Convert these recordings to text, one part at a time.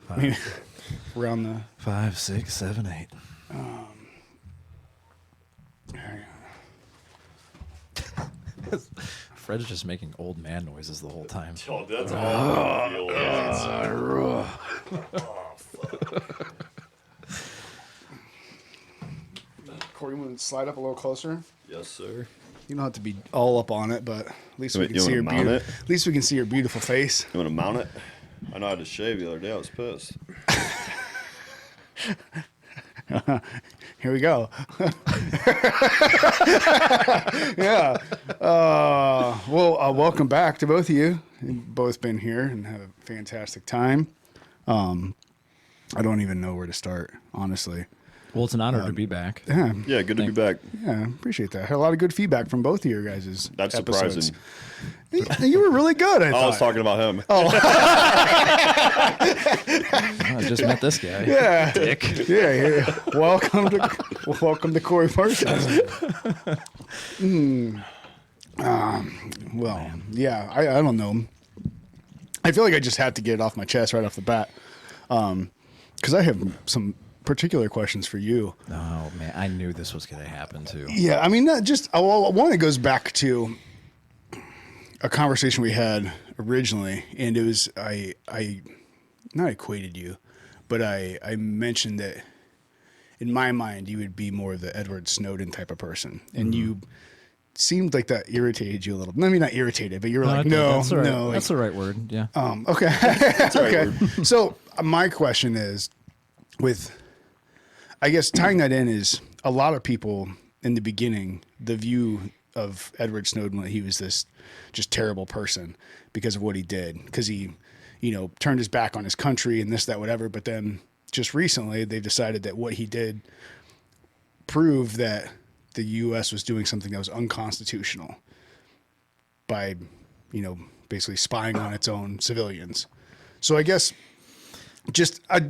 I mean, around the 5, 6, 7, 8. Fred's just making old man noises the whole time. Oh, that's all I feel. Corey, you want to slide up a little closer? Yes, sir. You don't have to be all up on it, but at least we Wait, can you see your wanna mount beautiful. At least we can see your beautiful face. You want to mount it? I know I had to shave the other day. I was pissed. Here we go. Yeah. Welcome back to both of you. You've both been here and had a fantastic time. I don't even know where to start, honestly. Well, it's an honor to be back. Yeah. Yeah, good to be back. Yeah, appreciate that. Had a lot of good feedback from both of your guys' That's episodes. surprising. You were really good, I thought. I was talking about him. Oh, I just met this guy. Yeah. Dick. Yeah. Welcome to Corey Parsons. Well, yeah, I don't know. I feel like I just have to get it off my chest right off the bat. Because I have some particular questions for you. Oh, man. I knew this was going to happen, too. Yeah, I mean, not just one, it goes back to a conversation we had originally, and it was I not equated you, but I mentioned that in my mind you would be more of the Edward Snowden type of person, and you seemed like that irritated you a little. I mean, not irritated, but you were like, no, that's the right, no, that's the right word. Yeah. okay, That's right okay. word. So my question is, with, I guess tying that in is a lot of people in the beginning, the view of Edward Snowden, that he was this just terrible person because of what he did, because he, turned his back on his country and this, that, whatever. But then just recently they've decided that what he did proved that the U.S. was doing something that was unconstitutional by, basically spying on its own civilians. So I guess just a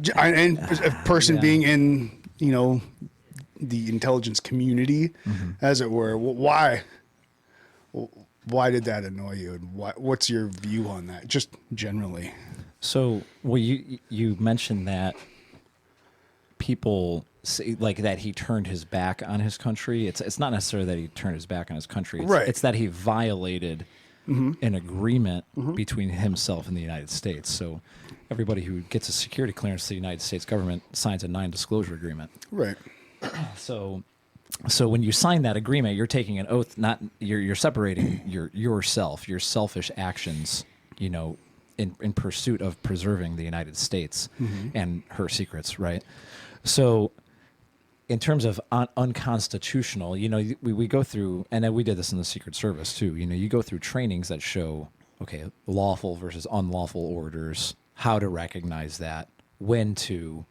person being in, the intelligence community, as it were, why did that annoy you? And what's your view on that, just generally? So, well, you mentioned that people say, like, that he turned his back on his country. It's not necessarily that he turned his back on his country. It's that he violated an agreement between himself and the United States. So everybody who gets a security clearance to the United States government signs a non-disclosure agreement. Right. So when you sign that agreement, you're taking an oath. Not you're separating yourself, your selfish actions, in pursuit of preserving the United States and her secrets, right? So in terms of unconstitutional, we go through, and then we did this in the Secret Service too. You go through trainings that show, okay, lawful versus unlawful orders, how to recognize that, when to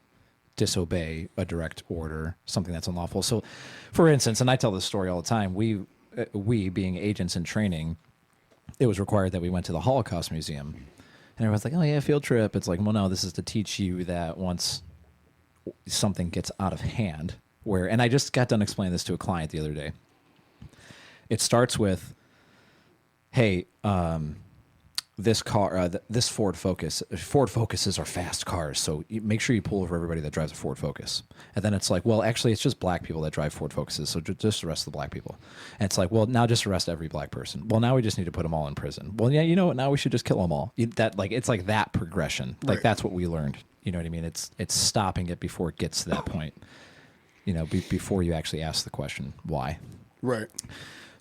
disobey a direct order, something that's unlawful. So, for instance, and I tell this story all the time, we being agents in training, it was required that we went to the Holocaust Museum. And everyone's like, oh yeah, field trip. It's like, well, no, this is to teach you that once something gets out of hand, and I just got done explaining this to a client the other day. It starts with, hey, this car, this Ford Focus. Ford Focuses are fast cars, so make sure you pull over everybody that drives a Ford Focus. And then it's like, well, actually, it's just black people that drive Ford Focuses, so just arrest the black people. And it's like, well, now just arrest every black person. Well, now we just need to put them all in prison. Well, yeah, you know what? Now we should just kill them all. It's like that progression. Like that's what we learned. You know what I mean? It's stopping it before it gets to that point. Before you actually ask the question, why? Right.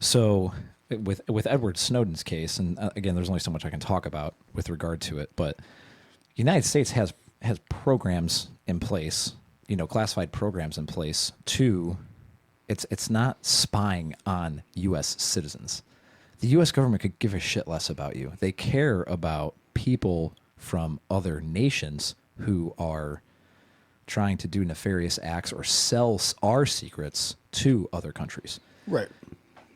So with Edward Snowden's case, and again, there's only so much I can talk about with regard to it, but the United States has programs in place, classified programs in place to, it's not spying on U.S. citizens. The U.S. government could give a shit less about you. They care about people from other nations who are trying to do nefarious acts or sell our secrets to other countries. Right.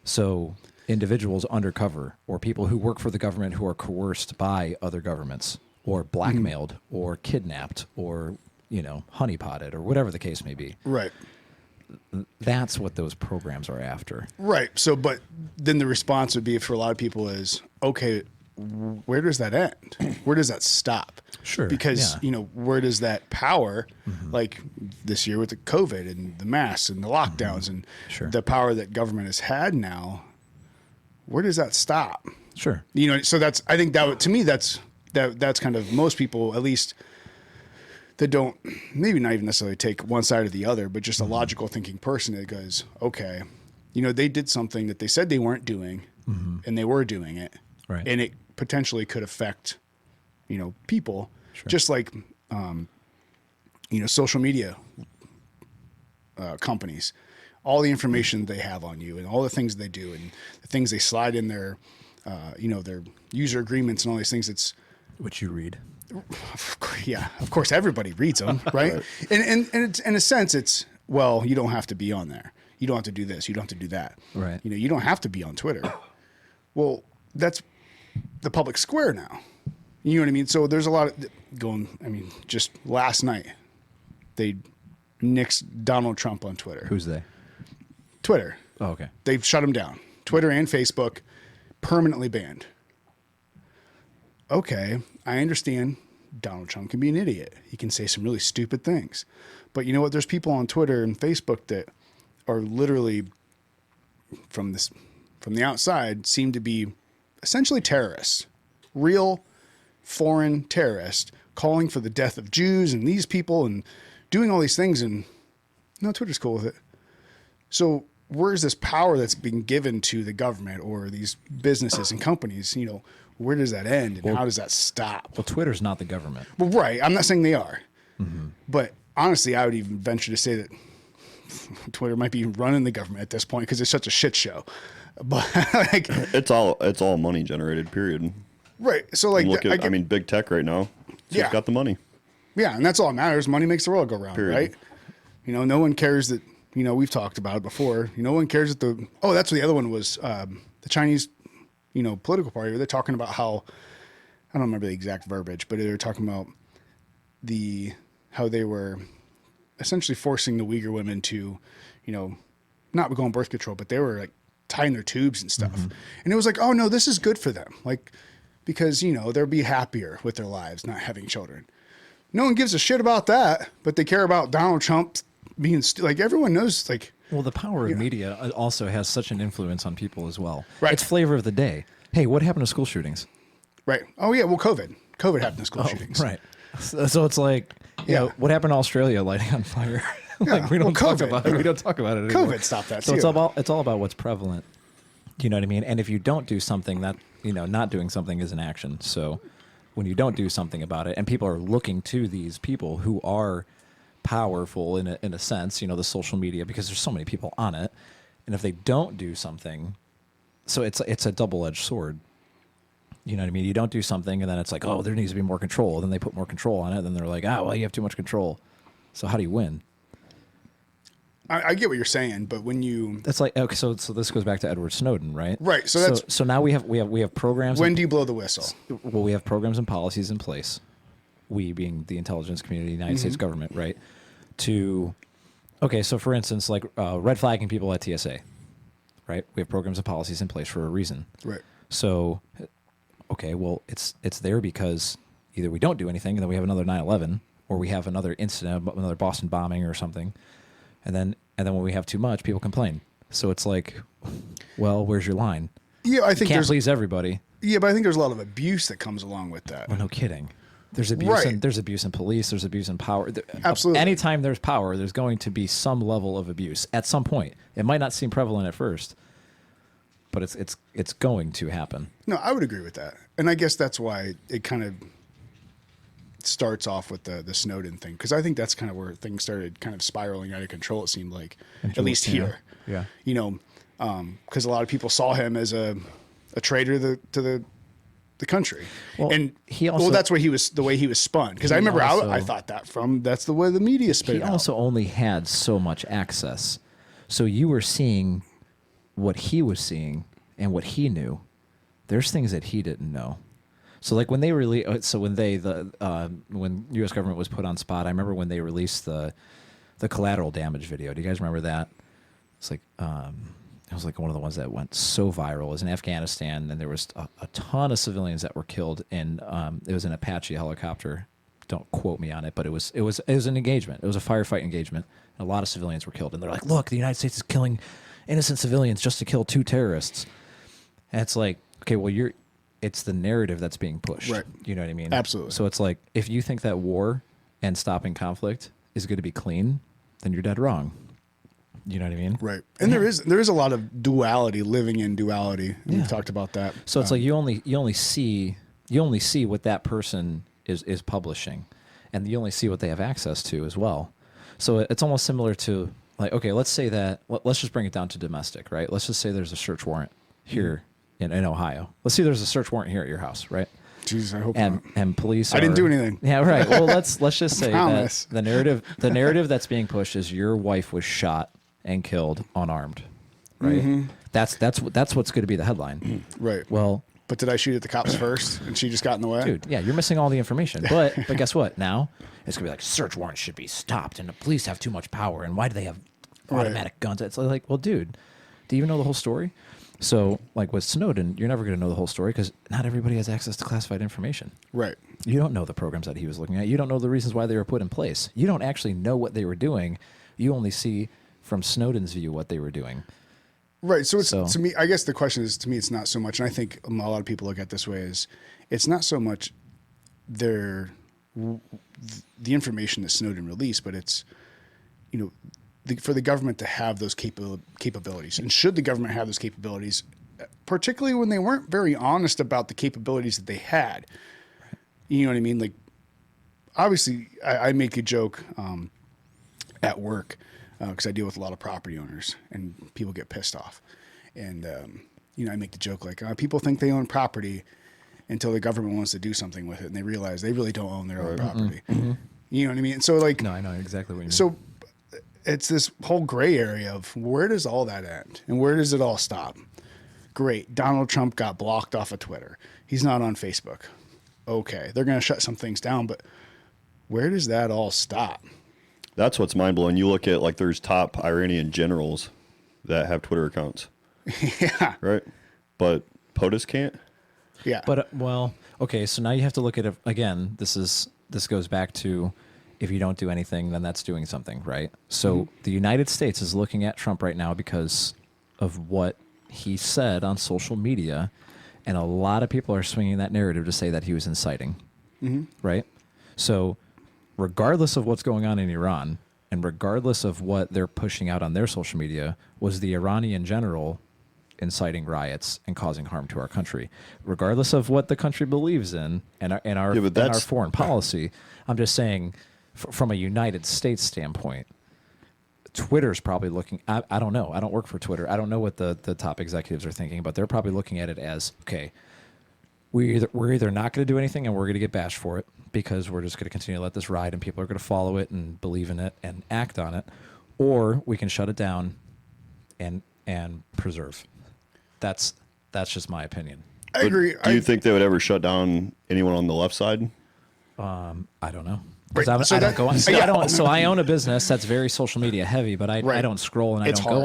So individuals undercover, or people who work for the government who are coerced by other governments, or blackmailed, or kidnapped, or honeypotted, or whatever the case may be. Right. That's what those programs are after. Right. So, but then the response would be for a lot of people is, okay, where does that end? Where does that stop? Sure, Because, yeah. you know, where does that power, like this year with the COVID and the masks and the lockdowns and Sure. the power that government has had now, where does that stop? Sure. You know, so I think that to me, that's kind of most people, at least that don't, maybe not even necessarily take one side or the other, but just a logical thinking person that goes, okay, you know, they did something that they said they weren't doing and they were doing it. Right. And it potentially could affect, you know, people Sure. just like, you know, social media companies, all the information they have on you and all the things they do and the things they slide in their, you know, their user agreements and all these things. It's, Which you read. yeah, of course, everybody reads them, right? And it's, in a sense, it's, well, you don't have to be on there. You don't have to do this. You don't have to do that. Right. You know, you don't have to be on Twitter. Well, that's the public square now. You know what I mean? So there's a lot of I mean, just last night, they nixed Donald Trump on Twitter. Who's they? Twitter. Oh, okay. They've shut him down. Twitter and Facebook permanently banned. Okay, I understand Donald Trump can be an idiot. He can say some really stupid things. But you know what? There's people on Twitter and Facebook that are literally from the outside seem to be essentially terrorists. Real foreign terrorists calling for the death of Jews and these people and doing all these things, and no, Twitter's cool with it. So where's this power that's being given to the government or these businesses and companies? You know, where does that end and how does that stop? Well, Twitter's not the government. Well, right. I'm not saying they are, but honestly, I would even venture to say that Twitter might be running the government at this point because it's such a shit show. But like, It's all money generated. Period. right. So like, Look at, I mean, big tech right now. Yeah. It's got the money. yeah, and that's all that matters. Money makes the world go round, Period. right? You know, no one cares that, you know, we've talked about it before. No one cares that that's what the other one was, the Chinese, you know, political party. They're talking about how, I don't remember the exact verbiage, but they were talking about how they were essentially forcing the Uyghur women to, you know, not go on birth control, but they were like tying their tubes and stuff. And it was like, oh no, this is good for them. Like, because, you know, they'll be happier with their lives, not having children. No one gives a shit about that, but they care about Donald Trump being like, everyone knows, like, Well, the power of media also has such an influence on people as well. Right. It's flavor of the day. Hey, what happened to school shootings? right. Oh yeah. Well, COVID happened to school shootings. Right. So it's like, you Yeah. know, what happened to Australia lighting on fire? Like, Yeah, we don't well, talk COVID. about it. We don't talk about it anymore. COVID stopped that So too. it's all about what's prevalent. You know what I mean? And if you don't do something, that, you know, not doing something is an action. So when you don't do something about it, and people are looking to these people who are powerful in a sense, you know, the social media, because there's so many people on it, and if they don't do something, so it's a double-edged sword. You know what I mean? You don't do something, and then it's like, oh, there needs to be more control. Then they put more control on it. Then they're like, well, you have too much control. So how do you win? I get what you're saying, but when you, That's like, okay, so this goes back to Edward Snowden, right? Right, so that's- so now we have programs. when do you blow the whistle? Well, we have programs and policies in place. We being the intelligence community, United States government, right? Okay, so for instance, like red flagging people at TSA, right? We have programs and policies in place for a reason. Right. So, okay, well, it's there because either we don't do anything and then we have another 9/11, or we have another incident, another Boston bombing or something, and then when we have too much, people complain. So it's like, well, where's your line? Yeah, I You think can't there's please everybody. yeah, but I think there's a lot of abuse that comes along with that. Well, no kidding. There's abuse. Right. There's abuse in police. There's abuse in power. Absolutely. Anytime there's power, there's going to be some level of abuse at some point. It might not seem prevalent at first, but it's going to happen. No, I would agree with that, and I guess that's why it kind of starts off with the Snowden thing, because I think that's kind of where things started kind of spiraling out of control. It seemed like, at least here, Yeah. you know, because a lot of people saw him as a traitor to the country, Well, and he also- well, that's what the way he was spun. Because I He remember also- I thought that's the way the media spit He it out. also only had so much access, so you were seeing what he was seeing and what he knew. There's things that he didn't know. So like when they when U.S. government was put on spot, I remember when they released the collateral damage video. Do you guys remember that? It's like it was like one of the ones that went so viral. It was in Afghanistan, and there was a ton of civilians that were killed, and it was an Apache helicopter, don't quote me on it, but it was an engagement. It was a firefight engagement. And a lot of civilians were killed, and they're like, "Look, the United States is killing innocent civilians just to kill 2 terrorists." And it's like, okay, well, it's the narrative that's being pushed. Right. You know what I mean? Absolutely. So it's like, if you think that war and stopping conflict is going to be clean, then you're dead wrong. You know what I mean? Right. And there is a lot of duality, living in duality. And we've talked about that. So it's like you only see what that person is publishing, and you only see what they have access to as well. So it's almost similar to, like, okay, let's say that, let's just bring it down to domestic, right? Let's just say there's a search warrant here in Ohio. Let's see there's a search warrant here at your house, right? Jesus, I hope and not. and police I didn't do anything. Yeah, right. Well, let's just say Promise. that the narrative that's being pushed is your wife was shot and killed unarmed, right? Mm-hmm. That's what's going to be the headline. Right. Well, But did I shoot at the cops first and she just got in the way? dude, yeah, you're missing all the information. But guess what? Now it's gonna be like, search warrants should be stopped, and the police have too much power, and why do they have automatic guns? It's like, well, dude, do you even know the whole story? So, like with Snowden, you're never gonna know the whole story because not everybody has access to classified information. Right. You don't know the programs that he was looking at. You don't know the reasons why they were put in place. You don't actually know what they were doing. You only see from Snowden's view what they were doing. Right. So it's to me, I guess the question is, to me, it's not so much, and I think a lot of people look at it this way, is it's not so much the information that Snowden released, but it's, for the government to have those capabilities. And should the government have those capabilities, particularly when they weren't very honest about the capabilities that they had? You know what I mean? Like, obviously, I make a joke at work, because I deal with a lot of property owners and people get pissed off. And, I make the joke like, people think they own property until the government wants to do something with it. And they realize they really don't own their own property. Mm-hmm. You know what I mean? So like, no, I know exactly what you mean. So it's this whole gray area of where does all that end and where does it all stop? Great. Donald Trump got blocked off of Twitter. He's not on Facebook. Okay. They're going to shut some things down, but where does that all stop? That's what's mind blowing. You look at, like, there's top Iranian generals that have Twitter accounts. Yeah. Right. But POTUS can't. Yeah. But okay. So now you have to look at it again. This goes back to, if you don't do anything, then that's doing something, right? So the United States is looking at Trump right now because of what he said on social media, and a lot of people are swinging that narrative to say that he was inciting, right? So regardless of what's going on in Iran, and regardless of what they're pushing out on their social media, was the Iranian general inciting riots and causing harm to our country? Regardless of what the country believes in and our foreign policy, I'm just saying, from a United States standpoint, Twitter's probably looking. I don't know. I don't work for Twitter. I don't know what the top executives are thinking, but they're probably looking at it as, okay, we're either not going to do anything and we're going to get bashed for it because we're just going to continue to let this ride and people are going to follow it and believe in it and act on it, or we can shut it down and preserve. That's just my opinion. I agree. Do you think they would ever shut down anyone on the left side? I don't know. Right. Because I don't go on. So I own a business that's very social media heavy, but I don't scroll and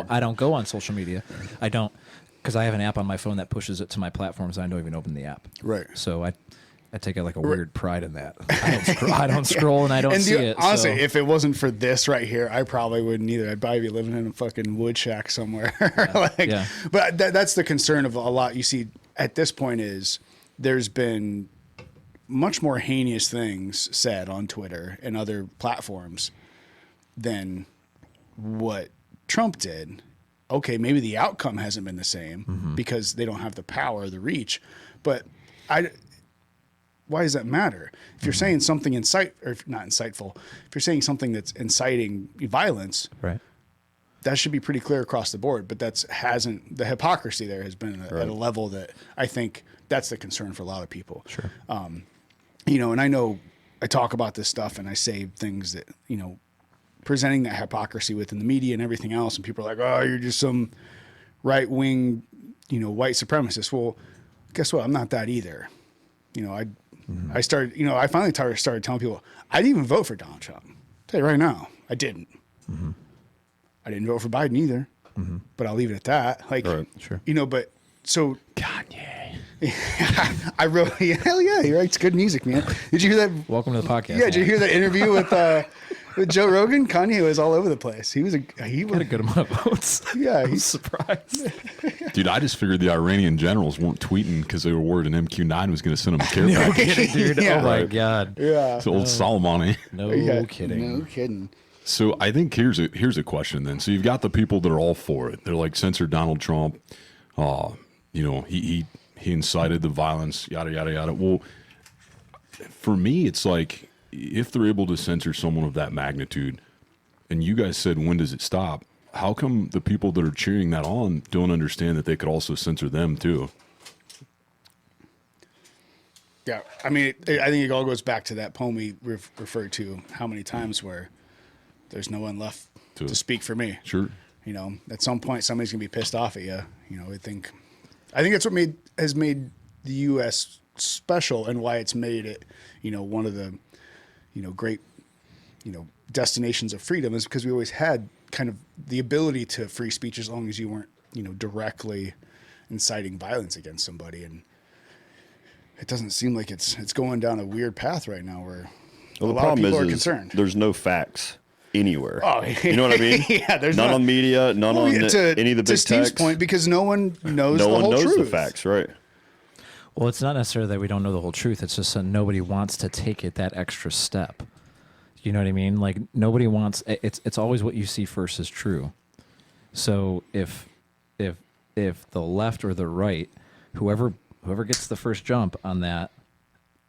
I don't go on social media. I don't, because I have an app on my phone that pushes it to my platforms. And I don't even open the app. Right. So I take like a weird pride in that. I don't scroll and I don't see it. Honestly, if it wasn't for this right here, I probably wouldn't either. I'd probably be living in a fucking wood shack somewhere. But that's the concern of a lot. You see, at this point is there's been much more heinous things said on Twitter and other platforms than what Trump did. Okay, maybe the outcome hasn't been the same because they don't have the power or the reach, but why does that matter? If you're saying something not insightful, if you're saying something that's inciting violence, right, that should be pretty clear across the board. But the hypocrisy there has been at a level that I think that's the concern for a lot of people. Sure. And I know I talk about this stuff and I say things that, presenting that hypocrisy within the media and everything else. And people are like, oh, you're just some right wing, white supremacist. Well, guess what? I'm not that either. I started, I finally started telling people I didn't even vote for Donald Trump. I'll tell you right now, I didn't. I didn't vote for Biden either, but I'll leave it at that. Like, sure. but so Kanye. I really, hell yeah, he writes good music, man. Did you hear that? Welcome to the podcast. Yeah, did you hear that interview with Joe Rogan? Kanye was all over the place. He had a good amount of votes. Yeah, I'm he's surprised. Dude, I just figured the Iranian generals weren't tweeting because they were worried an MQ-9 was going to send them a care No package. kidding, dude. Yeah. Oh my Right. God. yeah. It's old Soleimani. No Yeah, kidding. No kidding. So I think here's a question then. So you've got the people that are all for it. They're like, censor Donald Trump. He incited the violence, yada, yada, yada. Well, for me, it's like, if they're able to censor someone of that magnitude, and you guys said, when does it stop? How come the people that are cheering that on don't understand that they could also censor them too? Yeah, I mean, I think it all goes back to that poem we referred to how many times where there's no one left to speak for me. Sure. You know, at some point somebody's gonna be pissed off at you. You know, I think that's what has made the U.S. special and why it's made it, you know, one of the, you know, great, you know, destinations of freedom is because we always had kind of the ability to free speech as long as you weren't, you know, directly inciting violence against somebody. And it doesn't seem like it's going down a weird path right now where a lot of people are concerned. There's no facts anywhere. Oh, you know what I mean? Yeah, there's none not on media, none on any of the big to Steve's techs. point, because no one knows No the one whole knows truth. the facts, right? Well, it's not necessarily that we don't know the whole truth. It's just that nobody wants to take it that extra step. You know what I mean? Like nobody wants. It's always what you see first is true. So if the left or the right, whoever gets the first jump on that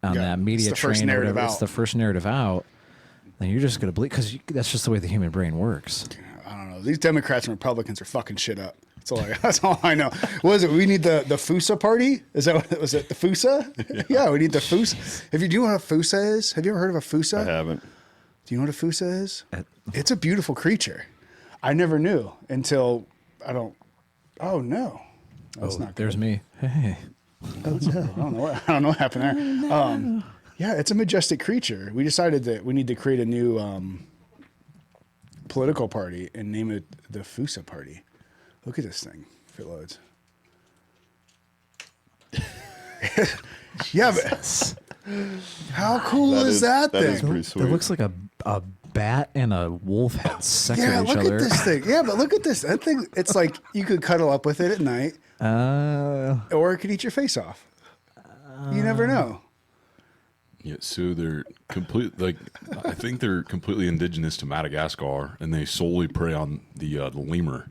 media it's the first train, or narrative whatever, it's out. the first narrative out, then you're just gonna believe because that's just the way the human brain works. I don't know. These Democrats and Republicans are fucking shit up. That's all I know. What is it? We need the Foose Party? Is that what was it? The Foose? Yeah, we need the Foose. Do you know what a Foose is? Have you ever heard of a Foose? I haven't. Do you know what a Foose is? It's a beautiful creature. I never knew until I don't. Oh no, that's not good. There's me. Hey. Oh no, I don't know what happened there. Yeah, it's a majestic creature. We decided that we need to create a new political party and name it the Foose Party. Look at this thing if it loads. Yeah, but how cool is that thing? That is pretty sweet. It looks like a bat and a wolf had sex Yeah, with each look other. at this thing. Yeah, but look at this. That thing, it's like you could cuddle up with it at night or it could eat your face off. You never know. Yeah, so they're I think they're completely indigenous to Madagascar, and they solely prey on the lemur.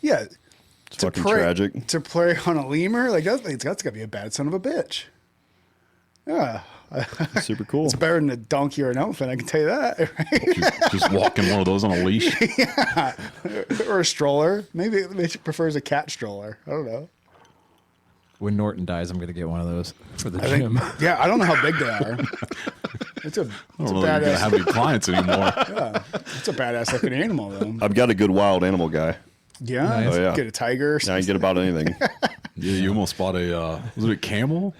Yeah. It's fucking tragic. To prey on a lemur? Like, that's got to be a bad son of a bitch. Yeah. Super cool. It's better than a donkey or an elephant, I can tell you that. Right? Just walking one of those on a leash. Or a stroller. Maybe it prefers a cat stroller. I don't know. When Naughton dies, I'm going to get one of those for the I think, gym. yeah, I don't know how big they are. It's a I don't know if you're gonna badass. have any clients anymore. It's a badass looking animal, though. I've got a good wild animal guy. Yeah, Nice. Oh, yeah. Get a tiger. Or I something. can get about anything. Yeah, you almost bought a was it a camel?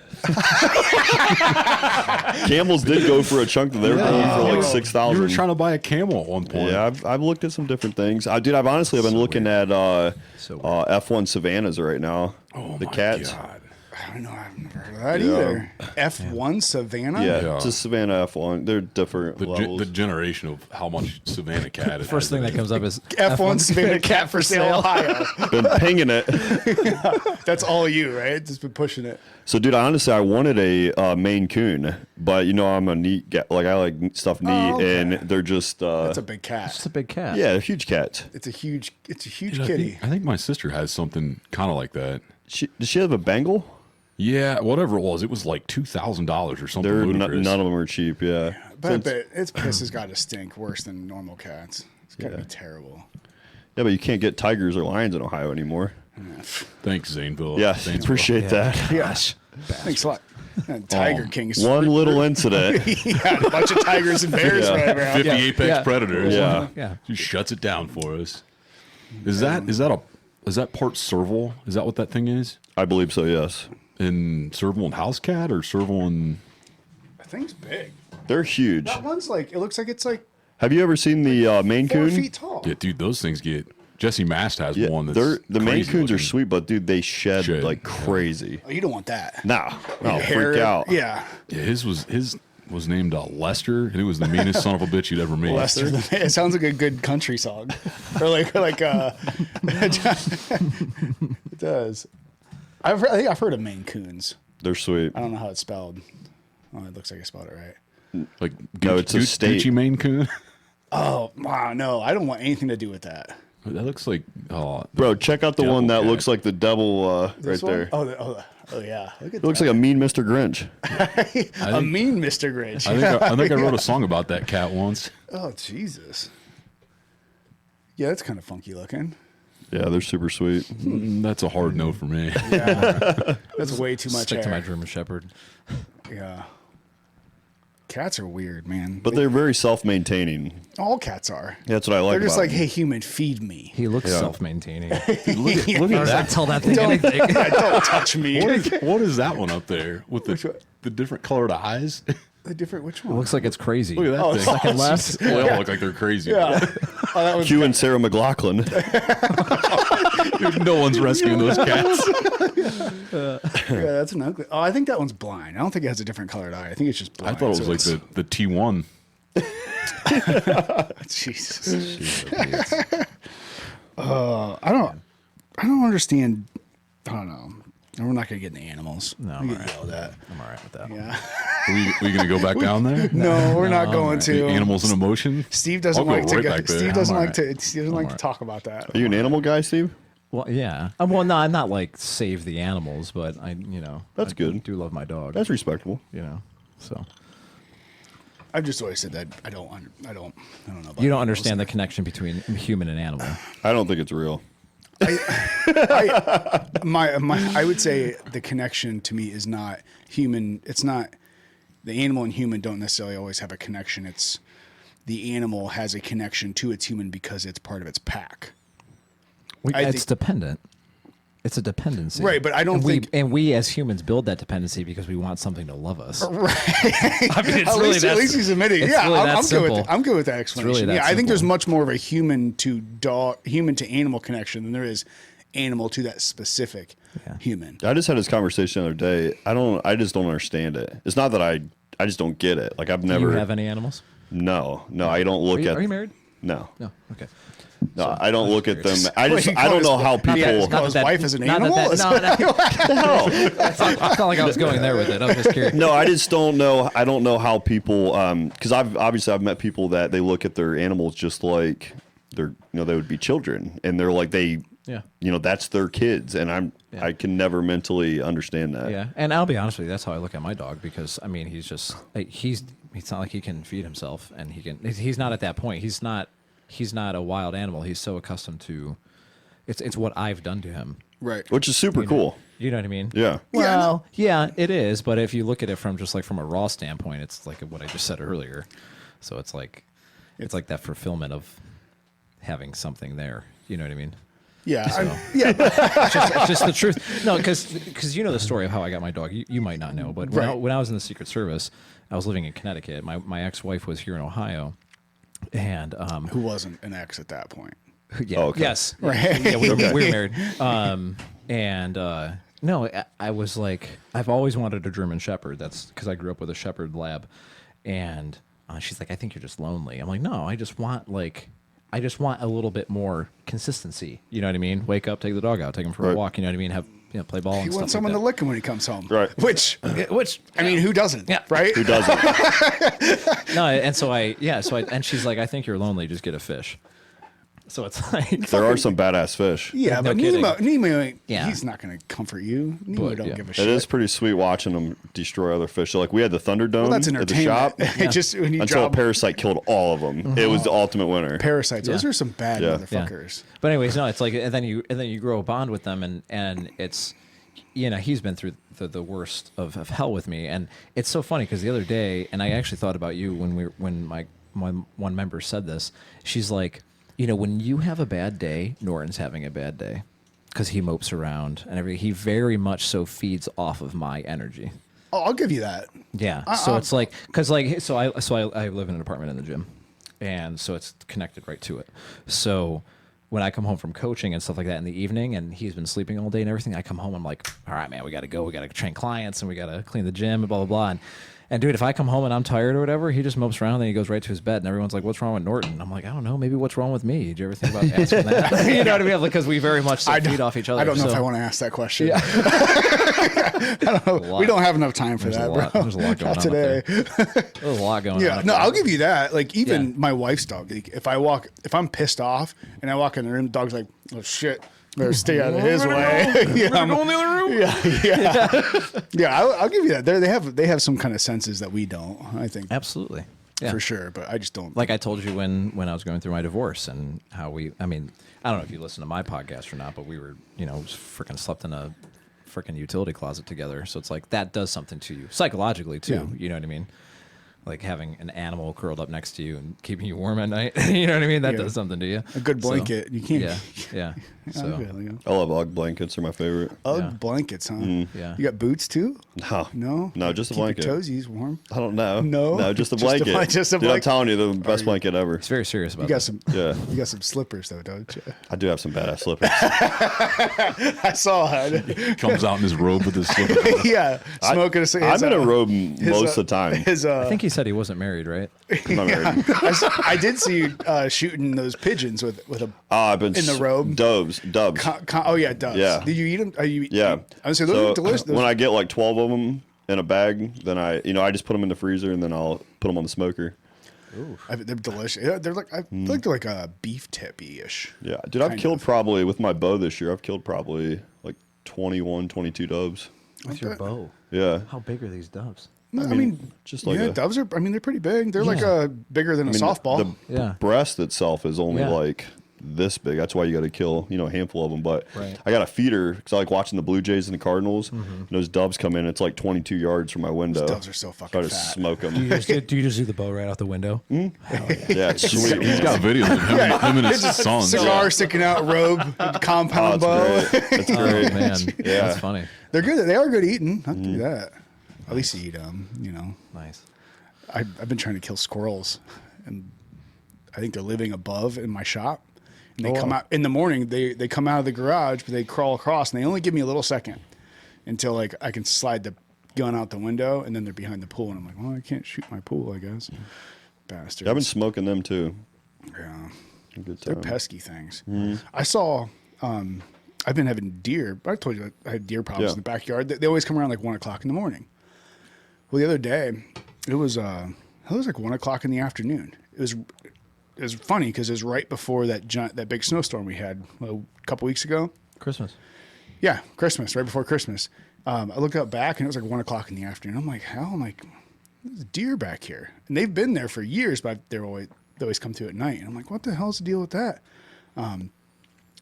Camels did go for a chunk of their bone for like You 6,000. were trying to buy a camel at one point. Yeah, I've looked at some different things. I've been looking at So F1 Savannas right now. Oh the my cats. God. I don't know. I've never heard of that Yeah. either. F1 Savannah? Yeah, Yeah. just Savannah F1. They're different levels. The generation of how much Savannah cat is. First thing that comes up is F1 Savannah cat for sale, Ohio. Been pinging it. That's all you, right? Just been pushing it. So, dude, honestly, I wanted a Maine Coon, but I'm a neat guy. Like, I like stuff neat, okay. and they're just It's a big cat. it's a big cat. yeah, they're huge cats. It's a huge Dude, kitty. I think my sister has something kind of like that. Does she have a Bengal? Yeah, whatever it was like $2,000 or something. They're ludicrous. none of them are cheap. Yeah, But its piss has got to stink worse than normal cats. It's got to Yeah. be terrible. yeah, but you can't get tigers or lions in Ohio anymore. Thanks, Zanesville. Yeah, Zanesville. appreciate that. Yes. Thanks a lot. Tiger Kings. One little incident. Yeah, a bunch of tigers and bears Yeah. running around. 50 apex Yeah. predators. Yeah. Yeah. She shuts it down for us. Is that part serval? Is that what that thing is? I believe so. Yes, In serval and house cat or serval and That thing's big. they're huge. That one's like, it looks like it's like Have you ever seen the Maine 4 Coon? feet tall. yeah, dude, those things get Jesse Mast has Yeah, one that's the Maine crazy Coons are looking. sweet, but dude, they shed like crazy. Oh, you don't want that. Nah, no, Hair- freak out. Yeah. Yeah, his was named Lester, and it was the meanest son of a bitch you'd ever made. Lester. It sounds like a good country song, or like it does. I think I've heard of Maine Coons. They're sweet. I don't know how it's spelled. Oh, it looks like I spelled it right. Like No, it's a state. Gucci Maine Coon. Oh wow, no, I don't want anything to do with that. That looks like Bro, check out the Devil one that cat. looks like the devil right This one? there. Oh yeah. Look at It looks like a mean Mr. Grinch. a mean Mr. Grinch. I think I wrote a song about that cat once. Oh Jesus. Yeah, that's kind of funky looking. Yeah, they're super sweet. That's a hard no for me. Yeah, that's way too much Stick to my hair. German Shepherd. Yeah. Cats are weird, man. But they're very self-maintaining. All cats are. That's what I like They're just about like, them. hey, human, feed me. He looks Yeah. self-maintaining. Look at that. Tell that thing anything. Yeah, don't touch me. What is that one up there with Which one? the different colored eyes? The different which It one? looks like it's crazy. Look at that Oh, thing. Second left. They all look like they're crazy. Yeah. Oh, that was Q and Sarah McLaughlin. Dude, no one's rescuing those cats. yeah, that's an ugly. Oh, I think that one's blind. I don't think it has a different colored eye. I think it's just I blind. thought it was so like the T1. Jesus. I don't understand. I don't know. We're not gonna get into animals. No, we I'm get alright. yelled at. I'm all right with that. Yeah. We going to go back down there? No, we're not going The to. animals in emotion? Steve doesn't I'll go like to right go. back there. Steve doesn't I'm like to. alright. Steve doesn't like to alright. talk about that. Are you an animal guy, Steve? Well, yeah. Well, no, I'm not like save the animals, but That's I good. do love my dog. That's respectable. So I've just always said that I don't know. About you don't animals. understand the connection between human and animal. I don't think it's real. I would say the connection to me is not human. It's not the animal and human don't necessarily always have a connection. It's the animal has a connection to its human because it's part of its pack. It's think- dependent. It's a dependency, Right, but I don't think- we as humans build that dependency because we want something to love us. Right. I mean, it's at, really least, at least he's admitting. it's Yeah, really that I'm good with simple. I'm good with that explanation. that Yeah, I think there's simple. much more of a human to animal connection than there is animal to that specific human. I just had this conversation the other day. I just don't understand it. It's not that I just don't get it. Like I've Do never. you have any animals? No, I don't look at. Are you married? No, No. Okay. no, I don't look at them. curious. I Wait, don't know how people. Yeah, call his wife as an animal? No, it's not like I was going there with it. I was just curious. No, I just don't know. I don't know how people, because I've met people that they look at their animals just like they would be children, and they're like Yeah. that's their kids, and Yeah. I can never mentally understand that. Yeah, and I'll be honest with you, that's how I look at my dog because I mean he's just like it's not like he can feed himself and he's not at that point. He's not a wild animal. He's so accustomed to it's what I've done to him. Right. Which is super cool. You know what I mean? Yeah. Well, yeah, it is, but if you look at it from just like from a raw standpoint, it's like what I just said earlier. So it's like that fulfillment of having something there. You know what I mean? Yeah. So. Yeah. It's just the truth. No, because you know the story of how I got my dog. You might not know, but when I was in the Secret Service, I was living in Connecticut. My ex-wife was here in Ohio, and Who wasn't an ex at that point? yeah, Oh, okay. yes, Right. yeah, we were married. No, I was like, I've always wanted a German Shepherd. That's because I grew up with a Shepherd Lab, and she's like, I think you're just lonely. I'm like, no, I just want a little bit more consistency. You know what I mean? Wake up, take the dog out, take him for a Right. walk. You know what I mean? Have play ball. He and wants stuff someone like to lick him when he comes home. Right. Which I mean, who doesn't? Yeah. Right. Who doesn't? No, and so and she's like, I think you're lonely. Just get a fish. So it's like There are some badass fish. Yeah, No but kidding. Nemo ain't. Yeah. He's not going to comfort you. Nemo But, don't yeah. give a It shit. is pretty sweet watching them destroy other fish. So like we had the Thunderdome Well, that's at the shop entertainment. It just when you until a drop parasite killed all of them. It was the ultimate winner. parasites, those Yeah. are some bad Yeah. motherfuckers. But anyways, no, it's like and then you grow a bond with them and it's he's been through the worst of hell with me, and it's so funny because the other day, and I actually thought about you when my one member said this. She's like, when you have a bad day, Norton's having a bad day because he mopes around and everything. He very much so feeds off of my energy. Oh, I'll give you that. Yeah. So it's like, cause like, so I live in an apartment in the gym, and so it's connected right to it. So when I come home from coaching and stuff like that in the evening, and he's been sleeping all day and everything, I come home, I'm like, all right, man, we got to go. We got to train clients, and we got to clean the gym, and blah, blah, blah. And dude, if I come home and I'm tired or whatever, he just mopes around and he goes right to his bed, and everyone's like, "What's wrong with Naughton?" I'm like, "I don't know. Maybe what's wrong with me?" Did you ever think about asking that? You know what I mean? Because we very much feed off each other. I don't know so. if I want to ask that question. Yeah. I don't know. We don't have enough time for that, bro. There's a lot going on today. There's a lot going on. Yeah, no, I'll give you that. Like even Yeah. my wife's dog. Like, if I'm pissed off and I walk in the room, the dog's like, "Oh shit, better stay out of his way." Yeah, I'm go in the other room. yeah. I'll give you that. They have some kind of senses that we don't. I think Absolutely. Yeah. for sure, but I just don't. Like I told you when I was going through my divorce and how I mean, I don't know if you listen to my podcast or not, but we were, freaking slept in a freaking utility closet together. So it's like that does something to you psychologically too. Yeah. You know what I mean? Like having an animal curled up next to you and keeping you warm at night. You know what I mean? That does something to you. A good blanket. You can't. Yeah. So I love Ugg blankets. They're my favorite. Ugg blankets, huh? Yeah. You got boots too? No, just a Keep blanket. Your toesies warm. I don't know. No? just a Just a blanket. just a Dude, I'm blanket. telling you, the best blanket ever. it's very serious about You got that. some. Yeah. You got some slippers though, don't you? I do have some badass slippers. I saw it. Comes out in his robe with his slipper. Yeah, smoking a cigarette. I'm in a robe most of the time. I think he said he wasn't married, right? I'm not married. I did see you shooting those pigeons with a. I've been In the robe? Dubs. Oh yeah, doves. Yeah. Did you eat them? Yeah. I would say those are delicious. When I get like 12 of them in a bag, then I just put them in the freezer and then I'll put them on the smoker. They're delicious. Yeah, they're like I feel like they're like a beef tippy-ish. Yeah, dude, I've Kind killed of. probably with my bow this year. I've killed probably like 21, 22 doves. With your bow. Yeah. How big are these doves? I mean, just like yeah, a- doves are. I mean, they're pretty big. They're like Yeah. bigger than a softball. The Yeah. breast itself is only Yeah. like this big. That's why you got to kill, a handful of them. But Right. I got a feeder because I like watching the Blue Jays and the Cardinals. And those doves come in. It's like 22 yards from my window. doves are so So I fucking just fat. smoke them. Do you just do the bow right out the window? Yeah, it's sweet. He's got videos of him and his son. Cigar sticking out, robe, compound Oh, bow. it's great. It's Oh great. man, Yeah. that's funny. They're good. They are good eating. I'll do that. At least you eat them. Nice. I've been trying to kill squirrels, and I think they're living above in my shop. And they come out in the morning. They come out of the garage, but they crawl across, and they only give me a little second until like I can slide the gun out the window, and then they're behind the pool, and I'm like, well, I can't shoot my pool, I guess. Bastards. I've been smoking them too. Yeah, A good they're time. pesky things. I saw. I've been having deer. I told you I had deer problems Yeah. in the backyard. They always come around like 1 o'clock in the morning. Well, the other day, it was like 1 o'clock in the afternoon. It was funny because it was right before that big snowstorm we had a couple weeks ago. Christmas. Yeah, Christmas, right before Christmas. I looked out back and it was like 1 o'clock in the afternoon. I'm like, hell, there's deer back here, and they've been there for years, but they always come through at night. And I'm like, what the hell's the deal with that?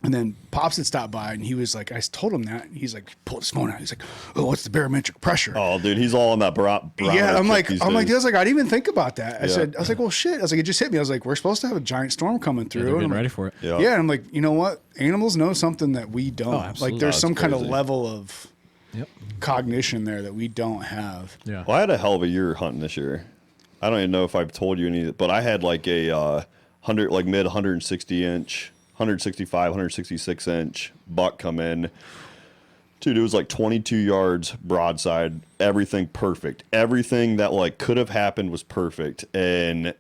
And then Pops had stopped by, and he was like, I told him that. He's like, pulled his phone out. He's like, oh, what's the barometric pressure? Oh, dude, he's all on that barometer. Yeah, I'm like, these dude, I days. was like, I didn't even think about that. I Yeah. was like, well, shit. I was like, it just hit me. I was like, we're supposed to have a giant storm coming through. They're And getting I'm ready like, for it. Yeah. yeah, and I'm like, you know what? Animals know something that we don't. absolutely. Like, there's Oh, some it's kind of crazy. level of Yep. cognition there that we don't have. Yeah. Well, I had a hell of a year hunting this year. I don't even know if I've told you any, but I had like a mid 160 inch, 165, 166 inch buck come in. Dude, it was like 22 yards broadside, everything perfect. Everything that like could have happened was perfect. And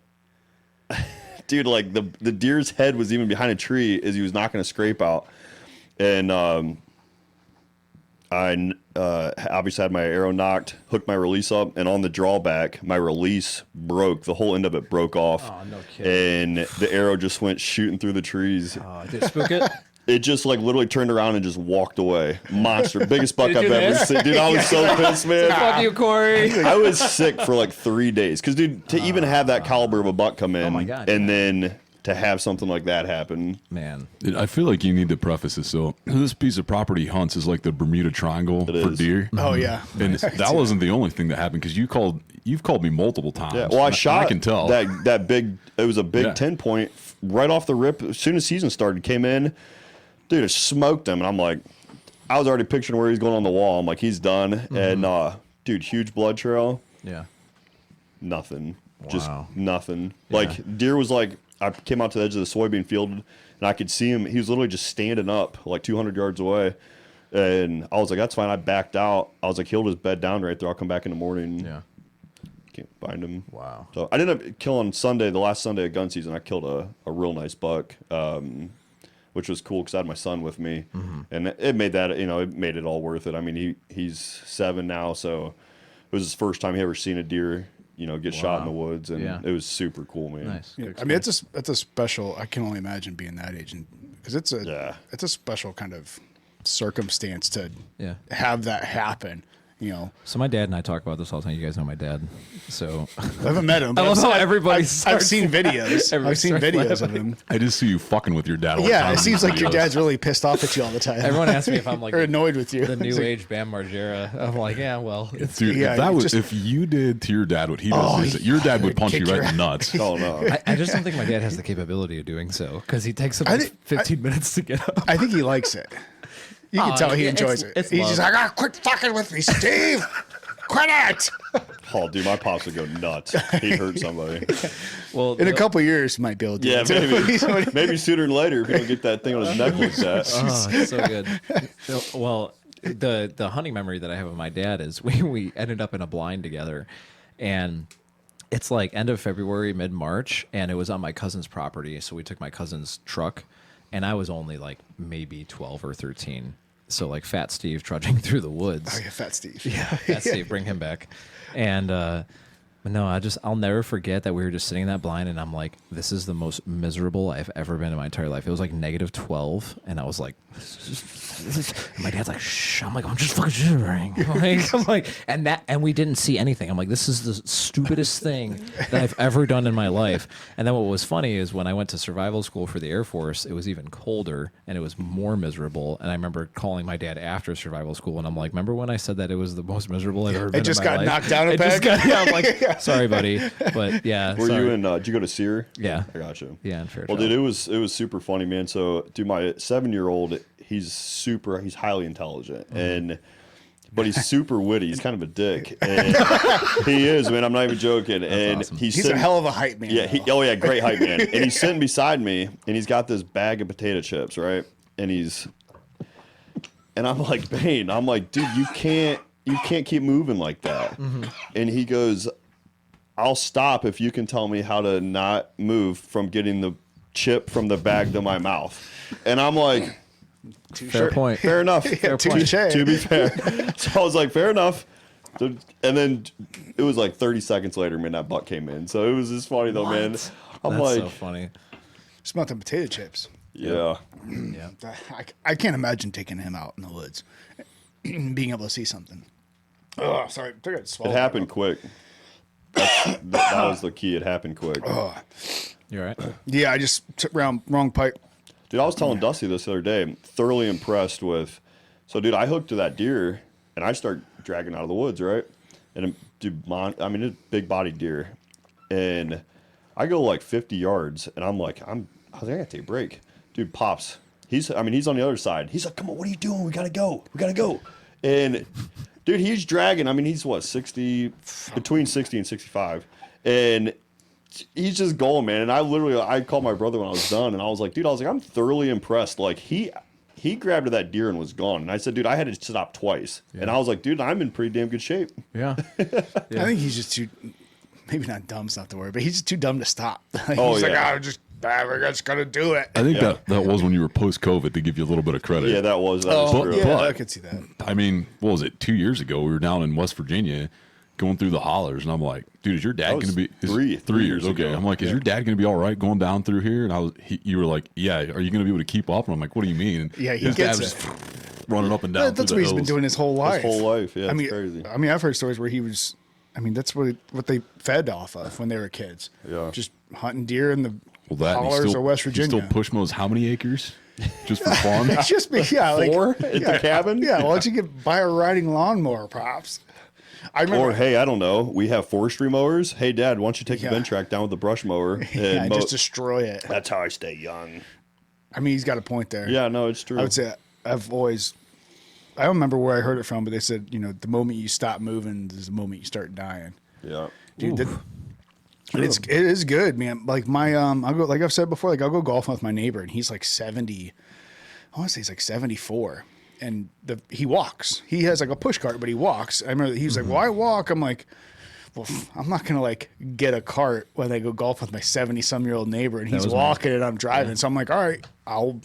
dude, like the deer's head was even behind a tree as he was knocking a scrape out. And I obviously had my arrow knocked, hooked my release up, and on the drawback, my release broke. The whole end of it broke off. Oh, no kidding. And the arrow just went shooting through the trees. Did it spook it? It just like literally turned around and just walked away. Monster. Biggest buck Did I've you ever miss? seen. Dude, I was so pissed, man. Fuck you, Corey. I was sick for like 3 days. Because, dude, to even have that caliber of a buck come in my God, and then to have something like that happen. Man. I feel like you need to preface this. So this piece of property hunts is like the Bermuda Triangle It for is. deer. Oh, yeah. And that wasn't the only thing that happened because you've called me multiple times. Yeah, well, I And shot I can tell. that big, it was a big Yeah. 10 point right off the rip. As soon as season started, came in, dude, it smoked him. And I'm like, I was already picturing where he's going on the wall. I'm like, he's done. And, dude, huge blood trail. Yeah. Nothing. Just Wow. nothing. Yeah. Like, deer was like, I came out to the edge of the soybean field, and I could see him. He was literally just standing up like 200 yards away. And I was like, that's fine. I backed out. I was like, he'll just bed down right there. I'll come back in the morning. Yeah. Can't find him. Wow. So I ended up killing Sunday, the last Sunday of gun season. I killed a real nice buck, which was cool because I had my son with me, and it made that it made it all worth it. I mean, he's 7 now, so it was his first time he ever seen a deer, get shot in the woods, and it was super cool, man. Nice. Yeah, I mean, it's a special. I can only imagine being that age, because it's a special kind of circumstance to have that happen. So my dad and I talk about this all the time. You guys know my dad, so I haven't met him. I love how everybody. I've seen videos. I've seen videos of him. I just see you fucking with your dad. All the Yeah, time it in seems like your videos. dad's really pissed off at you all the time. Everyone asks me if I'm like or annoyed with you. the new age Bam Margera. I'm like, yeah, well, it's, Dude, Yeah, if that was just- if you did to your dad what he does, your dad would punch you kick right your in the nuts. Oh no. I just don't think my dad has the capability of doing so because he takes about 15 minutes to get up. I think he likes it. You can tell he enjoys it. it's He's love. just like, quit fucking with me, Steve. Quit it. Oh, dude, my pops would go nuts. He'd hurt somebody. Well, In a couple of years, he might be able to do Yeah, it. maybe sooner than later if he don't get that thing on his neck like that. Oh, it's so good. Well, the hunting memory that I have of my dad is we ended up in a blind together, and it's like end of February, mid March, and it was on my cousin's property. So we took my cousin's truck, and I was only like maybe 12 or 13. So like Fat Steve trudging through the woods. Oh, yeah, Fat Steve. Yeah, Fat Steve, bring him back. And but no, I'll never forget that we were just sitting in that blind, and I'm like, this is the most miserable I've ever been in my entire life. It was like -12, and I was like, and my dad's like, shh. I'm like, I'm just fucking shivering. And we didn't see anything. I'm like, this is the stupidest thing that I've ever done in my life. And then what was funny is when I went to survival school for the Air Force, it was even colder and it was more miserable. And I remember calling my dad after survival school, and I'm like, remember when I said that it was the most miserable I've ever been? It just in my got life? knocked down a It just peg? got- I'm like, sorry, buddy, but yeah. Were sorry. you in? Did you go to Sear? Yeah. I got you. Yeah, in Fairchild. Well, dude, it was super funny, man. So, dude, my 7-year-old, he's highly intelligent, but he's super witty. He's kind of a dick, and he is, man. I'm not even joking. And awesome. He's a hell of a hype man. Yeah, though. great hype man. And he's sitting beside me, and he's got this bag of potato chips, right? And I'm like, Bane, I'm like, dude, you can't keep moving like that. And he goes, I'll stop if you can tell me how to not move from getting the chip from the bag to my mouth. And I'm like, Fair point. fair enough. Fair point. To be fair. So I was like, fair enough. And then it was like 30 seconds later, man, that buck came in. So it was just funny though, man. I'm That's like, so funny. Smelt them potato chips. yeah. Yeah. I can't imagine taking him out in the woods, being able to see something. Oh, sorry. I think I It swallowed happened quick. That was the key. It happened quick. You all right? Yeah, I just took wrong pipe. Dude, I was telling Dusty this the other day. I'm thoroughly impressed with. So, dude, I hooked to that deer, and I start dragging out of the woods, right? And dude, it's a big-bodied deer, and I go like 50 yards, and I'm like, I gotta take a break. Dude, pops. He's on the other side. He's like, come on, what are you doing? We gotta go. And dude, he's dragging. He's what, 60, between 60 and 65, and he's just going, man. And I called my brother when I was done, and I was like, I'm thoroughly impressed. Like he grabbed that deer and was gone. And I said, dude, I had to stop twice. Yeah. And I was like, dude, I'm in pretty damn good shape. Yeah. I think he's just too, maybe not dumb's not the word, but he's just too dumb to stop. He's Oh, like, yeah. we're just gonna do it. I think that was when you were post-COVID, to give you a little bit of credit. Yeah, that was Oh, true. yeah, But- I could see that. I mean, what was it? 2 years ago, we were down in West Virginia, going through the hollers, and I'm like, dude, is your dad That was going to be three three years years? Okay, ago. I'm like, is your dad going to be all right going down through here? And you were like, yeah. Are you going to be able to keep up? And I'm like, what do you mean? Yeah, he His dad gets was it. just running up and down. That's through what the he's been hills. doing his whole life. His whole life, yeah, I it's mean, crazy. I've heard stories where he was. That's what they fed off of when they were kids. Yeah. just hunting deer in the Well, that and he hollers still, of West he Virginia. still push mows how many acres just for fun? It's just me, yeah. Like, Four at the cabin? Yeah, why don't you buy a riding lawnmower, pops? I remember. Or hey, I don't know. We have forestry mowers. Hey, Dad, why don't you take the bench track down with the brush mower and yeah, mow? just destroy it. That's how I stay young. I mean, he's got a point there. Yeah, no, it's true. I would say I don't remember where I heard it from, but they said, the moment you stop moving is the moment you start dying. Yeah. Dude, It is good, man. Like I'll go, like I've said before, like I'll go golfing with my neighbor, and he's like 70. I want to say he's like 74, and he walks. He has like a push cart, but he walks. I remember he was like, "Well, I walk." I'm like, "Well, I'm not gonna like get a cart when I go golf with my 70-some-year-old neighbor, and he's walking and I'm driving." Yeah. So I'm like, "All right, I'll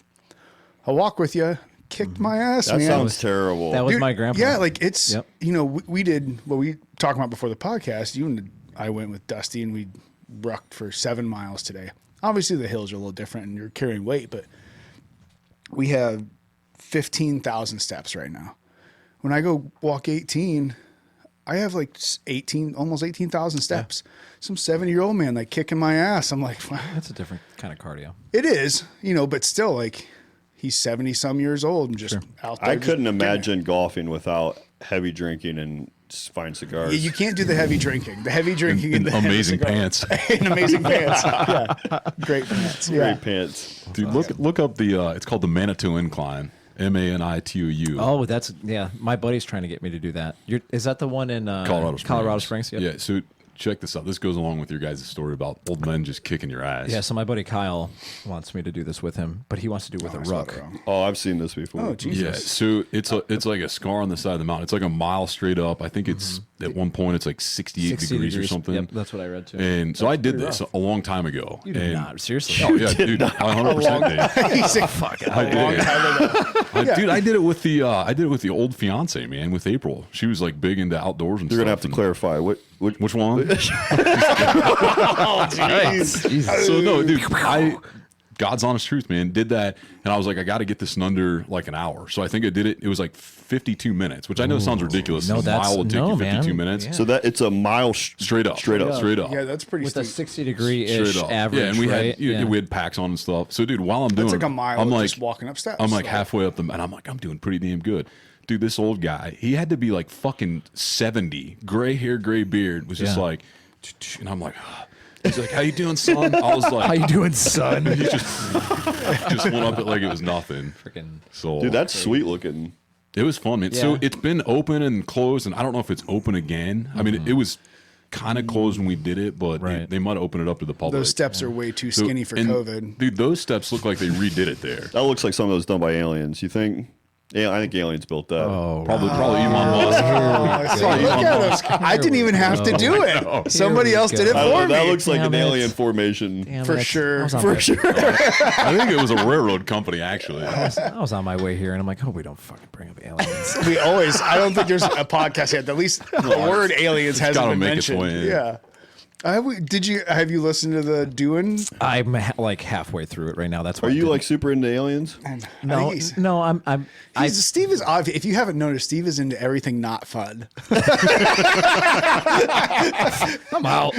walk with you." Kicked my ass, that man. sounds terrible. That was my grandpa. Yeah, like it's we did what we talked about before the podcast. You and I went with Dusty, and we rucked for 7 miles today. Obviously, the hills are a little different, and you're carrying weight, but we have 15,000 steps right now. When I go walk 18, I have like 18, almost 18,000 steps. Yeah. Some 70-year-old man like kicking my ass. I'm like, wow. That's a different kind of cardio. It is, but still, like, he's 70-some years old and just out there. I couldn't imagine golfing without heavy drinking and fine cigars. Yeah, you can't do the heavy drinking. The heavy drinking and the amazing pants. And amazing pants. Yeah, great pants. Yeah. Great pants, dude. Look up the. It's called the Manitou Incline. Manitou. Oh, that's my buddy's trying to get me to do that. Is that the one in Colorado Springs? Yep. Yeah. So check this out. This goes along with your guys' story about old men just kicking your ass. Yeah. So my buddy Kyle wants me to do this with him, but he wants to do it with a ruck. Oh, I've seen this before. Oh, Jesus. Yeah. So it's like a scar on the side of the mountain. It's like a mile straight up. I think it's at one point it's like 68 degrees or something. Yep, that's what I read too. And so I did this a long time ago. You did not seriously. Oh yeah, dude. I 100% did. He's like, fuck it. I did. Dude, I did it with the old fiance, man, with April. She was like big into outdoors and You're stuff. gonna have to clarify which one? Oh, jeez. So no, dude, God's honest truth, man, did that, and I was like, I got to get this in under like an hour. So I think I did it. It was like 52 minutes, which I know sounds ridiculous. No, a mile would take you 52 minutes. Yeah. So that it's a mile straight up. Yeah, that's pretty with steep. a 60-degree-ish average. Yeah, and we right? had we had packs on and stuff. So dude, while I'm doing, That's like a mile. I'm like just walking up steps. I'm like halfway up and I'm like, I'm doing pretty damn good. Dude, this old guy, he had to be like fucking 70, gray hair, gray beard, was just like, and I'm like. He's like, "How you doing, son?" I was like, "How you doing, son?" He just went up it like it was nothing. Freaking so, dude, that's sweet looking. It was fun, man. Yeah. So it's been open and closed, and I don't know if it's open again. I mean, it was kind of closed when we did it, but they might open it up to the public. Those steps are way too skinny for COVID. Dude, those steps look like they redid it there. That looks like some of those done by aliens. You think? Yeah, I think aliens built that. Oh, probably Elon Musk. Look at him. I didn't even have to do it. Somebody else did it for me. That looks like an alien formation. For sure. For sure. I think it was a railroad company, actually. I was on my way here, and I'm like, oh, we don't fucking bring up aliens. We always, I don't think there's a podcast yet. At least the word aliens hasn't been mentioned. Yeah. Have you listened to the Doing? I'm like halfway through it right now. That's why. Are you like super into aliens? No, Steve is obvious. If you haven't noticed, Steve is into everything not fun. I'm out.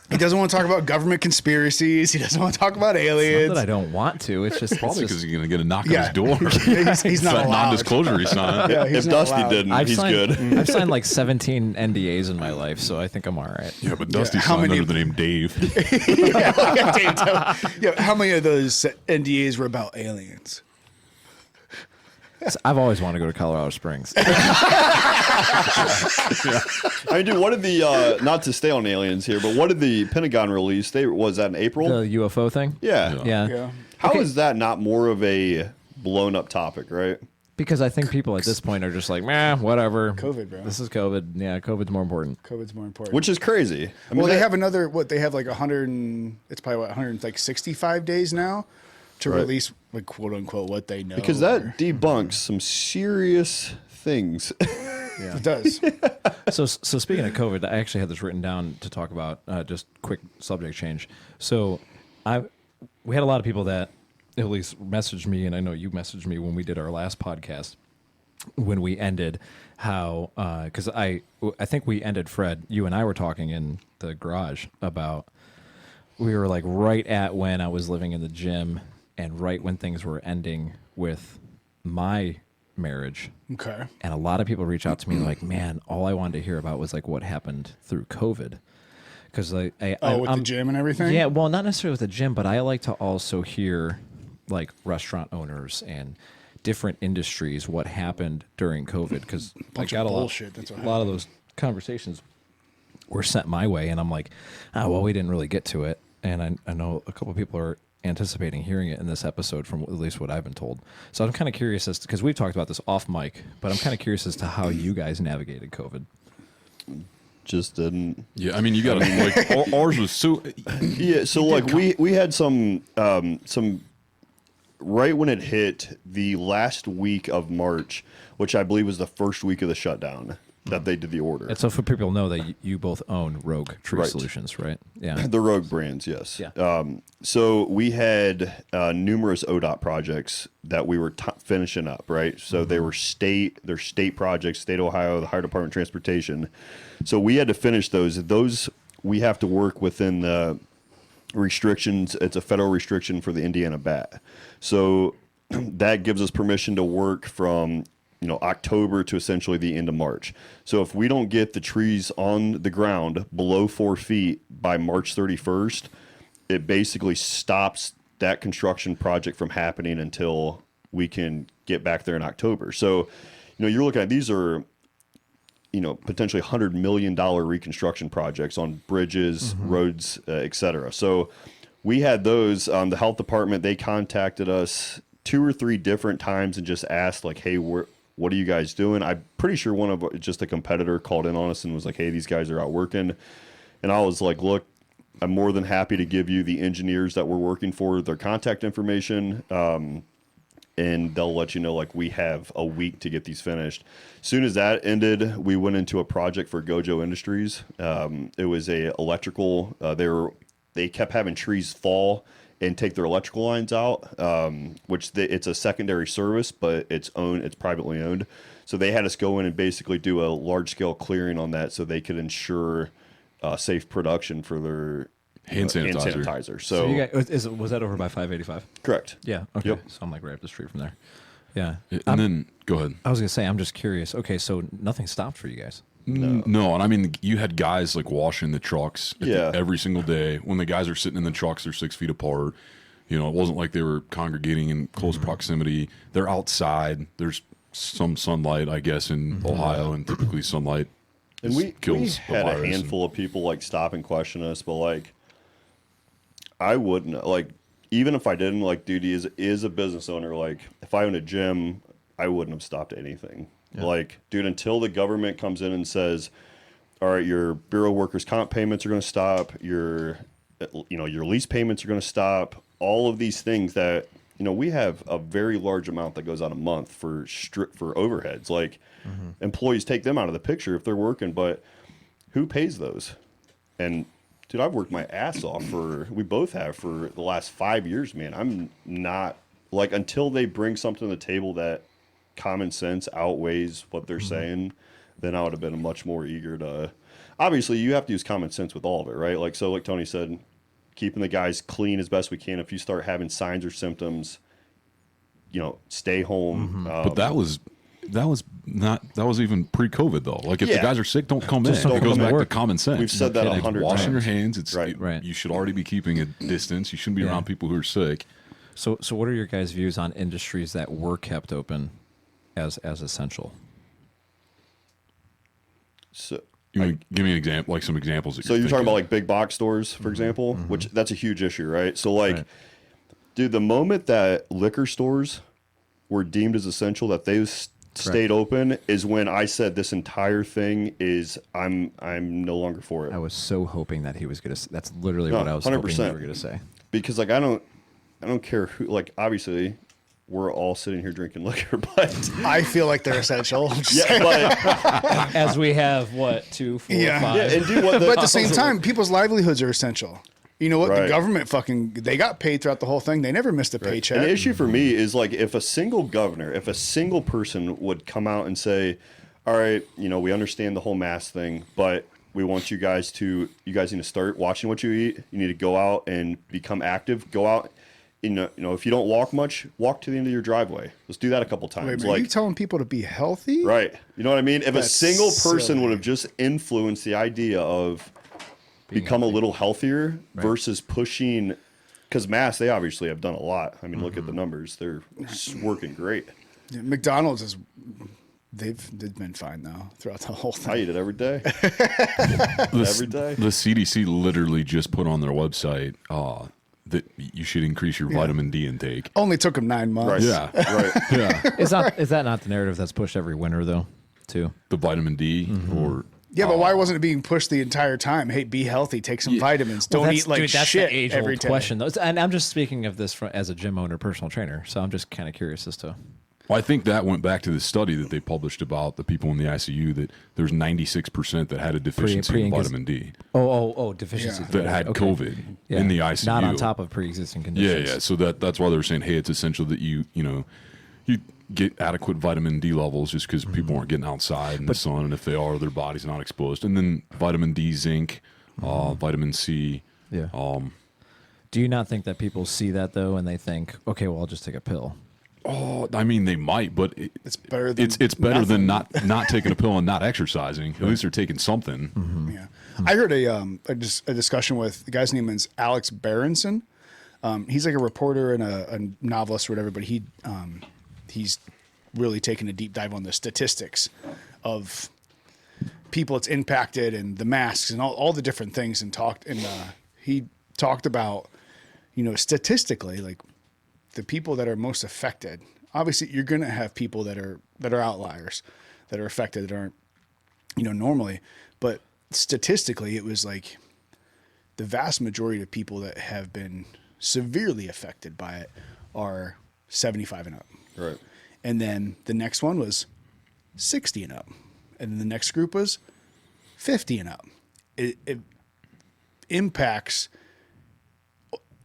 He doesn't want to talk about government conspiracies. He doesn't want to talk about aliens. It's not that I don't want to. It's just probably because he's going to get a knock on his door. He's not allowed. Non-disclosure he signed. Yeah, if Dusty didn't, he's good. I've signed like 17 NDAs in my life, so I think I'm all right. Yeah, but Dusty signed under the name Dave. How many of those NDAs were about aliens? I've always wanted to go to Colorado Springs. I mean, dude, what did the not to stay on aliens here, but what did the Pentagon release? Was that in April? The UFO thing? Yeah. How is that not more of a blown up topic, right? Because I think people at this point are just like, meh, whatever. COVID, bro. This is COVID. Yeah, COVID's more important. COVID's more important. Which is crazy. I mean, they have another, they have like 100, it's probably 165 days now to release, like, quote unquote, what they know. Because that debunks some serious things. Yeah. It does. So speaking of COVID, I actually had this written down to talk about, just quick subject change. So we had a lot of people that at least messaged me, and I know you messaged me when we did our last podcast, when we ended, how, because I think we ended, Fred, you and I were talking in the garage about, we were like right at when I was living in the gym and right when things were ending with my marriage. Okay. And a lot of people reach out to me like, man, all I wanted to hear about was like what happened through COVID. Because with the gym and everything? Yeah, well, not necessarily with the gym, but I like to also hear like restaurant owners and different industries what happened during COVID. Because I got a lot of those conversations were sent my way, and I'm like, oh, well, we didn't really get to it. And I know a couple of people are anticipating hearing it in this episode from at least what I've been told. So I'm kind of curious as to, because we've talked about this off mic, but I'm kind of curious as to how you guys navigated COVID. Just didn't. Yeah, I mean, you got to like ours was so. Yeah, so like we had some right when it hit the last week of March, which I believe was the first week of the shutdown that they did the order. And so for people to know that you both own Rogue Tree Right. Solutions, right? Yeah. The Rogue brands, yes. Yeah. So we had numerous ODOT projects that we were finishing up, right? So they were state projects, state of Ohio, the Ohio Department of Transportation. So we had to finish those. Those we have to work within the restrictions. It's a federal restriction for the Indiana bat. So that gives us permission to work from October to essentially the end of March. So if we don't get the trees on the ground below 4 feet by March 31st, it basically stops that construction project from happening until we can get back there in October. So, you're looking at, these are, potentially $100 million reconstruction projects on bridges, roads, et cetera. So we had those. The health department, they contacted us 2 or 3 different times and just asked like, hey, what are you guys doing? I'm pretty sure one of just a competitor called in on us and was like, hey, these guys are out working. And I was like, look, I'm more than happy to give you the engineers that we're working for, their contact information. And they'll let you know, like, we have a week to get these finished. Soon as that ended, we went into a project for Gojo Industries. It was a electrical, they kept having trees fall and take their electrical lines out, which it's a secondary service, but it's privately owned. So they had us go in and basically do a large scale clearing on that so they could ensure safe production for their Hand sanitizer. So you guys, was that over by 585? correct. Yeah. Okay. Yep. So I'm like right up the street from there. Yeah. And then go ahead. I was gonna say, I'm just curious. Okay, so nothing stopped for you guys. No, and I mean, you had guys like washing the trucks Yeah. every single day. When the guys are sitting in the trucks, they're 6 feet apart. It wasn't like they were congregating in close proximity. They're outside. There's some sunlight, I guess, in Ohio, and typically sunlight And we kills the had a virus. handful of people like stop and question us, but like I wouldn't, like, even if I didn't, like, dude, is a business owner. Like, if I owned a gym, I wouldn't have stopped anything. Yeah. Like, dude, until the government comes in and says, all right, your Bureau workers' comp payments are going to stop, your lease payments are going to stop, all of these things that, we have a very large amount that goes out a month for overheads. Like, employees take them out of the picture if they're working, but who pays those? And dude, I've worked my ass off we both have for the last 5 years, man. I'm not, like, until they bring something to the table that common sense outweighs what they're saying, then I would have been much more eager to, obviously you have to use common sense with all of it, right? Like, so like Tony said, keeping the guys clean as best we can. If you start having signs or symptoms, stay home. But that was even pre-COVID though. Like, if the Yeah. guys are sick, don't come in. don't It goes come to back to work. common sense. We've said that kidding. 100 Washing times. your hands. It's Right. You should already be keeping a distance. You shouldn't be Yeah. around people who are sick. So what are your guys' views on industries that were kept open as essential? So, Give me an example, like some examples. That So you're talking thinking. about like big box stores, for example, which that's a huge issue, right? So like, Right. dude, the moment that liquor stores were deemed as essential, that they stayed open, is when I said this entire thing is I'm no longer for it. I was so hoping that he was gonna. That's literally No, what I was hoping 100%. you were gonna say. Because like I don't care who, like, obviously we're all sitting here drinking liquor, but I feel like they're essential. yeah, but As we have 2, 4, Yeah. 5. yeah, and dude, what But at the same time, people's livelihoods are essential. You know what? The Right. government they got paid throughout the whole thing. They never missed a paycheck. And the issue for me is like if a single person would come out and say, all right, we understand the whole mask thing, but we want you guys need to start watching what you eat. You need to go out and become active. Go out, if you don't walk much, walk to the end of your driveway. Let's do that a couple times. Wait, are you telling people to be healthy? Right. You know what I mean? If a That's single person silly. would have just influenced the idea of become a little healthier versus pushing, because masks, they obviously have done a lot. I mean, look at the numbers. They're working great. McDonald's is They've been fine though throughout the whole thing. I eat it every day. Every day. The CDC literally just put on their website that you should increase your vitamin D intake. Only took them 9 months. Right. Yeah. Right. Yeah. Is that not the narrative that's pushed every winter though, too? The vitamin D or Yeah, but why wasn't it being pushed the entire time? Hey, be healthy, take some vitamins, don't eat like that's shit the age every old day. question. Though. And I'm just speaking of this as a gym owner, personal trainer. So I'm just kind of curious as to. Well, I think that went back to the study that they published about the people in the ICU that there's 96% that had a deficiency in vitamin D Oh, deficiency. Yeah. that had Okay. COVID Yeah. in the ICU. Not on top of pre-existing Yeah, conditions. yeah. So that's why they were saying, hey, it's essential that you get adequate vitamin D levels just because people aren't getting outside in the sun, and if they are, their body's not exposed. And then vitamin D, zinc, vitamin C. Yeah. Do you not think that people see that though, and they think, okay, well, I'll just take a pill? Oh, I mean, they might, but It's better than it's better than nothing. not taking a pill and not exercising. At least they're taking something. Yeah, I heard a discussion with the guy's name is Alex Berenson. He's like a reporter and a novelist or whatever, but he's really taken a deep dive on the statistics of people it's impacted and the masks and all the different things, and he talked about, statistically, like the people that are most affected. Obviously, you're going to have people that are outliers, that are affected, that aren't, normally, but statistically, it was like the vast majority of people that have been severely affected by it are 75 and up. Right. And then the next one was 60 and up. And then the next group was 50 and up. It impacts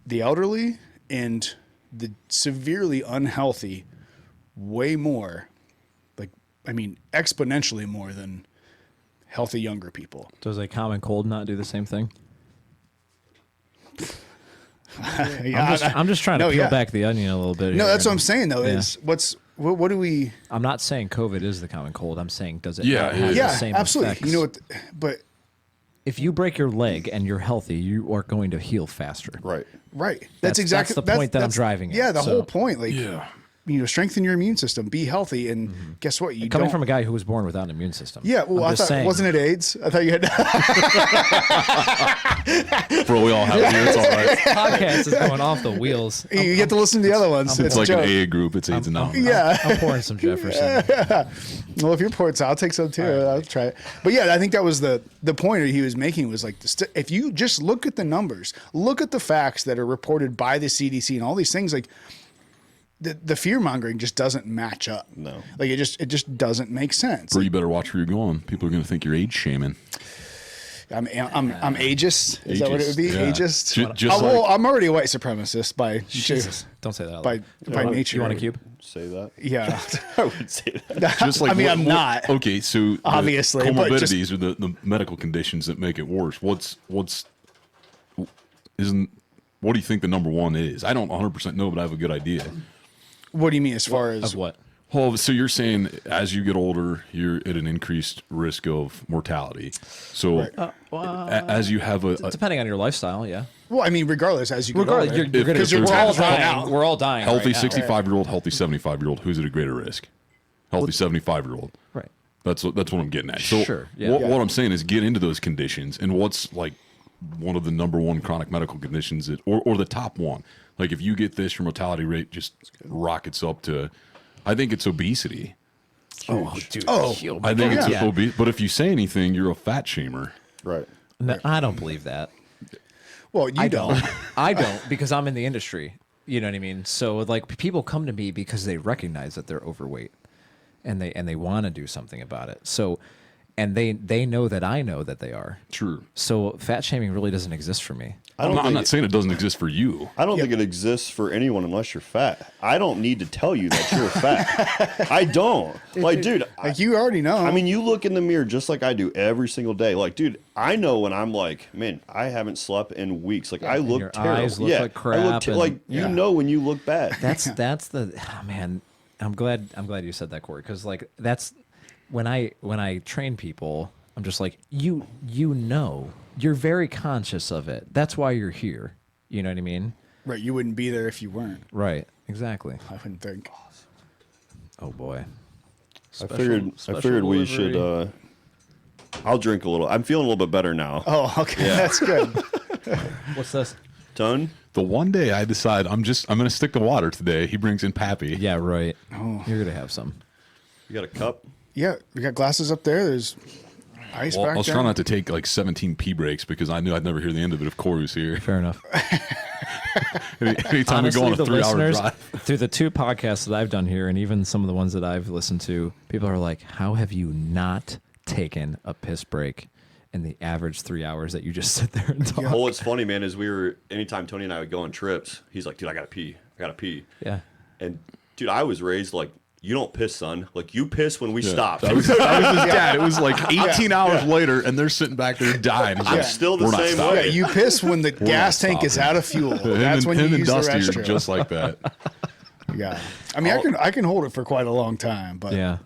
the elderly and the severely unhealthy way more, exponentially more than healthy younger people. Does a common cold not do the same thing? Yeah, I'm just trying to peel back the onion a little bit. No, here. that's what I'm saying though. Yeah. Is what do we? I'm not saying COVID is the common cold. I'm saying does it Yeah, have Yeah, the same absolutely. effects? You know what? But If you break your leg and you're healthy, you are going to heal faster. Right. right, That's exactly the point that I'm driving at, Yeah, the so- whole point. Like, Yeah. strengthen your immune system, be healthy, and guess what? You Coming don't. from a guy who was born without an immune system. Yeah, well, I'm I just thought saying, wasn't it AIDS? I thought you had. Bro, we all have it here. It's all right. podcast is going off the wheels. You get to listen to the other ones. It's like a an joke. AA group. It's AIDS Anonymous. Yeah. I'm pouring some Jefferson. Well, if you're ports, I'll take some too. I'll try it. But yeah, I think that was the point he was making was like, if you just look at the numbers, look at the facts that are reported by the CDC and all these things, like the fear mongering just doesn't match up. No. Like it just doesn't make sense. Bro, you better watch where you're going. People are going to think you're age shaming. I'm ageist. Is that what it would be? Yeah. Ageist. Just well, like- I'm already a white supremacist by Jesus, don't say that. Out by loud. nature. You want a cube? Say that. Yeah. I would say that. Just like I'm not. Okay, so Obviously, the but comorbidities just- are the medical conditions that make it worse. What do you think the number one is? I don't 100% know, but I have a good idea. What do you mean as far as Of what? Well, so you're saying as you get older, you're at an increased risk of mortality. So as you have a Depending on your lifestyle, yeah. Well, I mean, regardless, as you get Regardless, older, you're gonna. because your We're time all is running dying. out. We're all dying. healthy right now. 65-year-old, healthy 75-year-old, who's at a greater risk? Healthy 75-year-old. Right. That's what I'm getting at. So Sure, yeah. what I'm saying is get into those conditions and what's like one of the number one chronic medical conditions or the top one. Like if you get this, your mortality rate just rockets up to, I think it's obesity. Oh, dude. Oh, I think it's Yeah. obese. But if you say anything, you're a fat shamer. Right. No, I don't believe that. Well, you don't. I don't because I'm in the industry. You know what I mean? So like people come to me because they recognize that they're overweight and they want to do something about it. So and they know that I know that they are. True. So fat shaming really doesn't exist for me. I don't I'm think not saying it doesn't exist for you. I don't think it exists for anyone unless you're fat. I don't need to tell you that you're fat. I don't. Like, dude, Like you already know. I mean, you look in the mirror just like I do every single day. Like, dude, I know when I'm like, man, I haven't slept in weeks. Like, I and look your terrible. eyes look like I crap and- like you Yeah. know when you look bad. That's the man. I'm glad you said that, Corey, because like that's when I train people. I'm just like you know you're very conscious of it. That's why you're here. You know what I mean? right, you wouldn't be there if you weren't. Right. Exactly. I wouldn't think. Oh boy. I figured we should. I'll drink a little. I'm feeling a little bit better now. Oh, okay, that's good. What's this? Tone? The one day I decide I'm going to stick to water today, he brings in Pappy. Yeah, right. You're gonna have some. You got a cup? Yeah, we got glasses up there. There's ice Well, back I was there. trying not to take like 17 pee breaks because I knew I'd never hear the end of it if Corey was here. Fair enough. Anytime Honestly, we go on a the 3-hour listeners, drive. through the 2 podcasts that I've done here, and even some of the ones that I've listened to, people are like, "How have you not taken a piss break in the average 3 hours that you just sit there and talk?" Well, what's funny, man, is anytime Tony and I would go on trips, he's like, dude, I gotta pee. Yeah. And dude, I was raised like, you don't piss, son. Like, you piss when we stop. I was his dad. It was like 18 hours later, and they're sitting back there dying. He's I'm like, still the "We're not same stopping." Yeah, way. you piss when the gas tank is stopping. out of fuel. Him That's and- when you him and use the Dusty are restroom. just like that. Yeah, I mean, I can hold it for quite a long time, but Yeah.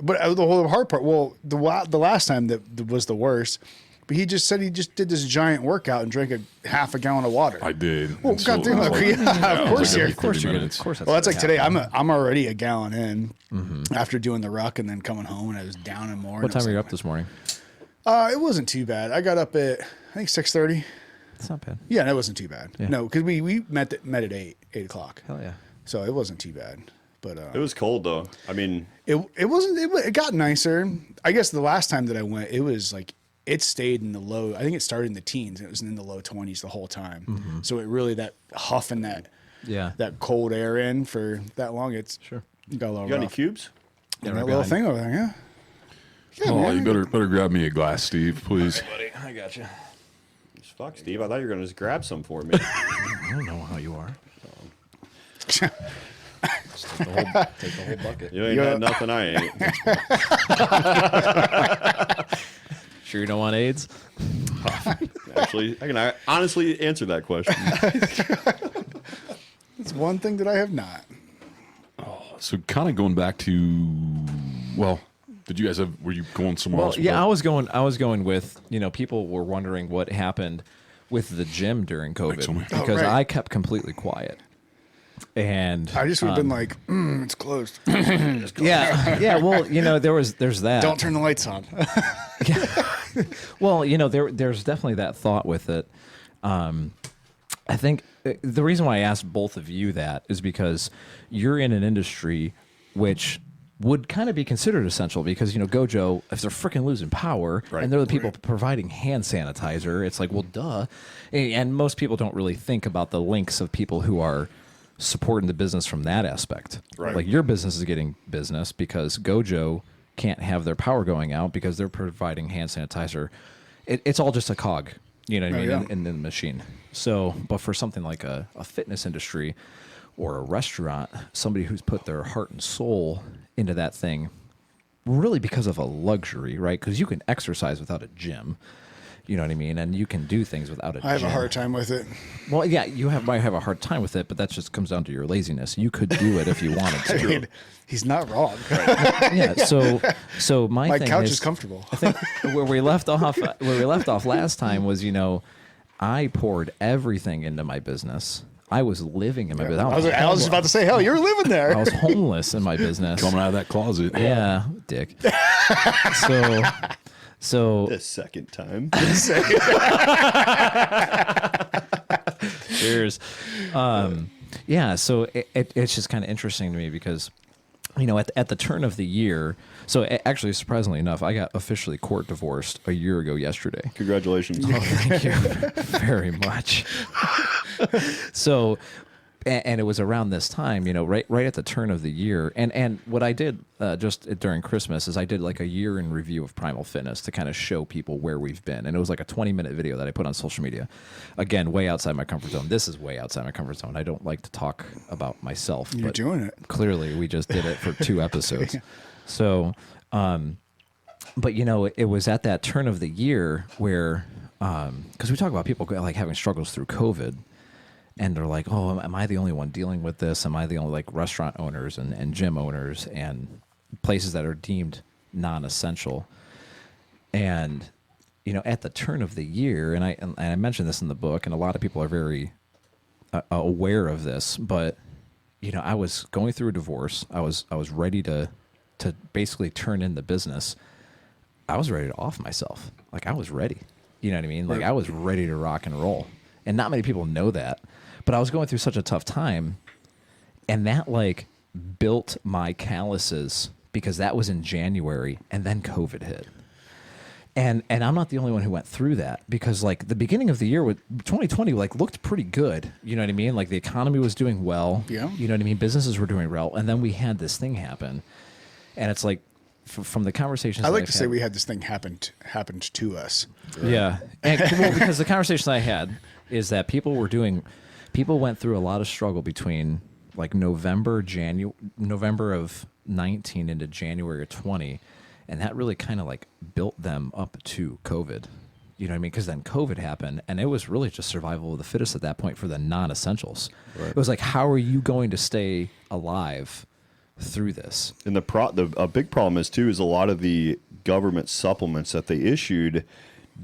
But the whole hard part, well, the last time that was the worst. But he just said he just did this giant workout and drank half a gallon of water. I did. Well, And so goddamn, it was like- yeah, of course it you're. was like Of course 30 you're gonna. minutes. Of course. Well, that's like gonna today. happen. I'm already a gallon in after doing the ruck and then coming home and I was down and more. What time were you up this morning? It wasn't too bad. I got up at I think 6:30. It's not bad. Yeah, that wasn't too bad. Yeah. No, because we met at 8 o'clock. Hell yeah. So it wasn't too bad. But It was cold, though. I mean, it wasn't. It got nicer. I guess the last time that I went, it was like it stayed in the low. I think it started in the teens. And it was in the low 20s the whole time. So it really that huffing Yeah. that cold air in for that long. It's Sure. got a little you got any rough. cubes? Yeah, right that little behind thing over there. Yeah. Yeah, Oh, man. you better grab me a glass, Steve, please. I got you. Fuck, Steve. I thought you were going to just grab some for me. I don't know how you are. Just take the whole bucket. You ain't had nothing, I ain't. Sure you don't want AIDS? Actually, I honestly answer that question. It's one thing that I have not. So kind of going back to, well, did you guys were you going somewhere Well, else? yeah, I was going with, people were wondering what happened with the gym during COVID so many- because right. I kept completely quiet. And I just would have been like, it's closed. yeah, well, there's that. Don't turn the lights on. Well, there's definitely that thought with it. I think the reason why I asked both of you that is because you're in an industry which would kind of be considered essential because, Gojo, if they're freaking losing power and they're the people providing hand sanitizer, it's like, well, duh. And most people don't really think about the links of people who are supporting the business from that aspect. Right. Like your business is getting business because Gojo can't have their power going out because they're providing hand sanitizer. It's all just a cog, you know what I mean, yeah. in the machine. So, but for something like a fitness industry or a restaurant, somebody who's put their heart and soul into that thing, really because of a luxury, right? Because you can exercise without a gym. You know what I mean? And you can do things without a gym. I have a hard time with it. Well, yeah, might have a hard time with it, but that just comes down to your laziness. You could do it if you wanted I to. mean, he's not wrong. Yeah. So my My thing couch is is comfortable. I think where we left off last time was, I poured everything into my business. I was living in my business. I was just about to say, hell, you're living there. I was homeless in my business. coming out of that closet. Yeah, dick. So The second time. cheers. Yeah, so it's just kind of interesting to me because, at the turn of the year, so actually, surprisingly enough, I got officially court divorced a year ago yesterday. Congratulations. Oh, thank you very much. So, and it was around this time, right at the turn of the year. And what I did just during Christmas is I did like a year in review of Primal Fitness to kind of show people where we've been. And it was like a 20-minute video that I put on social media. Again, way outside my comfort zone. This is way outside my comfort zone. I don't like to talk about myself. You're but doing it. Clearly, we just did it for 2 episodes. So, but it was at that turn of the year where, because we talk about people like having struggles through COVID. And they're like, oh, am I the only one dealing with this? Am I the only like restaurant owners and gym owners and places that are deemed non-essential? And, at the turn of the year, and I mentioned this in the book, and a lot of people are very aware of this, but, I was going through a divorce. I was ready to to basically turn in the business, I was ready to off myself. Like I was ready. You know what I mean? Like I was ready to rock and roll. And not many people know that. But I was going through such a tough time, and that like built my calluses because that was in January, and then COVID hit. And I'm not the only one who went through that, because like the beginning of the year with 2020 like looked pretty good. You know what I mean? Like the economy was doing well. Yeah. You know what I mean? Businesses were doing well, and then we had this thing happen, and it's like from the conversations. I like to say we had this thing happened to us. Yeah, and, well, because the conversation I had is that people went through a lot of struggle between like November of 19 into January of 20, and that really kind of like built them up to COVID. You know what I mean? Because then COVID happened, and it was really just survival of the fittest at that point for the non-essentials. Right. It was like, how are you going to stay alive through this? And a big problem is too is a lot of the government supplements that they issued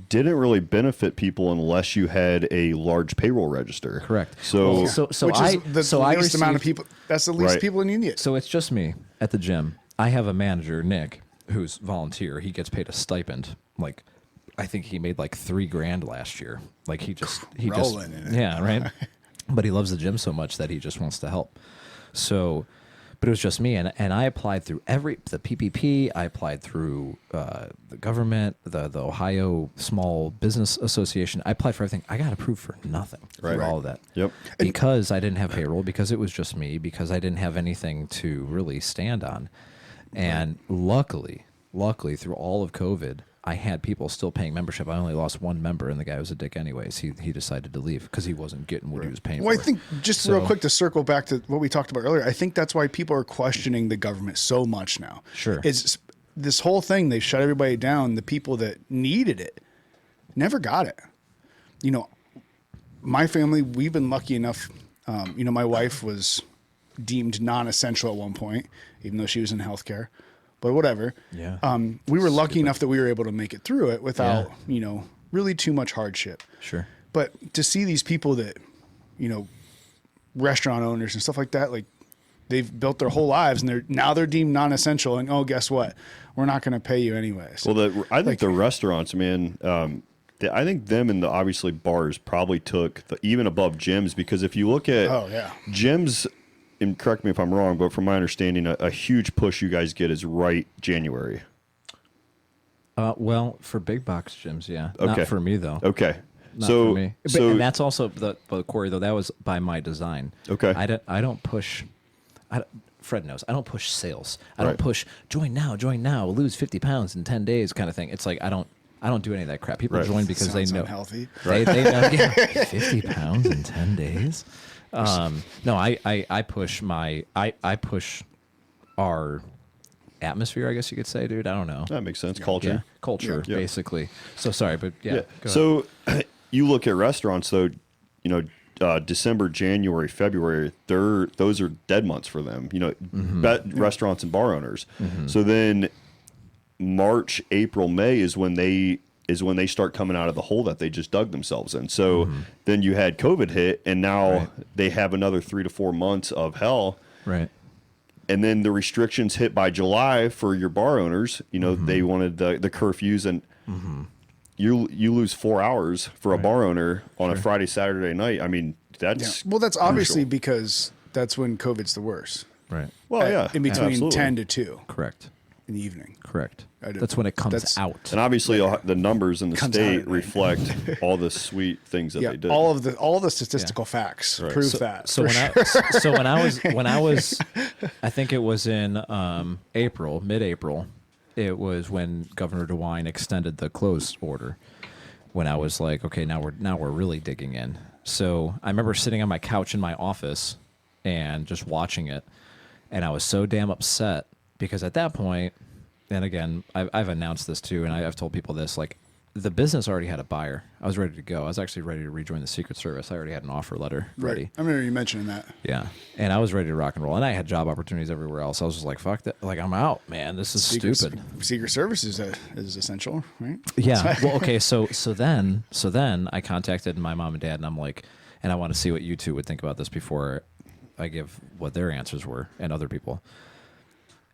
didn't really benefit people unless you had a large payroll register. Correct. So, Which is the least amount of people. That's the least people in India. So it's just me at the gym. I have a manager, Nick, who's volunteer. He gets paid a stipend. Like, I think he made like $3,000 last year. Like he just Rolling in it. Yeah, right. But he loves the gym so much that he just wants to help. So, but it was just me, and I applied through the PPP. I applied through the government, the Ohio Small Business Association. I applied for everything. I got approved for nothing through all of that. Yep. Because I didn't have payroll, because it was just me, because I didn't have anything to really stand on. And luckily through all of COVID, I had people still paying membership. I only lost one member, and the guy was a dick anyways. He decided to leave because he wasn't getting what he was paying Well, for. I think just real quick to circle back to what we talked about earlier, I think that's why people are questioning the government so much now. Sure. It's this whole thing, they shut everybody down. The people that needed it never got it. You know, my family, we've been lucky enough. My wife was deemed non-essential at one point, even though she was in healthcare. But whatever. Yeah. We were lucky enough that we were able to make it through it without, really too much hardship. Sure. But to see these people that, restaurant owners and stuff like that, like they've built their whole lives and they're deemed non-essential, and oh, guess what? We're not going to pay you anyways. Well, I think the restaurants, man, I think them and the obviously bars probably took even above gyms, because if you look at gyms, and correct me if I'm wrong, but from my understanding, a huge push you guys get is right January. Well, for big box gyms, yeah. Okay. Not for me, though. Okay. Not for me. And that's also, but Corey, though, that was by my design. Okay. I don't push, Fred knows, I don't push sales. I don't push, join now, lose 50 pounds in 10 days kind of thing. It's like, I don't do any of that crap. People join because Sounds they know. Unhealthy. They know, 50 pounds in 10 days. No, I push our atmosphere, I guess you could say, dude. I don't know. That makes sense. Culture. Yeah, culture, basically. So sorry, but yeah. So you look at restaurants, though, December, January, February, those are dead months for them, restaurants and bar owners. Mm-hmm. So then March, April, May is when they start coming out of the hole that they just dug themselves in. So then you had COVID hit, and now they have another 3 to 4 months of hell. Right. And then the restrictions hit by July for your bar owners. They wanted the curfews, and you lose 4 hours for a bar owner on a Friday, Saturday night. I mean, that's Well, that's crucial. obviously because that's when COVID's the worst. Right. Well, in between absolutely. 10 to 2 Correct. in the evening. Correct. That's when it comes out. And obviously, the numbers in the Comes out state at night. reflect all the sweet things that they did. all the statistical facts prove that. So when I was, I think it was in mid-April, it was when Governor DeWine extended the close order. When I was like, okay, now we're really digging in. So I remember sitting on my couch in my office and just watching it, and I was so damn upset because at that point, and again, I've announced this too, and I've told people this, like, the business already had a buyer. I was ready to go. I was actually ready to rejoin the Secret Service. I already had an offer letter ready. Right. I remember you mentioning that. Yeah. And I was ready to rock and roll. And I had job opportunities everywhere else. I was just like, fuck that. Like, I'm out, man. This is stupid. Secret Service is essential, right? Yeah. Well, okay. So then I contacted my mom and dad, and I'm like, and I want to see what you two would think about this before I give what their answers were and other people.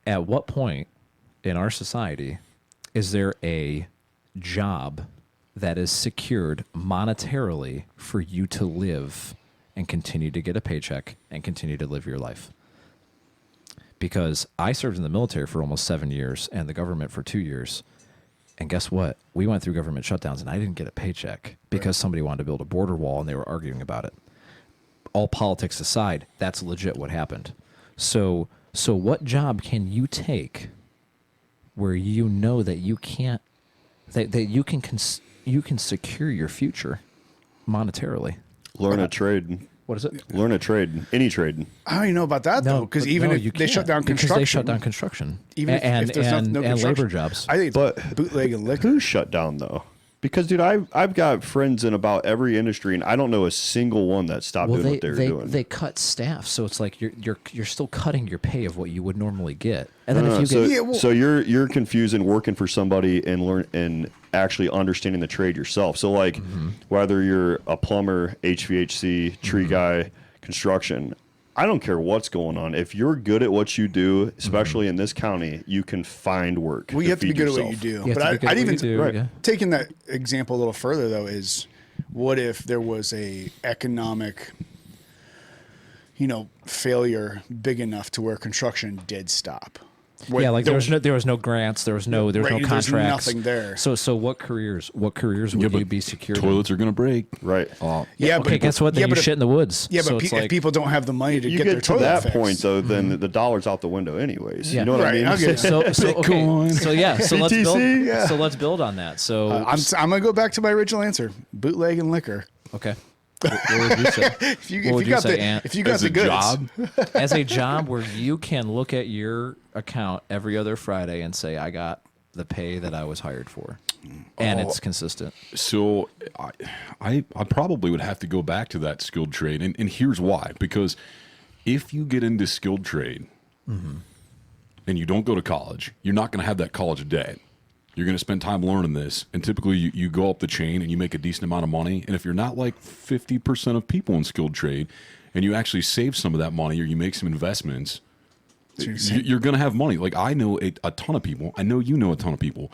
at what point in our society is there a job that is secured monetarily for you to live and continue to get a paycheck and continue to live your life? Because I served in the military for almost 7 years and the government for 2 years. And guess what? We went through government shutdowns and I didn't get a paycheck because somebody wanted to build a border wall and they were arguing about it. All politics aside, that's legit what happened. So what job can you take where you know that you can't, that you can secure your future monetarily? Learn a trade. What is it? Learn a trade. Any trade. I don't even know about that though, because even if they shut down construction, they shut down construction, even if there's no and construction. labor jobs. I think But it's bootleg and liquor. Who's shut down though? Because dude, I've got friends in about every industry, and I don't know a single one that stopped doing what they were doing. They cut staff, so it's like you're still cutting your pay of what you would normally get, and then No, if you so, get Yeah, well- so you're confusing working for somebody and learn and actually understanding the trade yourself. So like whether you're a plumber, HVAC, tree guy, construction, I don't care what's going on. If you're good at what you do, especially in this county, you can find work. Well, you have to be feed good at what yourself. you do. You have But to be good at I'd what even you do, right. yeah. taking that example a little further though is, what if there was a economic, failure big enough to where construction did stop? Yeah, like there was no grants, there was no Right, contracts, there's nothing there. So what careers would you be secured? Toilets are going to break. Right. Yeah, Okay, but guess what? Then you but if- shit in the woods. Yeah, so but it's if like, people don't have the money to You get their get to toilet that fixed, point though, then the dollar's out the window anyways. Yeah. You know what I Right, mean? I'll get it. so okay, Bitcoin. so let's BTC, build. yeah. So let's build on that. So I'm gonna go back to my original answer: bootleg and liquor. okay. What would you say? If you, What would if you got say, the Ant? if you got As the a goods, job, As a job where you can look at your account every other Friday and say, I got the pay that I was hired for, and it's consistent. so I probably would have to go back to that skilled trade, and here's why. Because if you get into skilled trade and you don't go to college, you're not going to have that college debt. You're going to spend time learning this, and typically you go up the chain and you make a decent amount of money. And if you're not like 50% of people in skilled trade, and you actually save some of that money or you make some investments, you're going to have money. Like I know a ton of people. I know you know a ton of people.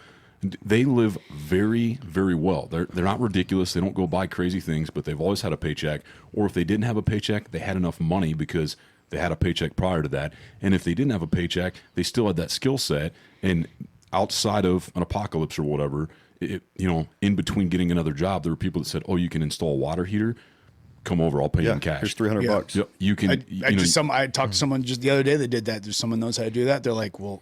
They live very, very well. They're not ridiculous. They don't go buy crazy things, but they've always had a paycheck. Or if they didn't have a paycheck, they had enough money because they had a paycheck prior to that. And if they didn't have a paycheck, they still had that skill set. And outside of an apocalypse or whatever, in between getting another job, there were people that said, "Oh, you can install a water heater. Come over, I'll pay you Yeah, in cash." here's $300 Yeah. bucks. Yep, you can. I talked to someone just the other day that did that. There's someone knows how to do that. They're like, well,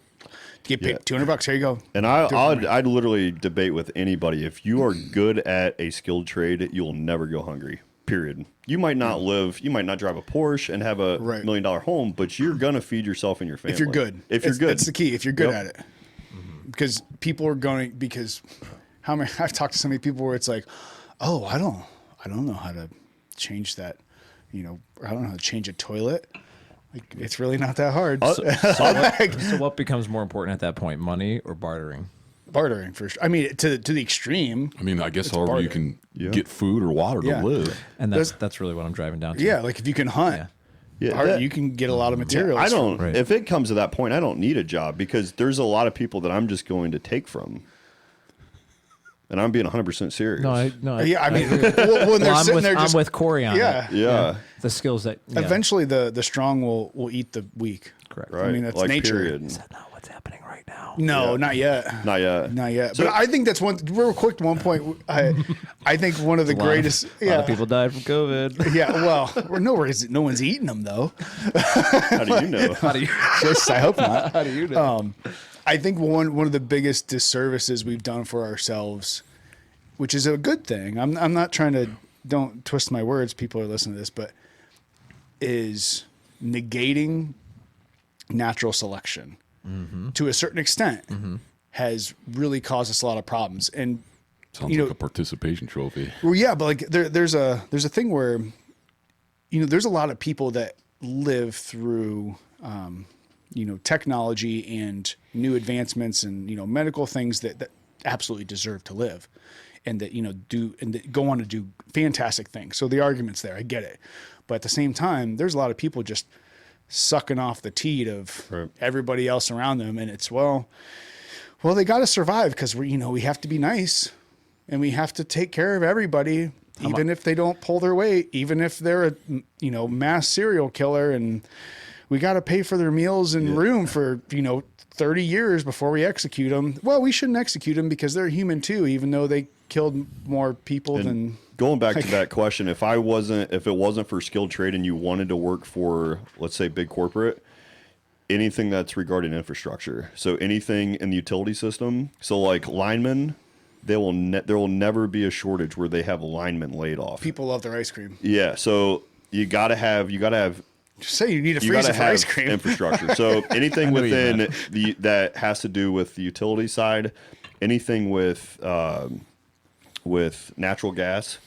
get paid Yeah. $200. Here you go. And Do it for me. I'd literally debate with anybody. If you are good at a skilled trade, you'll never go hungry. Period. You might not drive a Porsche and have a Right. $1 million home, but you're gonna feed yourself and your family. If you're good. If you're good, That's the key. If you're good Yep. at it. Because people are going, because I've talked to so many people where it's like, oh, I don't know how to change that, or I don't know how to change a toilet. Like, it's really not that hard. So what becomes more important at that point, money or bartering? Bartering for sure. I mean, to the extreme. I mean, I guess It's however you bartering. can get food or water Yeah. to live. And that's really what I'm driving down to. Yeah, like if you can hunt, Yeah. you can get a lot of materials. I don't. Right. If it comes to that point, I don't need a job because there's a lot of people that I'm just going to take from, and I'm being 100% serious. No, Yeah, I mean, when they're I'm sitting with, there, I'm just with Corey on yeah. it. Yeah. The skills that Eventually, the strong will eat the weak. correct. Right. I mean, that's like, nature. Period. Is that not what's happening right now? No, Yeah. not yet. Not yet. Not yet. So- but I think that's one. Real quick, one point. I think one of the greatest. A lot of people died from COVID. Yeah. Well, no one's eating them though. How do you know? How do you? Just, I hope not. How do you know? I think one of the biggest disservices we've done for ourselves, which is a good thing. I'm not trying to, don't twist my words. People are listening to this, but is negating natural selection to a certain extent has really caused us a lot of problems. And Sounds like a participation trophy. well, yeah, but like there's a thing where, there's a lot of people that live through, technology and new advancements and, medical things that absolutely deserve to live and that, do and that go on to do fantastic things. So the argument's there. I get it. But at the same time, there's a lot of people just sucking off the teat of Right. everybody else around them. And it's, well, they got to survive because we have to be nice and we have to take care of everybody, even if they don't pull their weight, even if they're a, mass serial killer, and we got to pay for their meals and room for, 30 years before we execute them. Well, we shouldn't execute them because they're human too, even though they killed more people than. Going back to that question, if it wasn't for skilled trade and you wanted to work for, let's say, big corporate, anything that's regarding infrastructure, so anything in the utility system, so like linemen, there will never be a shortage where they have linemen laid off. People love their ice cream. Yeah, so you gotta have. Just say you need a You gotta freezer for have ice cream. infrastructure. So anything what you within meant. that has to do with the utility side, anything with natural gas,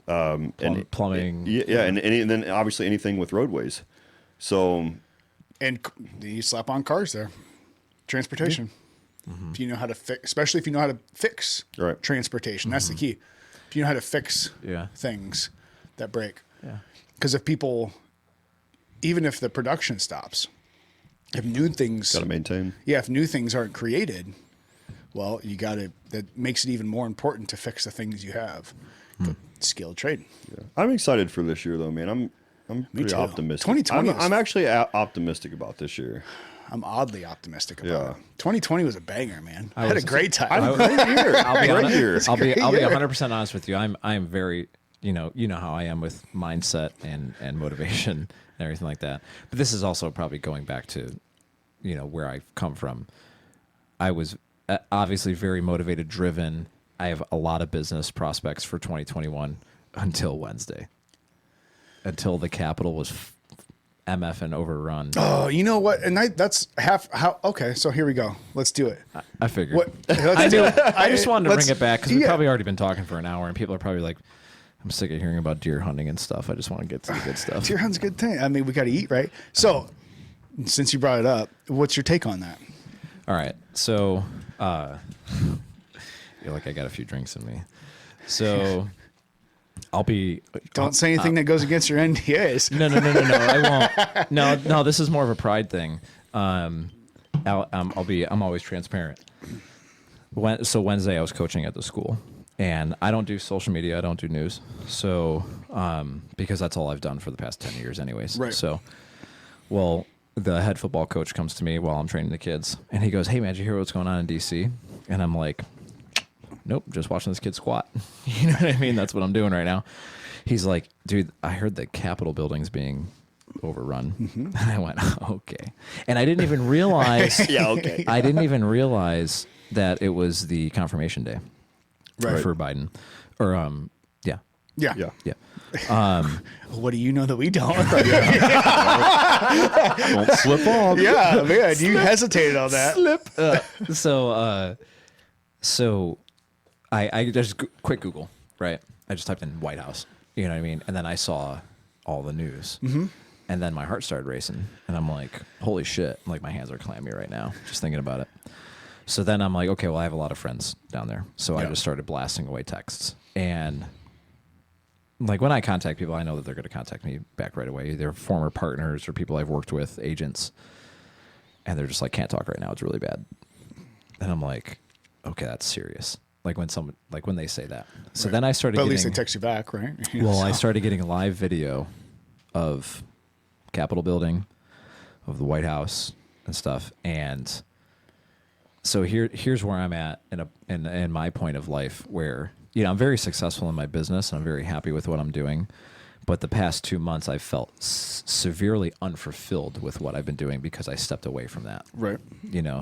and plumbing. and then obviously anything with roadways. So And you slap on cars there. Transportation. If you know how to fix, especially if you know how to fix Right. transportation, that's the key. If you know how to fix Yeah. things that break. Yeah. Because if people, even if the production stops, if new things, gotta maintain. if new things aren't created, well, that makes it even more important to fix the things you have. Skilled trade. I'm excited for this year, though, man. I'm pretty too. optimistic. 2020 I'm actually optimistic about this year. I'm oddly optimistic about Yeah. it. 2020 was a banger, man. I had a was- great time. Great year. I'll be Great honest, year. I'll be Great year. 100% honest with you. I am very, you know how I am with mindset and motivation and everything like that. But this is also probably going back to, where I've come from. I was obviously very motivated, driven. I have a lot of business prospects for 2021 until Wednesday, until the Capitol was MF and overrun. Oh, you know what? And that's how. Okay, so here we go. Let's do it. I figured. What? I knew. I just wanted to Let's- bring it back because we've yeah. probably already been talking for an hour, and people are probably like, "I'm sick of hearing about deer hunting and stuff. I just want to get to the good stuff." Deer hunting's a good thing. I mean, we got to eat, right? So, since you brought it up, what's your take on that? All right, so I feel like I got a few drinks in me, so I'll be. Don't say anything that goes against your NDAs. No, I won't. No, this is more of a pride thing. I'm always transparent. So Wednesday I was coaching at the school, and I don't do social media. I don't do news. So, because that's all I've done for the past 10 years anyways. Right. So, well, the head football coach comes to me while I'm training the kids, and he goes, "Hey man, did you hear what's going on in DC?" And I'm like, "Nope, just watching this kid squat." You know what I mean? That's what I'm doing right now. He's like, "Dude, I heard the Capitol building's being overrun." And I went, "Okay." And I didn't even realize. Yeah, okay. I didn't even realize that it was the confirmation day, Right. for Biden, or yeah, Yeah. Yeah. yeah. What do you know that we don't? Don't slip off. Yeah, man. You hesitated on that. So I just quick Google, right? I just typed in White House, you know what I mean? And then I saw all the news. Mm-hmm. And then my heart started racing. And I'm like, holy shit. Like, my hands are clammy right now, just thinking about it. So then I'm like, okay, well, I have a lot of friends down there. So I Yeah. just started blasting away texts. And like, when I contact people, I know that they're going to contact me back right away. They're former partners or people I've worked with, agents. And they're just like, can't talk right now. It's really bad. And I'm like, okay, that's serious. Like when they say that. So then I started But at getting, least they text you back, right? well, I started getting a live video of Capitol building, of the White House and stuff. And so here's where I'm at in my point of life, where, I'm very successful in my business and I'm very happy with what I'm doing. But the past 2 months, I felt severely unfulfilled with what I've been doing because I stepped away from that. Right.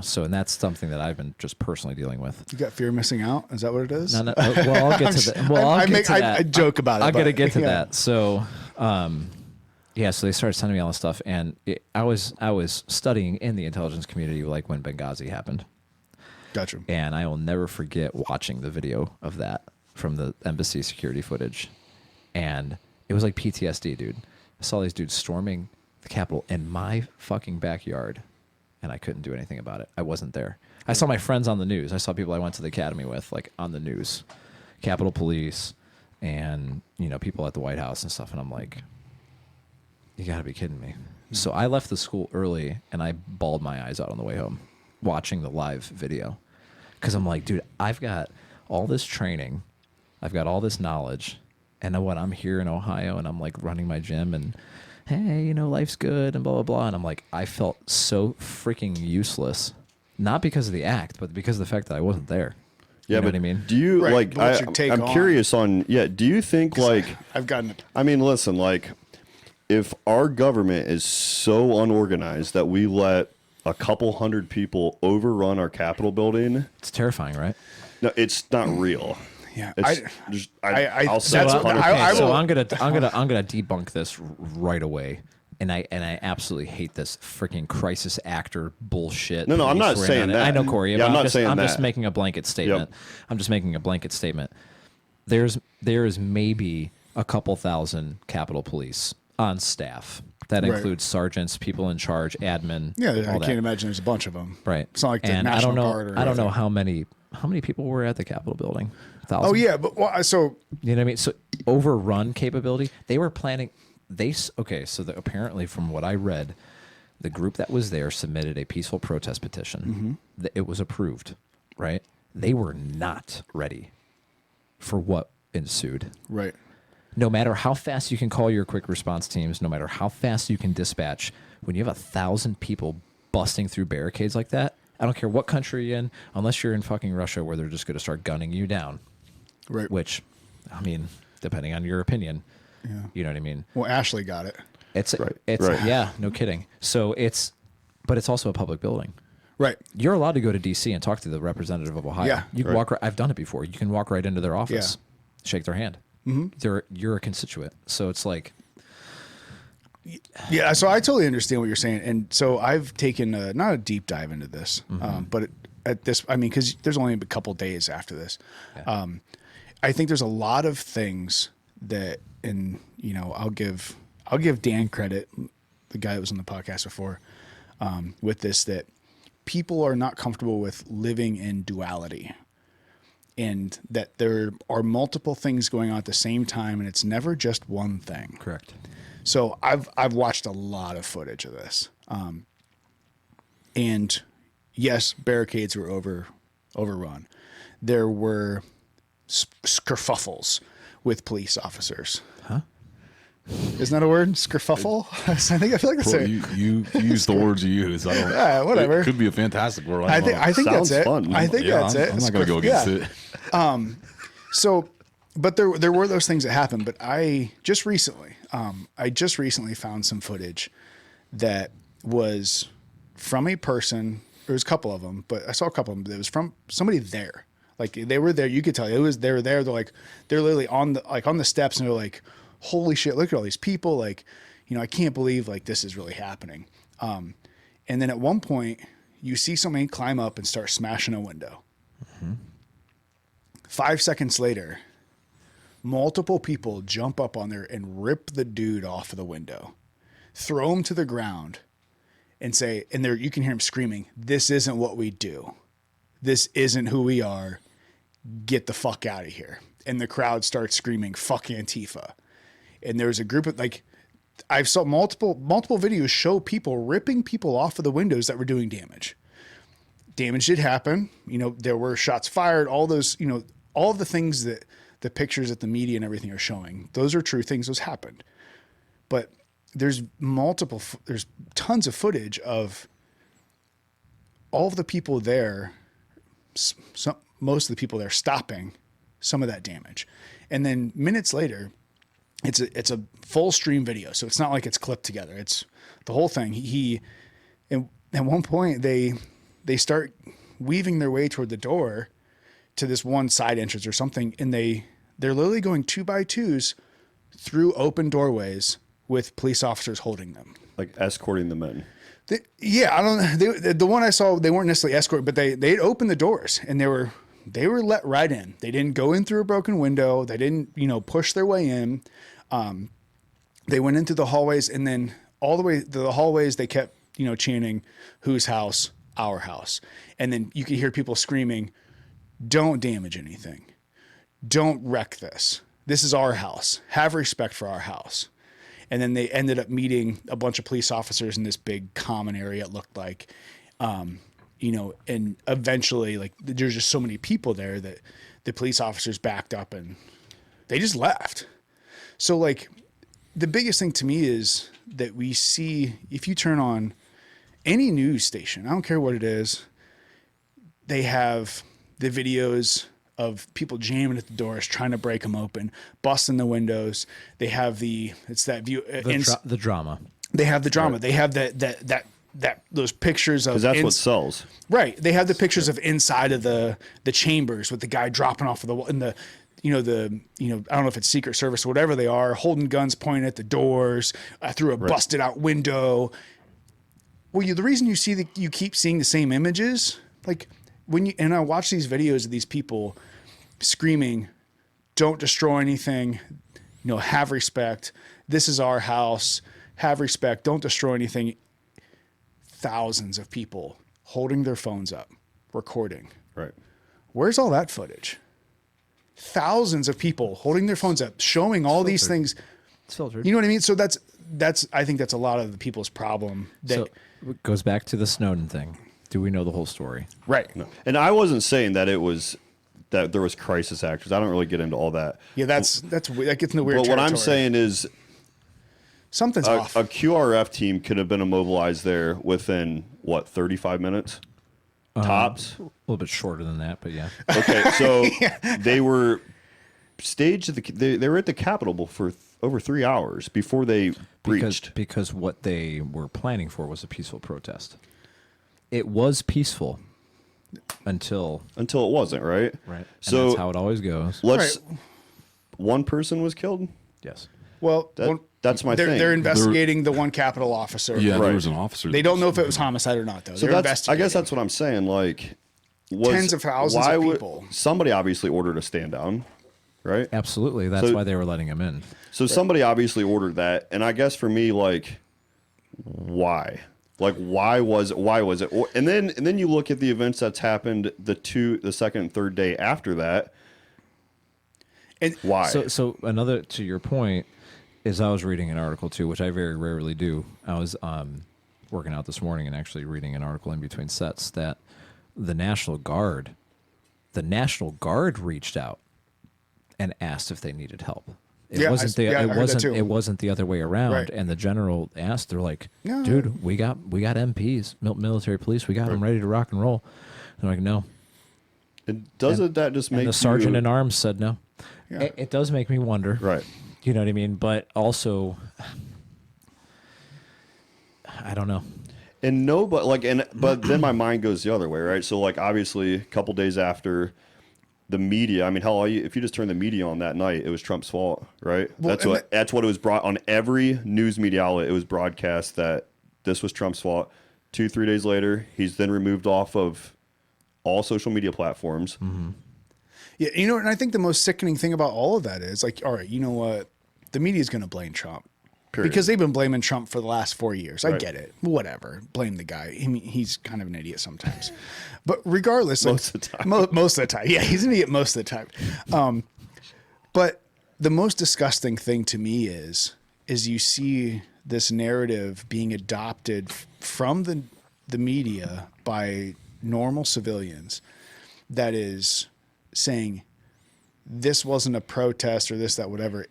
So, and that's something that I've been just personally dealing with. You got fear of missing out? Is that what it is? No, well, I'll get to that. Well, I'll get to that. I joke about it. I'm going to but- get to yeah. that. So, so they started sending me all this stuff, and I was studying in the intelligence community like when Benghazi happened, Gotcha. and I will never forget watching the video of that from the embassy security footage, and it was like PTSD, dude. I saw these dudes storming the Capitol in my fucking backyard, and I couldn't do anything about it. I wasn't there. I saw my friends on the news. I saw people I went to the academy with, like, on the news, Capitol Police, and people at the White House and stuff. And I'm like, You got to be kidding me. So I left the school early and I bawled my eyes out on the way home watching the live video. Because I'm like, dude, I've got all this training. I've got all this knowledge. And what, I'm here in Ohio and I'm like running my gym and, hey, you know, life's good and blah, blah, blah. And I'm like, I felt so freaking useless. Not because of the act, but because of the fact that I wasn't there. Yeah, You know but what I mean? do you Right, like? but what's your take I'm on- curious on. Yeah, do you think like? I've gotten I mean, listen, like, if our government is so unorganized that we let a couple hundred people overrun our Capitol building, It's terrifying, right? no, it's not real. yeah. It's I'll so say it's that's what- 100%. I So will- I'm gonna debunk this right away. And I absolutely hate this freaking crisis actor bullshit. No, I'm not police saying ran on it. that. I know, Corey. Yeah, but I'm not just, saying I'm just that. making a blanket statement. Yep. I'm just making a blanket statement. There is maybe a couple thousand Capitol Police on staff. That Right. includes sergeants, people in charge, admin. Yeah, I all can't that. imagine there's a bunch of them. Right. It's not like the and National I don't know. Guard or I don't know anything. how many people were at the Capitol building. 1,000? Oh yeah, but well, so You know what I mean? So overrun capability. They were planning. So apparently, from what I read, the group that was there submitted a peaceful protest petition. It was approved. Right? They were not ready for what ensued. right. No matter how fast you can call your quick response teams, no matter how fast you can dispatch, when you have 1,000 people busting through barricades like that, I don't care what country you're in, unless you're in fucking Russia where they're just going to start gunning you down. Right. Which, I mean, depending on your opinion, Yeah. you know what I mean. Well, Ashley got it. It's Right, it's right. yeah, no kidding. So but it's also a public building. Right. You're allowed to go to DC and talk to the representative of Ohio. Yeah, you can right. walk. I've done it before. You can walk right into their office, shake their hand. You're a constituent, so it's like, Yeah, so I totally understand what you're saying, and so I've taken not a deep dive into this, but at this, I mean, because there's only a couple days after this, I think there's a lot of things that, and you know, I'll give Dan credit, the guy that was on the podcast before, with this, that people are not comfortable with living in duality. And that there are multiple things going on at the same time, and it's never just one thing. correct. So I've watched a lot of footage of this, and yes, barricades were overrun. There were skerfuffles with police officers. Huh? Isn't that a word? Skerfuffle? I feel like that's Bro, it. you use the words you use. I don't. Yeah, whatever. It could be a fantastic word. I don't think know. I think Sounds that's it. fun. I think Yeah, that's it. I'm not gonna go against it. So, but there were those things that happened. But I just recently found some footage that was from a person. There was a couple of them, but I saw a couple of them. It was from somebody there. Like they were there. You could tell they were there. They're literally on the steps, and they're like, "Holy shit! Look at all these people! Like, you know, I can't believe like this is really happening." And then at one point, you see somebody climb up and start smashing a window. 5 seconds later, multiple people jump up on there and rip the dude off of the window, throw him to the ground, and say, and there you can hear him screaming, "This isn't what we do. This isn't who we are. Get the fuck out of here." And the crowd starts screaming, "Fuck Antifa." And there's a group of like, I've saw multiple videos show people ripping people off of the windows that were doing damage. Damage did happen. You know, there were shots fired, all those, you know, all of the things that the pictures that the media and everything are showing. Those are true things. Those happened. But there's tons of footage of all of the people there, most of the people there stopping some of that damage. And then minutes later, it's a full stream video. So it's not like it's clipped together. It's the whole thing. And at one point they start weaving their way toward the door to this one side entrance or something. And they're literally going 2x2s through open doorways with police officers holding them. Like escorting the men. Yeah, I don't. The one I saw, they weren't necessarily escorted, but they opened the doors and they were let right in. They didn't go in through a broken window. They didn't, you know, push their way in. They went into the hallways, and then all the way to the hallways, they kept, you know, chanting, "Whose house? Our house." And then you could hear people screaming, "Don't damage anything. Don't wreck this. This is our house. Have respect for our house." And then they ended up meeting a bunch of police officers in this big common area, it looked like. And eventually, like, there's just so many people there that the police officers backed up and they just left. So, like, the biggest thing to me is that we see, if you turn on any news station, I don't care what it is, they have the videos of people jamming at the doors, trying to break them open, busting the windows. They have it's that view. The drama. They have the drama. Right. They have those pictures of, Because that's what sells. Right. They have the pictures of inside of the chambers with the guy dropping off of the wall and I don't know if it's Secret Service or whatever they are, holding guns pointing at the doors, through a busted out window. Well, the reason you keep seeing the same images, like and I watch these videos of these people screaming, "Don't destroy anything, have respect. This is our house. Have respect. Don't destroy anything." Thousands of people holding their phones up, recording. Right. Where's all that footage? Thousands of people holding their phones up, showing all these things. It's filtered. You know what I mean? So I think that's a lot of the people's problem. So it goes back to the Snowden thing. Do we know the whole story? Right. No. And I wasn't saying that that there was crisis actors. I don't really get into all that. Yeah, that gets in the weird But what I'm territory. saying is Something's a off. QRF team could have been immobilized there within, 35 minutes? Tops? A little bit shorter than that, but yeah. Okay, so they were staged they were at the Capitol for over 3 hours before they breached. Because what they were planning for was a peaceful protest. It was peaceful until Until it wasn't, right? and So that's how it always goes. One person was killed? Yes. Well, That's my thing. They're investigating the one Capitol officer. Yeah, Right. there was an officer. They that don't was- know if it was homicide or not, though. So They're I investigating. guess that's what I'm saying. Like, Tens of thousands of people. Somebody obviously ordered a stand down, right? Absolutely. That's So- why they were letting him in. So somebody obviously ordered that, and I guess for me, like, why? Like, why was it? And then you look at the events that's happened the second and third day after that. And Why? So another, to your point, is I was reading an article too, which I very rarely do. I was working out this morning and actually reading an article in between sets that the National Guard reached out and asked if they needed help. It Yeah, wasn't I heard that too. it wasn't the other way around. Right. And the general asked, they're like, No. dude, we got MPs, military police, we got them ready to rock and roll. They're like, no. and doesn't that just make And the sergeant you, in arms said no. Yeah. It does make me wonder. right? You know what I mean? But also, I don't know. And no, but then my mind goes the other way, right? So like obviously a couple days after the media, I mean, hell, if you just turn the media on that night, it was Trump's fault, right? Well, That's what it was brought on every news media outlet. It was broadcast that this was Trump's fault. 2-3 days later, he's then removed off of all social media platforms. Mm-hmm. Yeah, and I think the most sickening thing about all of that is, like, all right, you know what? The media is going to blame Trump. Period. Because they've been blaming Trump for the last 4 years. I Right. get it. Whatever. Blame the guy. I mean, he's kind of an idiot sometimes. But regardless. Most of the time. Most of the time. Yeah, he's an idiot most of the time. But the most disgusting thing to me is you see this narrative being adopted from the media by normal civilians that is saying this wasn't a protest or this, that, whatever.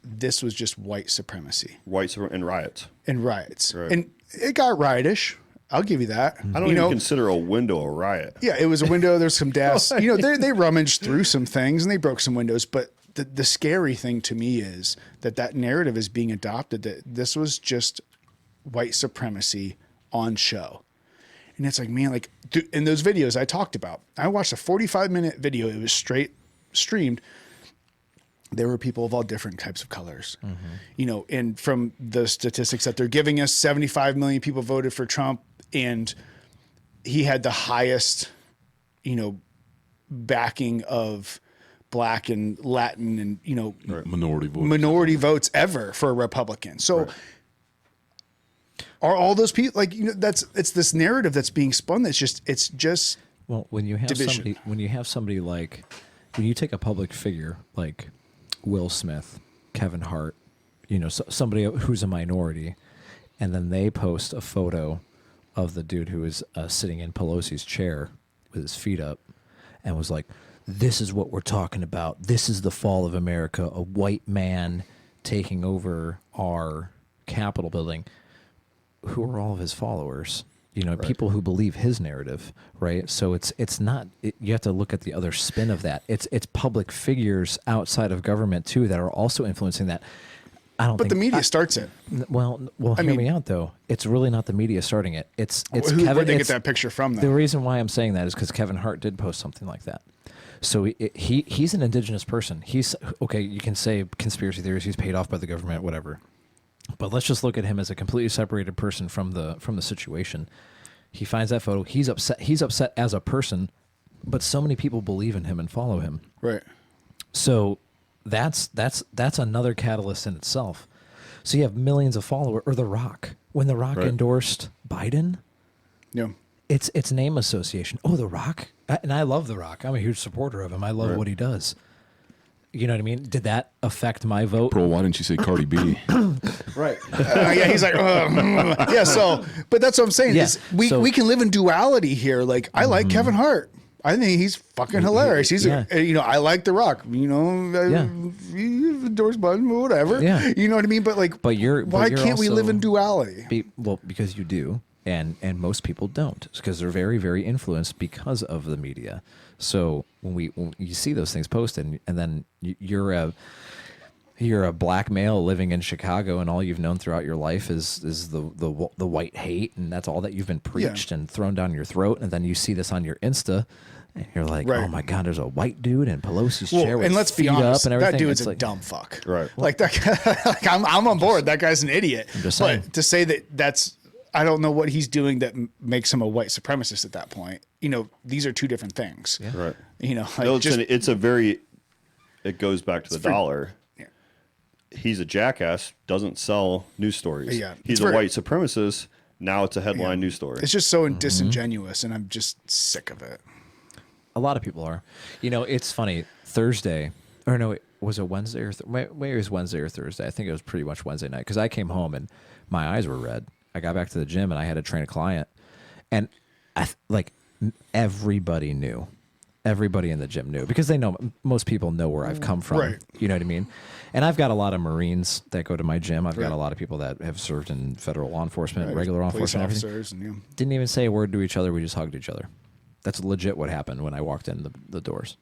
This was just white supremacy And riots. and riots. Right. And it got riotous. I'll give you that. I don't even consider a window a riot. Yeah, it was a window. There's some desks. They rummaged through some things and they broke some windows. But the scary thing to me is that narrative is being adopted, that this was just white supremacy on show. And it's like, man, like in those videos I talked about, I watched a 45-minute video. It was straight streamed. There were people of all different types of colors, and from the statistics that they're giving us, 75 million people voted for Trump, and he had the highest, backing of Black and Latin and, minority votes. ever for a Republican. So are all those people it's this narrative that's being spun. It's just Well, when you have division. somebody like, when you take a public figure like Will Smith, Kevin Hart, somebody who's a minority, and then they post a photo of the dude who is sitting in Pelosi's chair with his feet up, and was like, "This is what we're talking about. This is the fall of America. A white man taking over our Capitol building." Who are all of his followers? People who believe his narrative, right? So it's not. You have to look at the other spin of that. It's public figures outside of government too that are also influencing that. But the media starts it. Well, hear me out though. It's really not the media starting it. It's Kevin. Where'd they get that picture from? Then? The reason why I'm saying that is because Kevin Hart did post something like that. So he's an indigenous person. He's okay. You can say conspiracy theories. He's paid off by the government, whatever. But let's just look at him as a completely separated person from the situation. He finds that photo. He's upset. He's upset as a person, but so many people believe in him and follow him. Right. So that's another catalyst in itself. So you have millions of followers. Or The Rock. When The Rock endorsed Biden, yeah, it's name association. Oh, The Rock, and I love The Rock. I'm a huge supporter of him. I love what he does. You know what I mean? Did that affect my vote? Bro, why didn't you say Cardi B? Right. Yeah, he's like, yeah. So, but that's what I'm saying. Yeah, Is we can live in duality here. Like, I like Kevin Hart. I think he's fucking hilarious. He's, I like The Rock. He endorsed Biden, whatever. Yeah. You know what I mean? But like, why can't we also live in duality? Because you do, and most people don't, because they're very, very influenced because of the media. So when you see those things posted, and then you're a black male living in Chicago, and all you've known throughout your life is the white hate, and that's all that you've been preached and thrown down your throat, and then you see this on your Insta, and you're like, oh my God, there's a white dude in Pelosi's chair with and let's be feet honest, up and everything. that dude's it's a dumb fuck. Right. Like that guy, like I'm on board. That guy's an idiot. I'm just saying. But to say that's, I don't know what he's doing that makes him a white supremacist at that point. These are two different things. Yeah. Right. Like it goes back to the dollar. Yeah. He's a jackass, doesn't sell news stories. Yeah. He's a white supremacist. Now it's a headline news story. It's just so disingenuous, and I'm just sick of it. A lot of people are. It's funny. Thursday, or no, was it Wednesday or maybe it was Wednesday or Thursday? I think it was pretty much Wednesday night, because I came home and my eyes were red. I got back to the gym and I had to train a client, and everybody knew. Everybody in the gym knew, because they know, most people know where I've come from. Right. You know what I mean? And I've got a lot of Marines that go to my gym. I've got a lot of people that have served in federal law enforcement, regular law Police enforcement, officers, everything. Didn't even say a word to each other. We just hugged each other. That's legit what happened when I walked in the doors.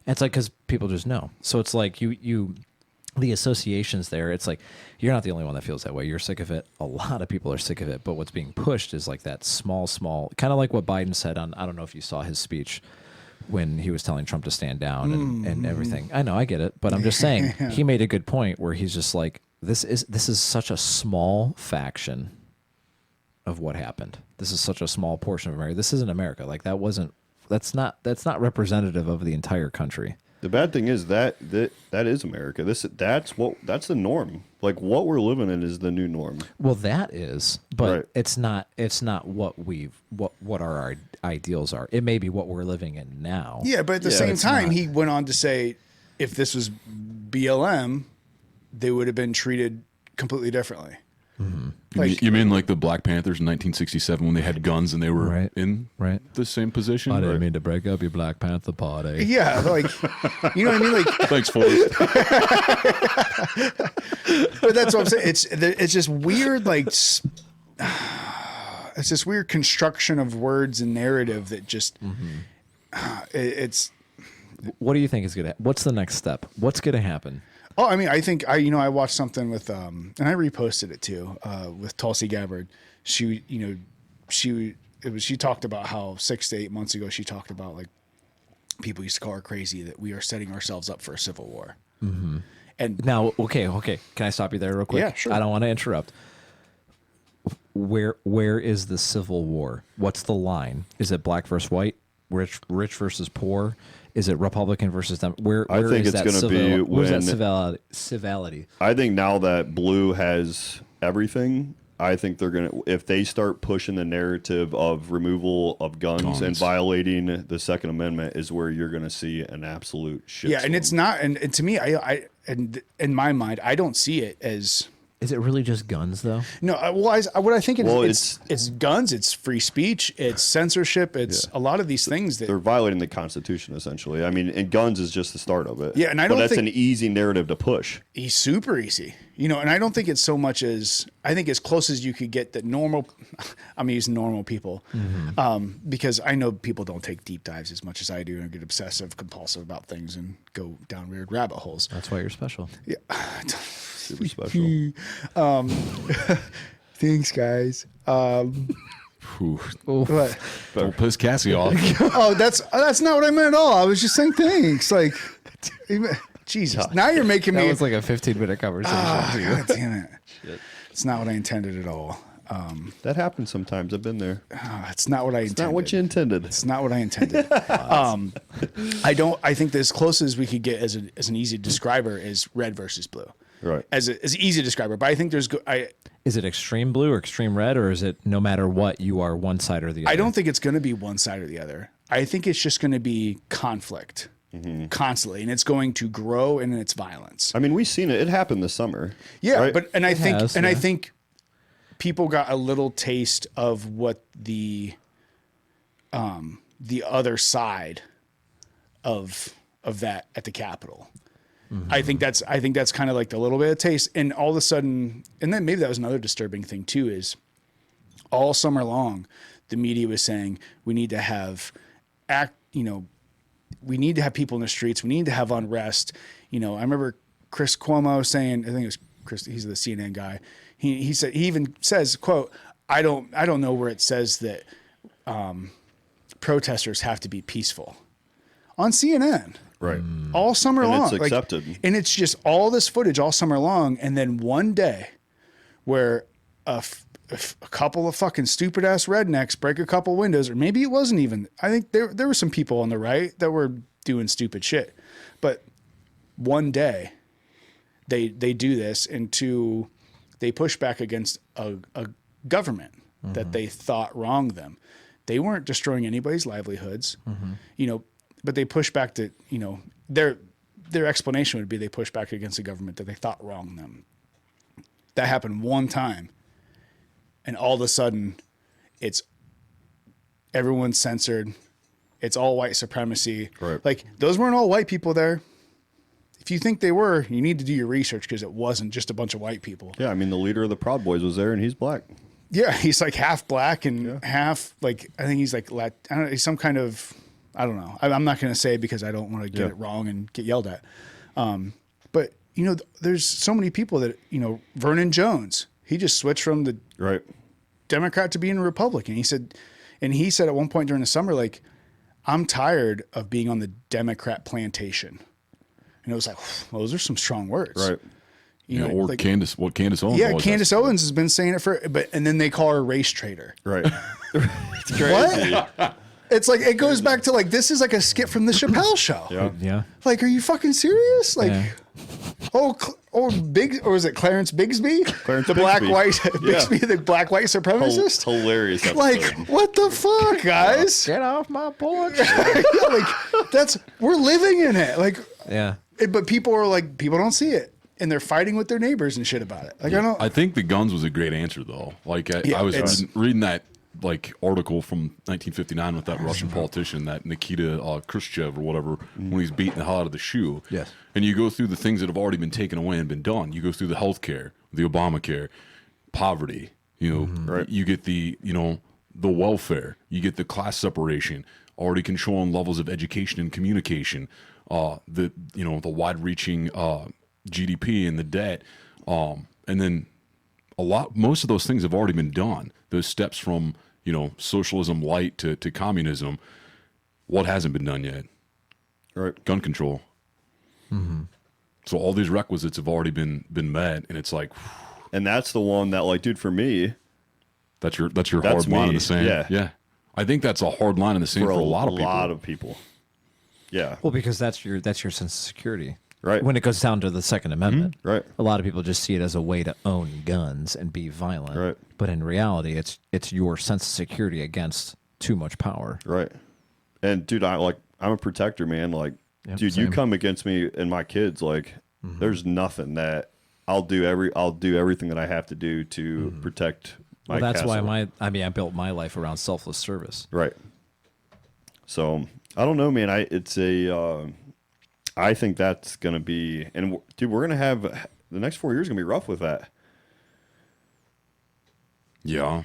And it's like, because people just know. So it's like the associations there, it's like, you're not the only one that feels that way. You're sick of it. A lot of people are sick of it. But what's being pushed is like that small, kind of like what Biden said on, I don't know if you saw his speech when he was telling Trump to stand down and everything. I know, I get it. But I'm just saying, he made a good point where he's just like, this is such a small faction of what happened. This is such a small portion of America. This isn't America. Like that's not representative of the entire country. The bad thing is that is America. That's the norm. Like, what we're living in is the new norm. Well, that is, but Right. it's not what our ideals are. It may be what we're living in now. Yeah, but at the same time, he went on to say, if this was BLM, they would have been treated completely differently. Mm-hmm. You mean like the Black Panthers in 1967 when they had guns and they were in the same position? I didn't mean to break up your Black Panther party. Yeah, like, you know what I mean? Like, Thanks, Forrest. but that's what I'm saying. It's just weird, like, it's this weird construction of words and narrative that just, it's. What do you think is going to, what's the next step? What's going to happen? Oh, I mean, I think I watched something with and I reposted it too with Tulsi Gabbard. She talked about how 6 to 8 months ago she talked about, like, people used to call her crazy, that we are setting ourselves up for a civil war. Mm-hmm. And now, okay, can I stop you there real quick? Yeah, sure. I don't want to interrupt. Where is the civil war? What's the line? Is it black versus white? Rich versus poor? Is it Republican versus them? Where I think is it's that going to be where's when that civility? I think now that blue has everything, I think they're going to, if they start pushing the narrative of removal of guns and violating the Second Amendment, is where you're going to see an absolute shit. Yeah, and it's not, and to me, and in my mind, I don't see it as. Is it really just guns, though? No, what I think it Well, is, it's guns, it's free speech, it's censorship, it's a lot of these things that They're violating the Constitution, essentially. I mean, and guns is just the start of it. Yeah, and I but don't that's think- an easy narrative to push. he's super easy, and I don't think it's so much as I think as close as you could get that normal. I'm using normal people because I know people don't take deep dives as much as I do and get obsessive, compulsive about things and go down weird rabbit holes. That's why you're special. Super special. Thanks, guys. Whew. What? Don't piss Cassie off. Oh, that's not what I meant at all. I was just saying thanks. Like, Jesus. Now you're making That me. was like a 15-minute conversation. God damn it. It's not what I intended at all. That happens sometimes. I've been there. It's not what I intended. Not what you intended. It's not what I intended. I think that as close as we could get as an easy describer is red versus blue. Right. As an easy describer. But I think Is it extreme blue or extreme red, or is it no matter what, you are one side or the other? I don't think it's going to be one side or the other. I think it's just going to be conflict constantly, and it's going to grow in its violence. I mean, we've seen it. It happened this summer. Yeah, right? but I has, think people got a little taste of what the other side of that at the Capitol. I think that's kind of like the little bit of taste, and all of a sudden, and then maybe that was another disturbing thing too, is all summer long, the media was saying we need to have we need to have people in the streets, we need to have unrest. I remember Chris Cuomo saying, I think it was Chris, he's the CNN guy. He said, he even says, quote, I don't know where it says that protesters have to be peaceful on CNN. Right. All summer And long. it's accepted. And it's just all this footage all summer long. And then one day where a couple of fucking stupid ass rednecks break a couple windows, or maybe it wasn't even, I think there were some people on the right that were doing stupid shit. But one day they do this, and they push back against a government that they thought wronged them. They weren't destroying anybody's livelihoods, but they push back to, their explanation would be they push back against a government that they thought wronged them. That happened one time. And all of a sudden it's everyone's censored. It's all white supremacy. Right. Like, those weren't all white people there. If you think they were, you need to do your research, because it wasn't just a bunch of white people. Yeah, I mean, the leader of the Proud Boys was there, and he's black. Yeah, he's like half black and half, like, I think he's like, I don't know, he's some kind of, I don't know. I'm not going to say because I don't want to get it wrong and get yelled at. But, there's so many people that, Vernon Jones, he just switched from the Right. Democrat to being a Republican. He said at one point during the summer, like, I'm tired of being on the Democrat plantation. And it was like, those are some strong words. Right. Or like, Candace Owens. yeah, always Candace has to do. Owens has been saying it and then they call her a race traitor. Right. It's crazy. What? It's like, it goes back to like, this is like a skit from the Chappelle show. Yeah. Yeah. Like, are you fucking serious? Like, Yeah. or is it Clarence Bigsby? Clarence the black Bigsby. white Yeah. Bigsby, the black white supremacist. Hilarious episode. Like, what the fuck, guys? Get off my porch. Yeah, like, we're living in it. Like, Yeah. but people are like, people don't see it, and they're fighting with their neighbors and shit about it. Like, I don't. I think the guns was a great answer, though. Like, Yeah, I was it's- reading that article from 1959 with that Russian politician, that Nikita Khrushchev or whatever, when he's beating the hell out of the shoe. Yes. And you go through the things that have already been taken away and been done. You go through the healthcare, the Obamacare, poverty. Right. You get the the welfare. You get the class separation. Already controlling levels of education and communication. The wide-reaching GDP and the debt, and then most of those things have already been done. Those steps from socialism light to communism. What hasn't been done yet? Right. Gun control. So all these requisites have already been met, and it's like And that's the one that, like, dude, for me, that's your That's hard line in me, the sand. yeah. I think that's a hard line in the sand for a lot of people. Yeah. Well, because that's your sense of security. Right. When it goes down to the Second Amendment. Right. A lot of people just see it as a way to own guns and be violent. Right. But in reality, it's your sense of security against too much power. Right. And dude, I'm a protector, man. Like, Yep, dude, same. you come against me and my kids, like, There's nothing that I'll do everything that I have to do to protect my Well, that's castle. why I built my life around selfless service. Right. So I don't know, man. I think that's gonna be, and dude, we're gonna have the next 4 years gonna be rough with that. Yeah.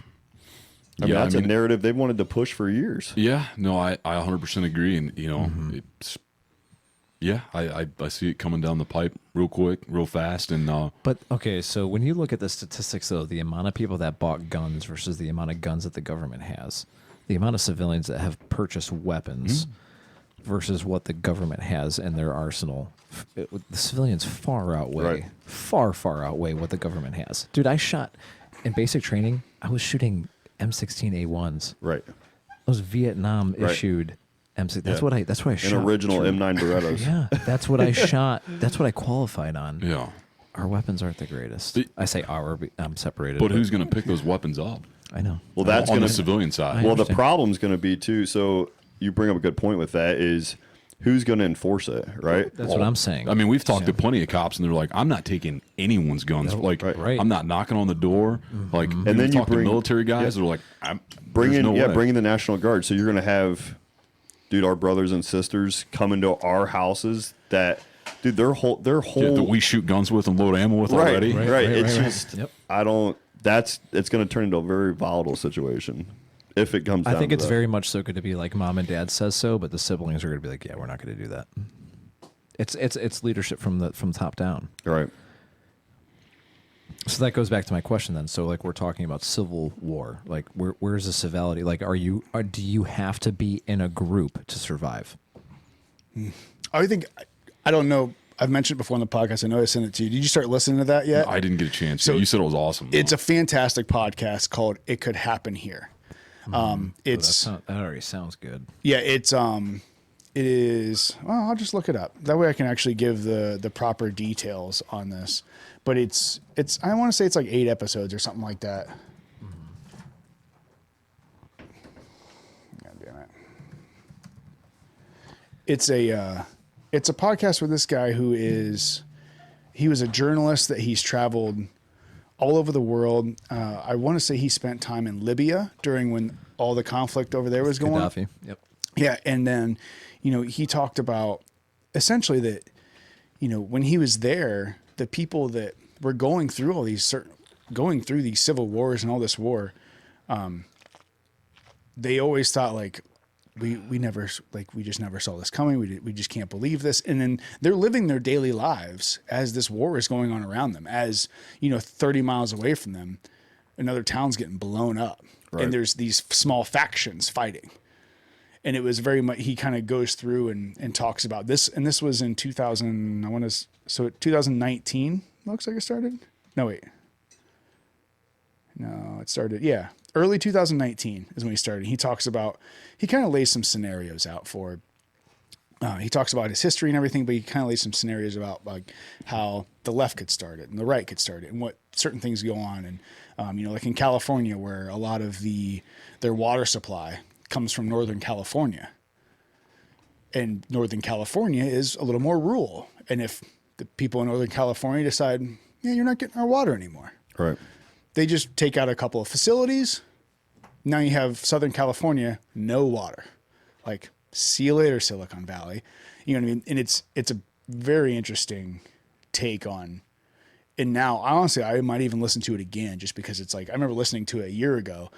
I mean, that's a narrative they've wanted to push for years. Yeah, no, I 100% agree, and it's I see it coming down the pipe real quick, real fast, and But okay, so when you look at the statistics, though, the amount of people that bought guns versus the amount of guns that the government has, the amount of civilians that have purchased weapons versus what the government has in their arsenal, the civilians far outweigh what the government has. Dude, I shot in basic training. I was shooting M16A1s. Right. Those Vietnam issued M16. That's what I shot. An original M9 Berettas. Yeah, that's what I shot. That's what I qualified on. yeah. Our weapons aren't the greatest. I say our, I'm separated. But who's going to pick those weapons up? I know. Well, that's on going the to civilian side. I Well, the understand. problem's going to be too. So you bring up a good point with that. Is who's going to enforce it, right? That's what I'm saying. I mean, we've talked to plenty of cops, and they're like, "I'm not taking anyone's guns. Like, Right. I'm not knocking on the door. Like, And then you you talk to bring- military guys. They're like, Bring there's in, no way. bring in the National Guard. So you're going to have, dude, our brothers and sisters come into our houses that, dude, their whole, Yeah, that we shoot guns with and load ammo with right, already. right. It's just, Yep. it's going to turn into a very volatile situation if it comes down I think to it's that. very much so going to be like mom and dad says so, but the siblings are going to be like, yeah, we're not going to do that. It's leadership from top down. Right. So that goes back to my question then. So like we're talking about civil war. Like where's the civility? Like do you have to be in a group to survive? I think, I don't know. I've mentioned it before on the podcast. I know I sent it to you. Did you start listening to that yet? I didn't get a chance. So You said it was awesome. It's though. a fantastic podcast called "It Could Happen Here." It's that already sounds good. yeah, it is. Well, I'll just look it up. That way, I can actually give the proper details on this. But it's. I want to say it's like 8 episodes or something like that. God damn it! It's a podcast with this guy who he was a journalist that he's traveled all over the world. I want to say he spent time in Libya during when all the conflict over there was going on. Gaddafi. Yep. Yeah, and then, he talked about essentially that, when he was there, the people that were going through these civil wars and all this war, they always thought like, we just never saw this coming. We just can't believe this. And then they're living their daily lives as this war is going on around them. As 30 miles away from them, another town's getting blown up, Right. and there's these small factions fighting. And it was very much, he kind of goes through and talks about this. And this was in 2019, looks like it started. No, wait. No, it started. Yeah. Early 2019 is when he started. He talks about, he kind of lays some scenarios out for, he talks about his history and everything, but he kind of lays some scenarios about like how the left could start it and the right could start it and what certain things go on. And, like in California, where a lot of their water supply comes from Northern California, and Northern California is a little more rural. And if the people in Northern California decide, yeah, you're not getting our water anymore, Right. they just take out a couple of facilities. Now you have Southern California, no water. Like, see you later, Silicon Valley. You know what I mean? And it's a very interesting take on. And now, honestly, I might even listen to it again just because it's like, I remember listening to it a year ago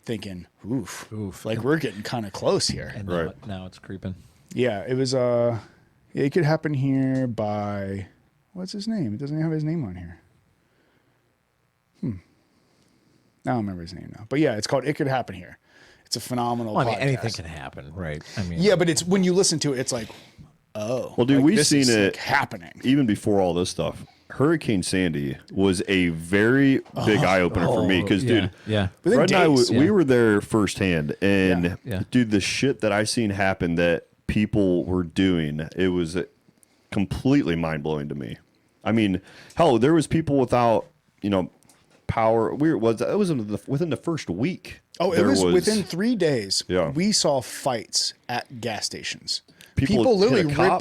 thinking, oof. Like we're getting kind of close here. And Right. now it's creeping. Yeah, it was, It Could Happen Here by, what's his name? It doesn't have his name on here. I don't remember his name now. But yeah, it's called It Could Happen Here. It's a phenomenal Well, I mean, podcast. anything can happen, right? I mean, Yeah, but it's when you listen to it, it's like, oh. Well, dude, like, we've this seen is, it like, happening. even before all this stuff. Hurricane Sandy was a very big eye opener for me because, dude, yeah. Within Fred and I, days. we were there firsthand, and Yeah. dude, the shit that I seen happen that people were doing, it was completely mind blowing to me. I mean, hell, there was people without, power. It was within the first week. Oh, it there was within 3 days. Yeah. We saw fights at gas stations. People People hit a literally cop.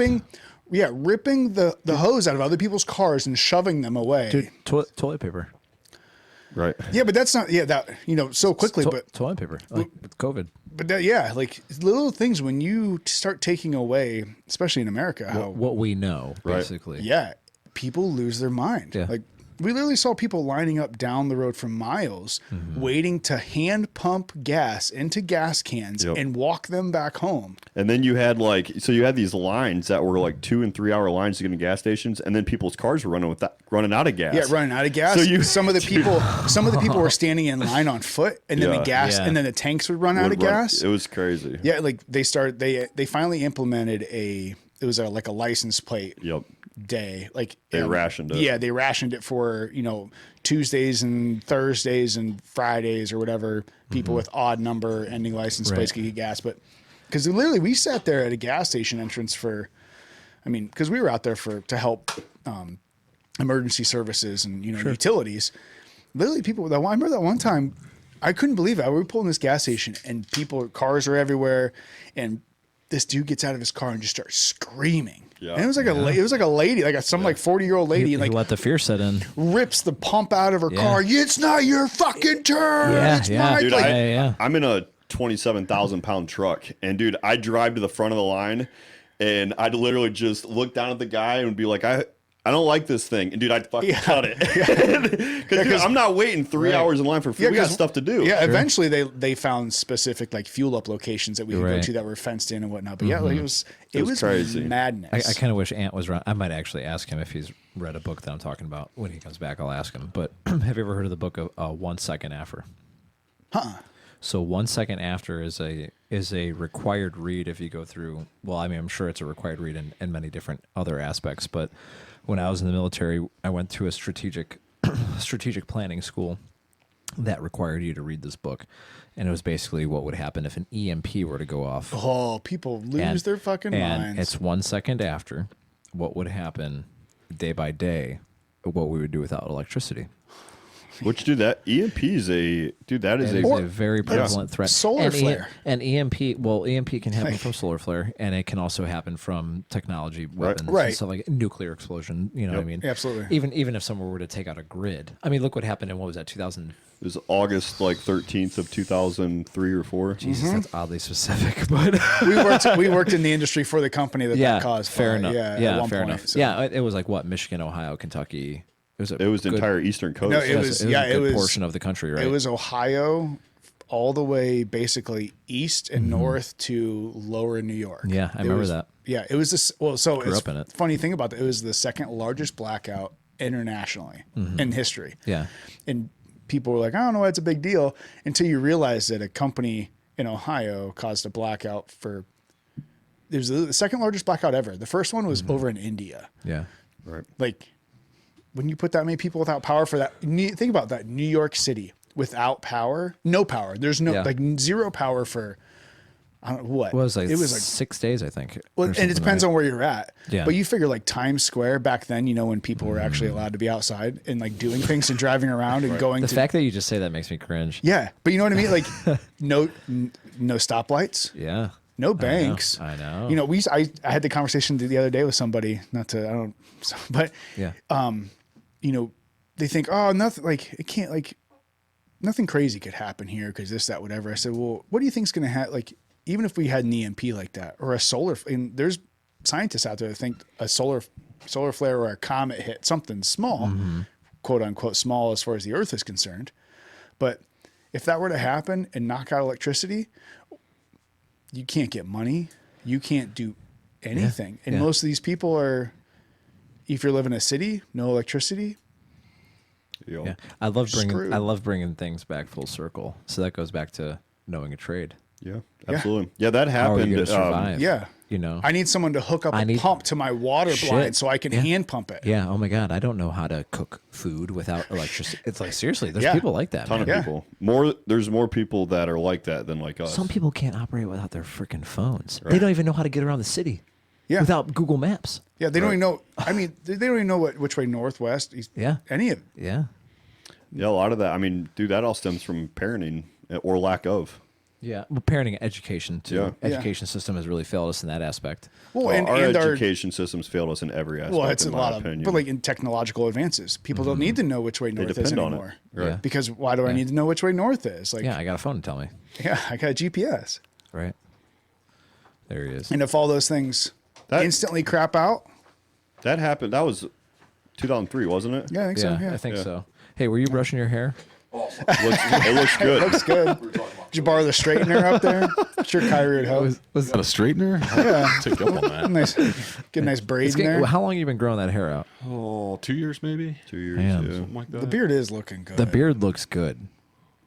ripping the hose out of other people's cars and shoving them away. Dude, toilet paper. Right. Yeah, but that's not that so quickly. But Toilet paper, like with COVID. but that, like little things when you start taking away, especially in America, how What we know, Right. basically. people lose their mind. Yeah. Like we literally saw people lining up down the road for miles, waiting to hand pump gas into gas cans Yep. and walk them back home. And then you had you had these lines that were like 2 and 3 hour lines to get in gas stations, and then people's cars were running out of gas. Yeah, running out of gas. So some of the people were standing in line on foot, and then Yeah. and then the tanks would run out of gas. It was crazy. Yeah, like they finally implemented a license plate Yep. day. Like They rationed it. Yeah, they rationed it for Tuesdays and Thursdays and Fridays or whatever. People with odd number ending license plates could get gas, but because literally we sat there at a gas station entrance because we were out there to help emergency services and utilities. Literally, people. I remember that one time, I couldn't believe it. We were pulling this gas station, and cars are everywhere, and this dude gets out of his car and just starts screaming. Yeah. And it was like a lady, like some 40-year-old lady, He and like let the fear set in. rips the pump out of her Yeah. car. It's not your fucking turn. Yeah, It's yeah. my Dude, like, Yeah. I'm in a 27,000 pound truck, and dude, I drive to the front of the line, and I'd literally just look down at the guy and be like, I don't like this thing, and dude, I'd fucking cut it because I'm not waiting 3 hours in line for food. We got 'cause- stuff to do. Yeah, eventually they found specific like fuel up locations that we could go Right. to that were fenced in and whatnot. But yeah, like it was crazy. madness. I kind of wish Ant was around. I might actually ask him if he's read a book that I'm talking about. When he comes back, I'll ask him. But have you ever heard of the book of 1 Second After? So 1 Second After is a required read if you go through. Well, I mean, I'm sure it's a required read in many different other aspects. But when I was in the military, I went through a strategic planning school that required you to read this book, and it was basically what would happen if an EMP were to go off. Oh, people lose their fucking and minds. it's 1 second after what would happen day by day, what we would do without electricity. Which, dude, that EMP is a very prevalent threat. solar and flare. And EMP can happen from solar flare, and it can also happen from technology weapons. Right. And stuff like nuclear explosion. You know what I mean? Absolutely. Even if someone were to take out a grid. I mean, look what happened in, what was that, 2000? It was August 13th of 2003 or 4. Jesus, that's oddly specific, but we worked in the industry for the company that caused fair fire. enough. Yeah, at one fair point. enough. So- Yeah, it was like what, Michigan, Ohio, Kentucky. It was the entire eastern coast. No, it was a good portion of the country, right? It was Ohio, all the way basically east and north to lower New York. Yeah, I remember that. Yeah, it was this. Well, so Grew it's up in it. funny thing about that. It was the second largest blackout internationally in history. Yeah. And people were like, I don't know why it's a big deal until you realize that a company in Ohio caused a blackout for. It was the second largest blackout ever. The first one was over in India. Yeah. Right. Like, when you put that many people without power for that, think about that. New York City without power, no power. There's no zero power for I don't know what. It was like it was like 6 days, I think. well, and it depends on where you're at. Yeah. But you figure like Times Square back then, when people were actually allowed to be outside and like doing things and driving around and going The to fact that you just say that makes me cringe. yeah. But you know what I mean? Like no stoplights. Yeah. No banks. I know. I had the conversation the other day with somebody. But Yeah. they think, oh, nothing like it can't like nothing crazy could happen here because this, that, whatever. I said, well, what do you think is going to happen? Like, even if we had an EMP like that or a solar, and there's scientists out there that think a solar flare or a comet hit something small, quote unquote small as far as the Earth is concerned. But if that were to happen and knock out electricity, you can't get money. You can't do anything. And most of these people are, if you're living in a city, no electricity. Yeah. I love Screwed. bringing things back full circle. So that goes back to knowing a trade. Yeah, absolutely. Yeah, that How are happened. you going to survive? Yeah. I need someone to hook up a pump to my water blind so I can hand pump it. Yeah. Oh my God. I don't know how to cook food without electricity. It's like, seriously, there's Yeah. people like that. ton Man. of people. There's more people that are like that than like us. Some people can't operate without their freaking phones. They don't even know how to get around the city without Google Maps. Yeah, they don't even know. I mean, they don't even know which way northwest, east, any of it. Yeah. Yeah, a lot of that. I mean, dude, that all stems from parenting or lack of. Yeah, well, parenting and education too. Yeah. Education system has really failed us in that aspect. Well, Well, and our and education systems failed us in every aspect. well, it's in a my lot opinion. of, but like in technological advances, people don't need to know which way north is depend on it. anymore. Right. Yeah. Because why do I need to know which way north is? Like, Yeah, I got a phone to tell me. yeah, I got a GPS. Right. There he is. And if all those things That- instantly crap out, That happened. That was 2003, wasn't it? yeah, I think so. Yeah, I think Yeah. so. Hey, were you brushing your hair? It looks good. looks good. Did you borrow the straightener up there? Sure, Kyrie would help. Was Got a straightener? I'll take you up on that. Nice, get a nice braid in there. how long have you been growing that hair out? Oh, 2 years maybe? 2 years. Man. Yeah. Something like that. The beard is looking good. The beard looks good.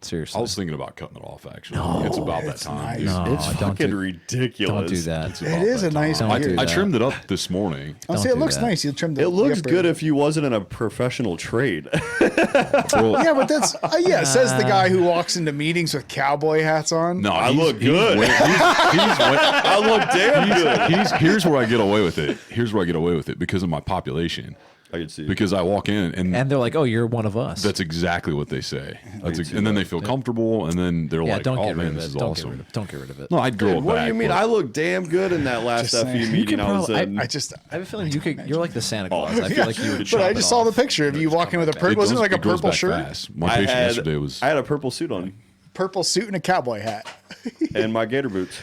Seriously. I was thinking about cutting it off, actually. it's about that time. nice. dude. No, It's don't fucking do- ridiculous. Don't do that. It's about It is that a nice time. Don't do beard. I that. trimmed it up this morning. I'll Don't say it do looks that. nice. You trimmed It looks upper- good if you wasn't in a professional trade. Well, Yeah, but that's yeah. Says the guy who walks into meetings with cowboy hats on. no, I he's- look he's good. way- I look damn good. here's where I get away with it. Here's where I get away with it because of my population. I can see. Because I walk in and they're like, "Oh, you're one of us." that's exactly what they say. That's can see and then that. they feel comfortable, and then they're yeah, like, don't "Oh get rid man, of this it. is Don't awesome." get rid of it. Don't get rid of it. No, I'd grow it What back. do you mean? but- I look damn good in that last Just FU saying. meeting could I was probably- in. I just. I have a feeling you could. You're like the Santa Claus. I feel like you would. But chop I it just saw the off. picture of you walking with a purple. It Wasn't goes- it like a it goes purple back shirt, fast. My patient yesterday was. I had a purple suit on purple suit, and a cowboy hat. and my gator boots.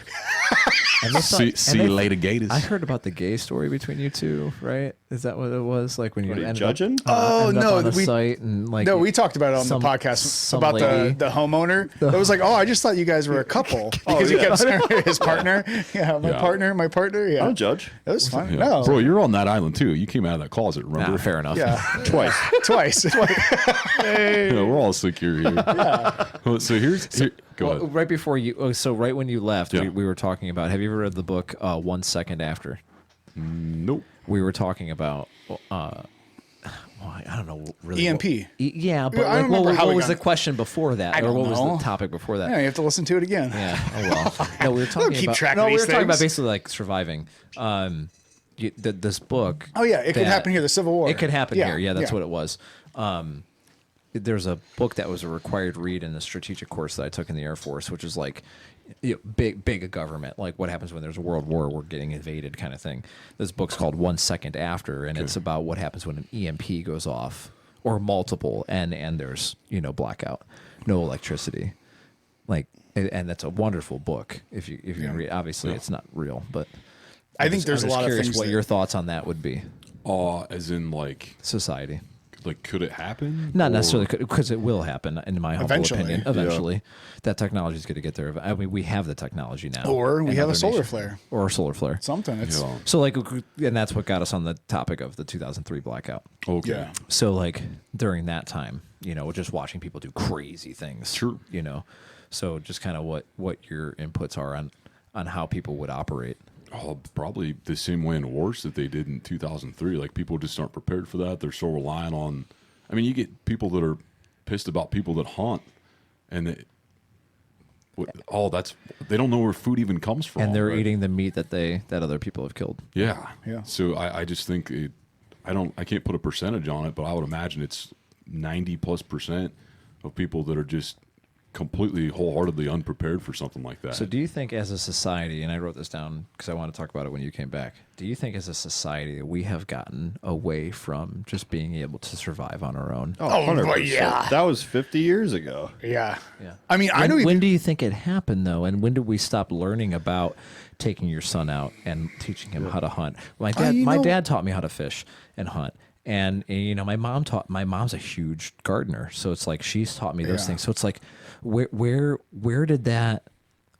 And they See, thought- see and you they- later, Gators. I heard about the gay story between you two, right? Is that what it was? Like when you What are you, ended judging? Up, Oh, ended up no, on a we- site and like No, we talked about it on some- the podcast some about lady- the homeowner. That was like, oh, I just thought you guys were a couple because he kept saying his partner. Yeah, my partner. Yeah, I don't judge. It was fun. Yeah. No, Bro, you're on that island too. You came out of that closet, remember? Nah, fair enough. yeah, Twice. twice. Yeah, we're all secure here. Well, so go Well, ahead. right before you, so right when you left, Yeah. we were talking about. Have you ever read the book 1 Second After? Nope. We were talking about. Well, I don't know really. EMP. Yeah, but I don't like, remember how what we was got- the question before that, I or don't what was know. the topic before that? Yeah, you have to listen to it again. Yeah. Oh well. No, we were talking keep about. track of no, we these were talking about things. basically like surviving. This book. Oh yeah, it could that- happen here. The Civil War. It could happen here. Yeah, that's what it was. There's a book that was a required read in the strategic course that I took in the Air Force, which is like big government, like what happens when there's a world war, we're getting invaded kind of thing. This book's called 1 Second After, and it's about what happens when an EMP goes off or multiple, and there's blackout, no electricity, like, and that's a wonderful book if you can read. Obviously, it's not real, but I think there's I'm a just lot of curious things what that- your thoughts on that would be. As in like Society. could it happen? Not Or- necessarily because it will happen, in my humble Eventually. opinion. Yeah. Eventually, that technology is going to get there. I mean, we have the technology now, Or we in have a other solar nations. flare. or a solar flare. Something. It's Yeah. So, like, and that's what got us on the topic of the 2003 blackout. Okay. yeah. So, like, during that time, just watching people do crazy things. Sure. So just kind of what your inputs are on how people would operate. Oh, probably the same way in worse that they did in 2003. Like people just aren't prepared for that. They're so reliant on. I mean, you get people that are pissed about people that hunt, and they don't know where food even comes from, And they're right? eating the meat that other people have killed. Yeah, Yeah. So I just think I can't put a percentage on it, but I would imagine it's 90+% of people that are just completely wholeheartedly unprepared for something like that. So do you think as a society, and I wrote this down because I want to talk about it when you came back, do you think as a society that we have gotten away from just being able to survive on our own? Oh, well, 100%. yeah. That was 50 years ago. Yeah. Yeah. I mean, I know When do you think it happened though? And when did we stop learning about taking your son out and teaching him how to hunt? My dad taught me how to fish and hunt. And my mom's a huge gardener, so it's like she's taught me those Yeah. things. So it's like, where did that?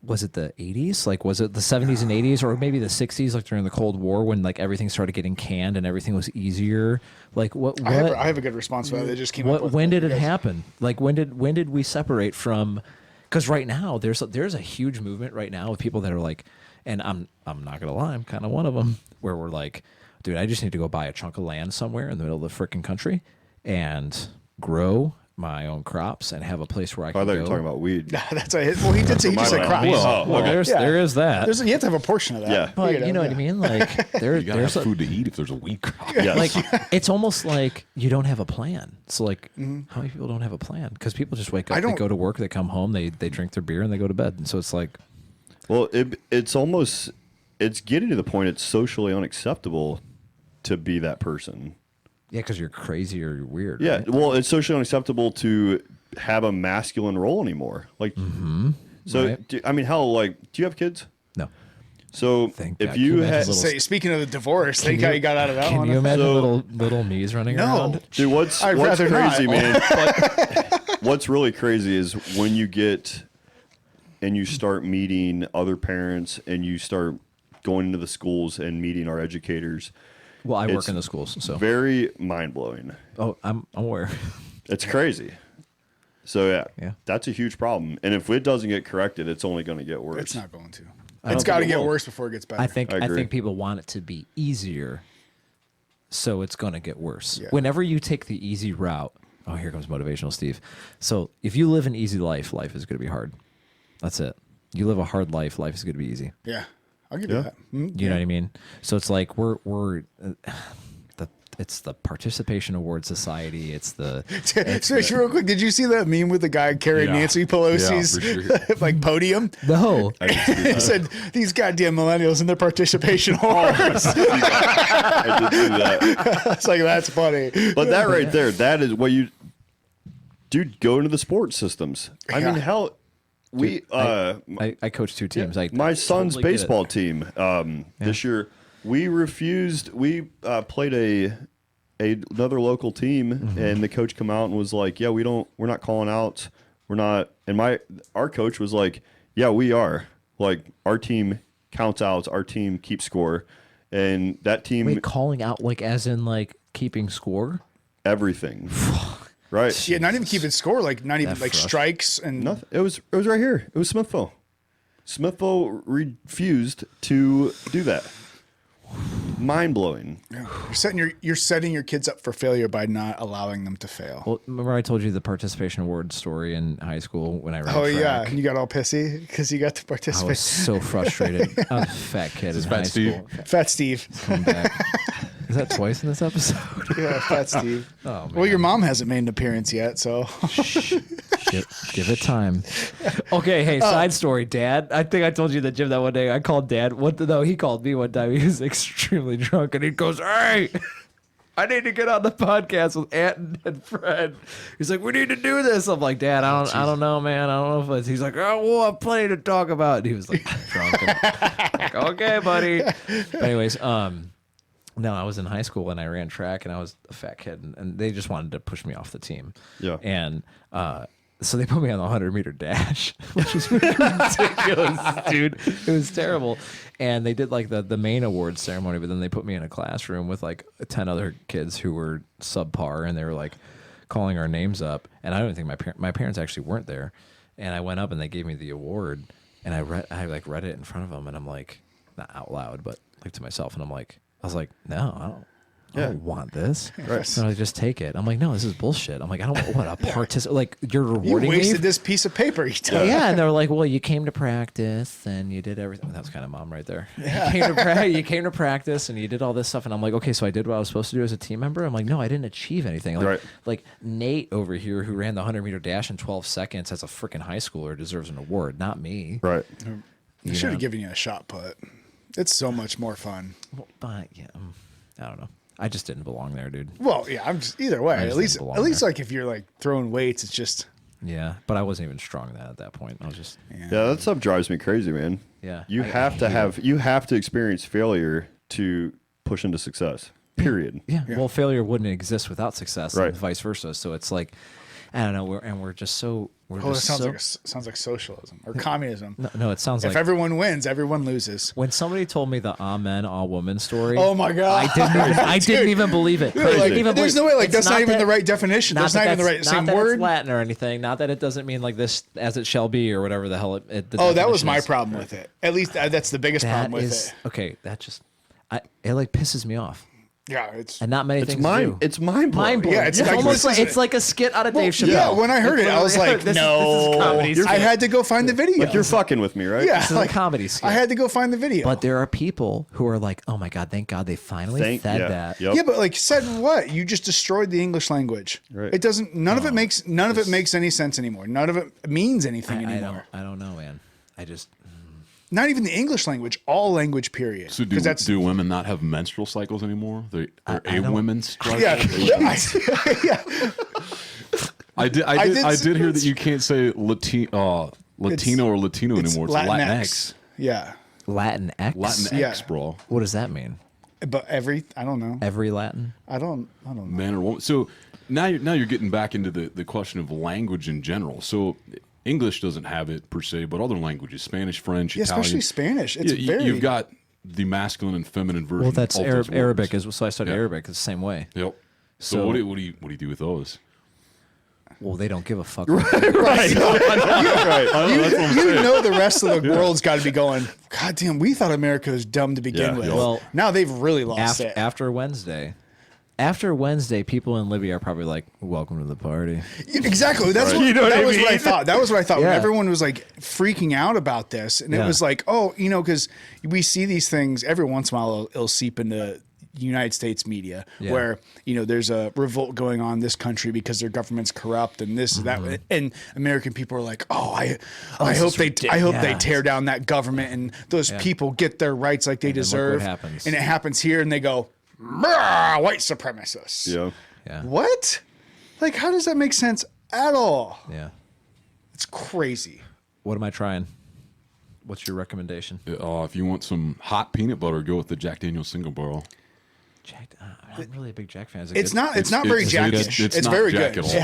Was it the 80s? Like, was it the 70s and 80s, or maybe the 60s, like during the Cold War, when like everything started getting canned and everything was easier? Like, what? I have a good response to that. They just came up with. When did it Yes. happen? Like, when did we separate from? Because right now there's a huge movement right now of people that are like, and I'm not gonna lie, I'm kind of one of them, where we're like, dude, I just need to go buy a chunk of land somewhere in the middle of the freaking country and grow my own crops and have a place where I I can thought you go. were talking about weed. That's a hit. Well, he did say he just said My crops. bad. Well, Oh, okay. there is that. You have to have a portion of that. Yeah. But you know what I mean? Like You gotta there's have food to eat if there's a weed crop. Yes. like it's almost like you don't have a plan. So like Mm-hmm. how many people don't have a plan? Because people just wake I up, they don't- go to work, they come home, they drink their beer and they go to bed. And so it's like Well, it's getting to the point it's socially unacceptable to be that person. yeah, because you're crazy or you're weird. Yeah, right? well, it's socially unacceptable to have a masculine role anymore. Like, so Right. I mean, hell, like, do you have kids? No. So Thank if God. you Can you imagine had, little- Say, speaking of the divorce, thank God you got out of that Can one. you imagine So- little me's running No. around? dude, what's I'd rather crazy, not. man? What's really crazy is when you get and you start meeting other parents and you start going into the schools and meeting our educators. Well, I work It's in the schools, so Very mind blowing. oh, I'm aware. It's crazy. So Yeah. that's a huge problem. And if it doesn't get corrected, it's only going to get worse. It's not going to. don't It's got to think it get will. worse before it gets better. I think I I agree. think people want it to be easier, so it's going to get worse. Yeah. Whenever you take the easy route, oh, here comes motivational Steve. So if you live an easy life, life is going to be hard. That's it. You live a hard life, life is going to be easy. Yeah, I'll give you Yeah. that. You know what I mean? So it's like it's the participation award society. It's the So real quick, did you see that meme with the guy carrying Yeah. Nancy Pelosi's Yeah, for like podium? no. He said these goddamn millennials and their participation awards. I did see that. It's like that's funny. But that right there, that is what you, dude, go into the sports systems. I Yeah. mean, hell, we, I coach two teams. I my son's totally get it. baseball team this year, we refused, we played another local team Mm-hmm. and the coach come out and was like, yeah, we're not calling out. We're not. And our coach was like, yeah, we are. Like, our team counts outs. Our team keeps score. And that team, Wait, calling out like as in like keeping score? everything. Right. Yeah, not even keeping score, like not even That like frustrating. strikes and Nothing. It was right here. It was Smithville. Smithville refused to do that. Mind blowing. you're setting your kids up for failure by not allowing them to fail. Well, remember I told you the participation award story in high school when I ran Oh track? yeah, and you got all pissy because you got to I participate. was so frustrated. I was a fat kid in Fat high Steve? school. Fat Steve. Come back. Is that twice in this episode? Yeah, Fat Steve. Oh, man. Well, your mom hasn't made an appearance yet, so Give it time. Okay, hey, side story, Dad. I think I told you the gym that one day. I called Dad. No, he called me one time. He was extremely drunk, and he goes, "Hey, I need to get on the podcast with Aunt and Fred." He's like, "We need to do this." I'm like, "Dad, I don't know, man. I don't know if it's." He's like, "Oh, we'll have plenty to talk about." And he was like drunk. And, like, okay, buddy. But anyways, no, I was in high school when I ran track, and I was a fat kid, and they just wanted to push me off the team. Yeah. And so they put me on the 100-meter dash, which is ridiculous, dude. It was terrible. And they did like the main awards ceremony, but then they put me in a classroom with like 10 other kids who were subpar, and they were like calling our names up. And I don't think my parents actually weren't there. And I went up and they gave me the award, and I read it in front of them, and I'm like, not out loud, but like to myself, and I was like, no, I don't want this. Right. So I just take it. I'm like, no, this is bullshit. I'm like, I don't want a participate. Like, you're you rewarding me. wasted this piece of paper. You tell me. Yeah, and they're like, well, you came to practice and you did everything. That was kind of mom right there. You came to practice and you did all this stuff, and I'm like, okay, so I did what I was supposed to do as a team member. I'm like, no, I didn't achieve anything. Like, Right. like Nate over here, who ran the 100-meter dash in 12 seconds as a freaking high schooler, deserves an award, not me. Right. They should have given you a shot put. It's so much more fun. Well, but yeah, I don't know. I just didn't belong there, dude. Well, yeah, I'm just either way. just At least, didn't belong like if you're like throwing weights, it's just Yeah, but I wasn't even strong at that point. I was just Yeah, that stuff drives me crazy, man. Yeah, You I have to hate you have to experience failure to push into success. Period. yeah. Well, failure wouldn't exist without success, Right. and vice versa. So it's like, I don't know. We're just so we're oh, it just sounds like socialism or communism. no. It sounds If like everyone wins, everyone loses. when somebody told me the amen all woman story. Oh my god! I didn't even believe it. Dude, I like, didn't even there's believe- no way. Like it's that's not even that- the right definition. That's not even the right not same that word. It's Latin or anything. Not that it doesn't mean like this as it shall be or whatever the hell it. The Oh, that was definition my is. problem with it. At least that's the biggest That problem with is it. okay. That just it like pisses me off. Yeah, it's and not many It's things mind. do. It's mind blowing. Mind blowing. Yeah, it's it's like- almost this is like it's like a skit out of Dave Chappelle. yeah. When I heard it, I was like, This is no. comedy skit. I had to go find the video. Like you're fucking with me, right? yeah, This is a comedy skit. I had to go find the video. But there are people who are like, "Oh my god, thank God they finally said that." Yep. yeah, but like said what? You just destroyed the English language. Right. It doesn't. None of it makes any sense anymore. None of it means anything anymore. I don't know, man. I just Not even the English language. All language. Period. So do women not have menstrual cycles anymore? They're I don't- women's strike? Yeah, yeah. I did hear that you can't say Latino or Latino It's anymore. It's Latinx. Yeah, Latin X. Latinx, Yeah. bro. What does that mean? but I don't know. Every Latin? I don't know. Man or woman. So now you're getting back into the question of language in general. So English doesn't have it per se, but other languages, Spanish, French, Yeah, Italian. especially Spanish. It's Yeah, very. you've got the masculine and feminine version. Well, that's of those Arabic. words. So I studied Yeah. Arabic. It's the same way. Yep. So, So- what do you do with those? Well, they don't give a fuck. Right. I know, that's what I'm You saying. know the rest of the world's got to be going, God damn, we thought America was dumb to begin Yeah, with. yeah. Well, now they've really lost it. After Wednesday, people in Libya are probably like, "Welcome to the party." Exactly. That's Right. what, You know what that I was what I mean? thought. That was what I thought when Yeah. everyone was like freaking out about this. And it Yeah. was like, oh, because we see these things every once in a while, it'll seep into United States media Yeah. where, there's a revolt going on in this country because their government's corrupt and this and that. And American people are like, oh, I hope they Yeah. tear down that government and those people get their rights like they then look what deserve. happens. And it happens here and they go, "Brah, white supremacists." Yeah. Yeah. What? Like, how does that make sense at all? Yeah. It's crazy. What am I trying? What's your recommendation? If you want some hot peanut butter, go with the Jack Daniel's single barrel. Jack. I'm really a big Jack fan. Is it It's good? not. It's not very it's- jackish. it's It's not very jack good. at all.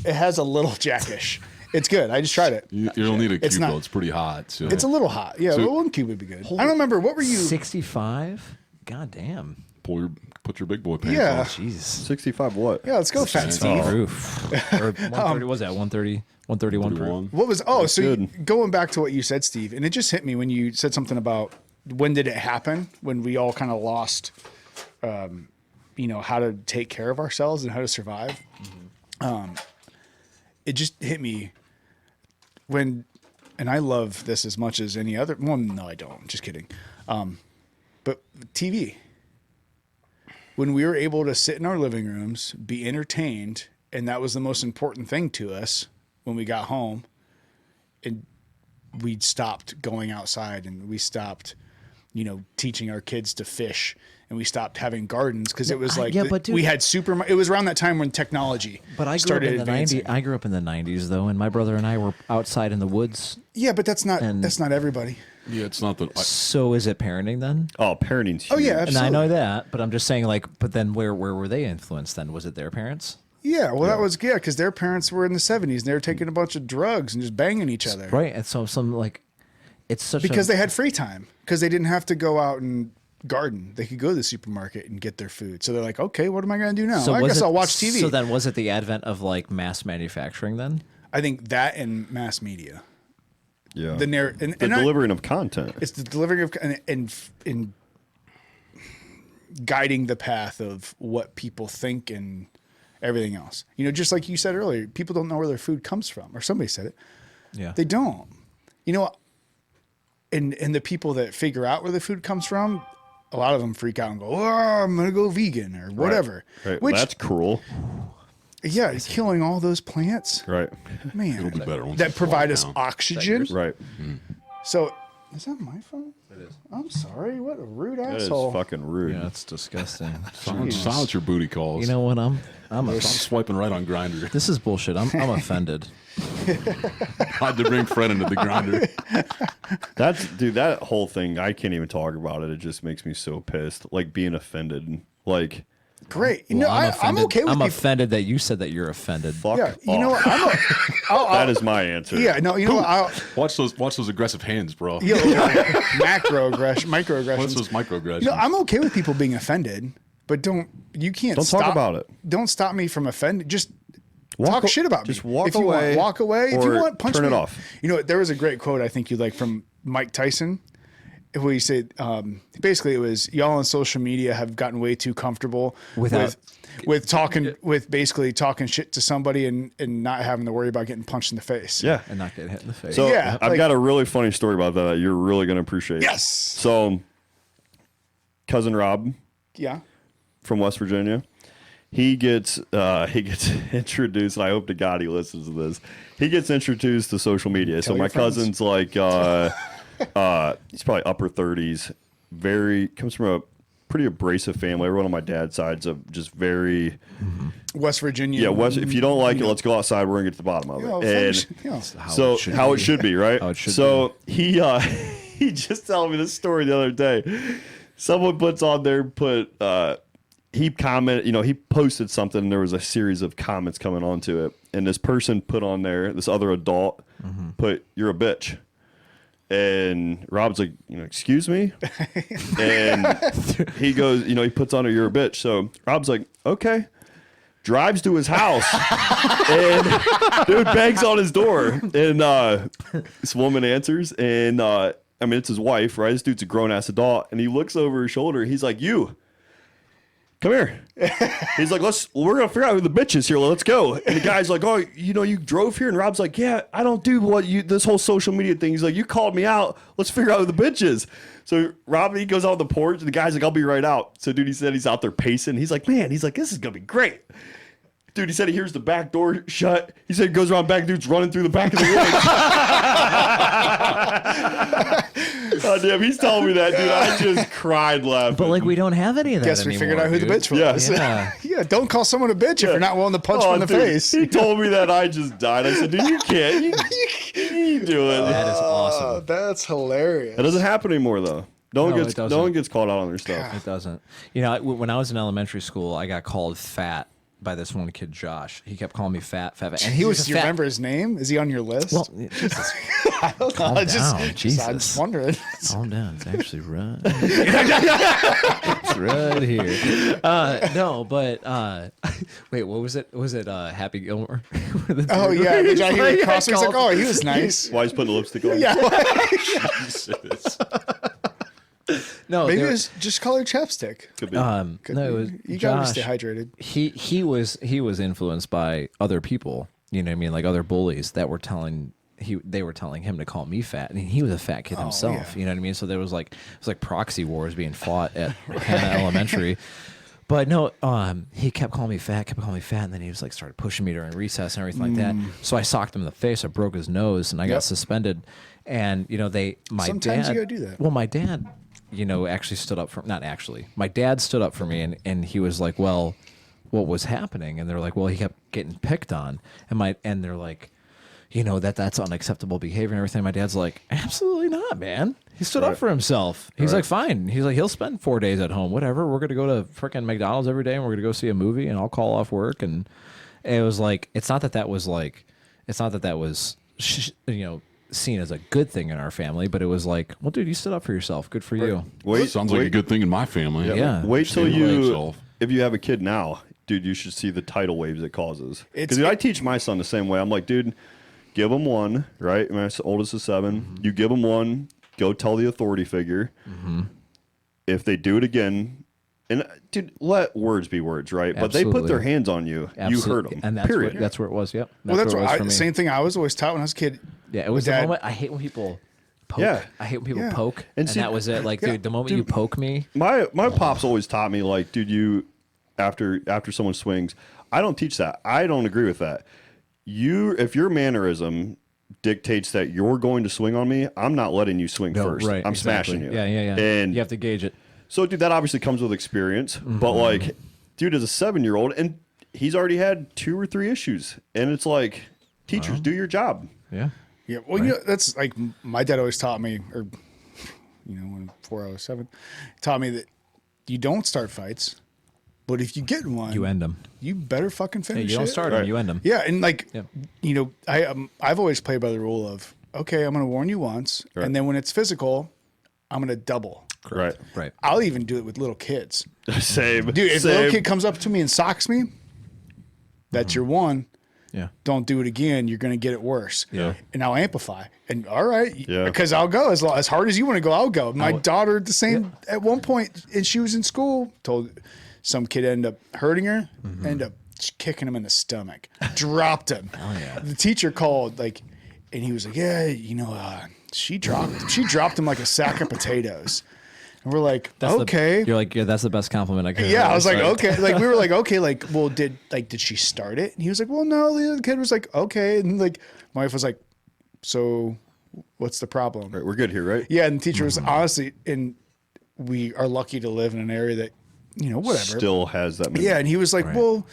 It has a little jackish. It's good. I just tried it. You'll need a It's cube not- though. It's pretty hot. So. It's a little hot. Yeah, So- one cube would be good. I don't remember. What were you? 65. God damn. Put your big boy pants Yeah. on. Jeez. 65 what? Yeah, let's go, Fat Steve. Roof. Or 130. Was that 130? 131 proof. 31. What was? So good. going back to what you said, Steve, and it just hit me when you said something about when did it happen? When we all kind of lost, how to take care of ourselves and how to survive. It just hit me when, and I love this as much as any other. Well, no, I don't. Just kidding. But TV. When we were able to sit in our living rooms, be entertained, and that was the most important thing to us when we got home, and we stopped going outside and we stopped, teaching our kids to fish, and we stopped having gardens because it was like but dude- we had it was around that time when technology But I grew up started in the advancing. 90s. I grew up in the 90s though, and my brother and I were outside in the woods. Yeah, but that's not everybody. Yeah, it's not the. So is it parenting then? Oh, parenting's huge. Oh yeah, And absolutely. I know that, but I'm just saying, but then where were they influenced then? Was it their parents? Yeah, well, that was because their parents were in the 70s and they were taking a bunch of drugs and just banging each other. Right. And so it's such Because they had free time because they didn't have to go out and garden. They could go to the supermarket and get their food. So they're like, okay, what am I going to do now? I guess I'll watch TV. So then was it the advent of mass manufacturing then? I think that and mass media. Yeah. The the delivering of content. It's the delivering of and guiding the path of what people think and everything else. Just like you said earlier, people don't know where their food comes from, or somebody said it. Yeah. They don't. And the people that figure out where the food comes from, a lot of them freak out and go, "Oh, I'm gonna go vegan or whatever." Right. Which, That's cruel. yeah, killing all those plants, Right. man, It'll be better once that it's provide locked us down. oxygen. Right. So, is that my phone? It is. I'm sorry. What a rude That is asshole. fucking rude. Yeah, it's disgusting. Silence your booty calls. You know what? I'm Stop swiping right on Grinder. this is bullshit. I'm offended. Had to bring Fred into the Grinder. That whole thing, I can't even talk about it. It just makes me so pissed. Like being offended. Like, Great. Well, I'm offended. okay with I'm people. offended that you said that you're offended. fuck Yeah, you know off. what? That is my answer. Yeah, no, you know what? Watch those aggressive hands, bro. Microaggressions. Watch those microaggressions. I'm okay with people being offended, but you can't Don't stop, talk about it. Don't stop me from offending. Just Walk talk shit about me. just walk if you away want, walk away. If you or want, punch turn me. it off. There was a great quote I think you like from Mike Tyson, what you say, basically it was y'all on social media have gotten way too comfortable with talking, with basically talking shit to somebody and not having to worry about getting punched in the face. Yeah. And not get hit in the face. So Yeah, I've like- got a really funny story about that you're really going to appreciate. Yes. So cousin Rob Yeah. from West Virginia, he gets introduced, and I hope to God he listens to this. He gets introduced to social media. So your my friends. cousin's like he's probably upper 30s, comes from a pretty abrasive family. Everyone on my dad's side's of just very West Virginia. yeah. West, if you don't like it, let's go outside. We're gonna get to the bottom of it. You know, And finish- so how it should be, right? How it should so he he just told me this story the other day. Someone puts on there, he commented, he posted something and there was a series of comments coming onto it. And this person put on there, this other adult put, "You're a bitch." And Rob's like, "Excuse me?" And he goes, he puts on it, "You're a bitch." So Rob's like, "Okay." Drives to his house and dude bangs on his door. And this woman answers and it's his wife, right? This dude's a grown-ass adult. And he looks over his shoulder. He's like, "You, come here." He's like, we're going to figure out who the bitch is here. Let's go. And the guy's like, "Oh, you drove here?" And Rob's like, "Yeah, I don't do this whole social media thing." He's like, "You called me out. Let's figure out who the bitch is." So Rob, he goes out on the porch. And the guy's like, "I'll be right out." So dude, he said he's out there pacing. He's like, "Man," he's like, "this is going to be great." Dude, he said he hears the back door shut. He said he goes around back, dude's running through the back of the woods. Oh, damn, he's telling me that, dude. I just cried laughing. But like we don't have any of that Guess we figured anymore, out who the dude. bitch was. Yes. Yeah. Yeah, don't call someone a bitch if you're not willing to punch them in the dude, face. He told me that. I just died. I said, "Dude, you can't. You do it." That is awesome. That's hilarious. That doesn't happen anymore, though. No No, one it gets doesn't. no one gets called out on their stuff. It doesn't. When I was in elementary school, I got called fat by this one kid, Josh. He kept calling me fat, and he was Do you fat. remember his name? Is he on your list? Well, Jesus, I don't know. calm I just, down, Jesus. I'm just wondering. calm down. It's actually right. It's right here. No, but wait, what was it? Was it Happy Gilmore? Oh yeah, the guy here like, across. He's like, called- "Oh, he was nice." Why he's putting the lipstick on? Yeah, Jesus. No, maybe there- it's just colored chapstick. Could be. Could no, it be. was You gotta Josh. stay hydrated. He was influenced by other people. You know what I mean? Like other bullies that were telling they were telling him to call me fat, and he was a fat kid himself. yeah. You know what I mean? So there was it was like proxy wars being fought at Hannah Elementary. But no, he kept calling me fat, and then he was like started pushing me during recess and everything like that. So I socked him in the face. I broke his nose, and I got Yep. suspended. And my Sometimes dad, you gotta do that. Well, my dad, actually stood up for not actually. My dad stood up for me, and he was like, "Well, what was happening?" And they're like, "Well, he kept getting picked on," and they're like, that's unacceptable behavior and everything. My dad's like, "Absolutely not, man. He stood up for himself." He's like, "Fine." He's like, "He'll spend 4 days at home, whatever. We're gonna go to freaking McDonald's every day, and we're gonna go see a movie, and I'll call off work." And it was like, it's not that was seen as a good thing in our family, but it was like, well, dude, you stood up for yourself. Good for you. Sounds like a good thing in my family. Yeah. Wait till Stand by yourself. if you have a kid now, dude, you should see the tidal waves it causes. It's- Because I teach my son the same way. I'm like, dude, give him one, right? My oldest is 7. You give him one, go tell the authority figure. If they do it again, and dude, let words be words, right? But they put Absolutely. their hands on you, you hurt them. And that's period. that's where it was. Yep. Well, that's where it what was for me. same thing I was always taught when I was a kid. Yeah, it was the Dad- moment. I hate when people poke. Yeah. I hate when people Yeah. poke, And and see- that was it. Like, dude, the moment you poke me, My pops always taught me, like, dude, you after someone swings, I don't teach that. I don't agree with that. If your mannerism dictates that you're going to swing on me, I'm not letting you swing first. right? I'm exactly. smashing you. Yeah. And you have to gauge it. so, dude, that obviously comes with experience. But like, dude, as a 7-year-old, and he's already had 2 or 3 issues, and it's like, teachers, do your job. Yeah. Yeah, well, that's like my dad always taught me, or when before I was 7, taught me that you don't start fights, but if you get in one, You end them. you better fucking Yeah, finish you don't it. start them. Right. You end them. Yeah, and like, Yeah. I've always played by the rule of, okay, I'm going to warn you once, Right. and then when it's physical, I'm going to double. Right. Right. I'll even do it with little kids. Same. Dude, if a Same. little kid comes up to me and socks me, that's your one. Yeah. Don't do it again. You're going to get it worse. Yeah. And I'll amplify. And all right, Yeah. because I'll go as hard as you want to go. I'll go. My daughter, the same at one point, and she was in school. Told some kid ended up hurting her. Ended up kicking him in the stomach. Dropped him. Oh, yeah. The teacher called and he was like, "Yeah, she dropped him like a sack of potatoes." And we're like, okay. You're like, yeah, that's the best compliment I could. Yeah, I was like, okay. Like we were like, okay, well, did she start it? And he was like, well, no. The other kid was like, okay. And my wife was like, so what's the problem? Right, we're good here, right? Yeah, and the teacher was honestly, and we are lucky to live in an area that, whatever. Still has that. Yeah, and he was like, well,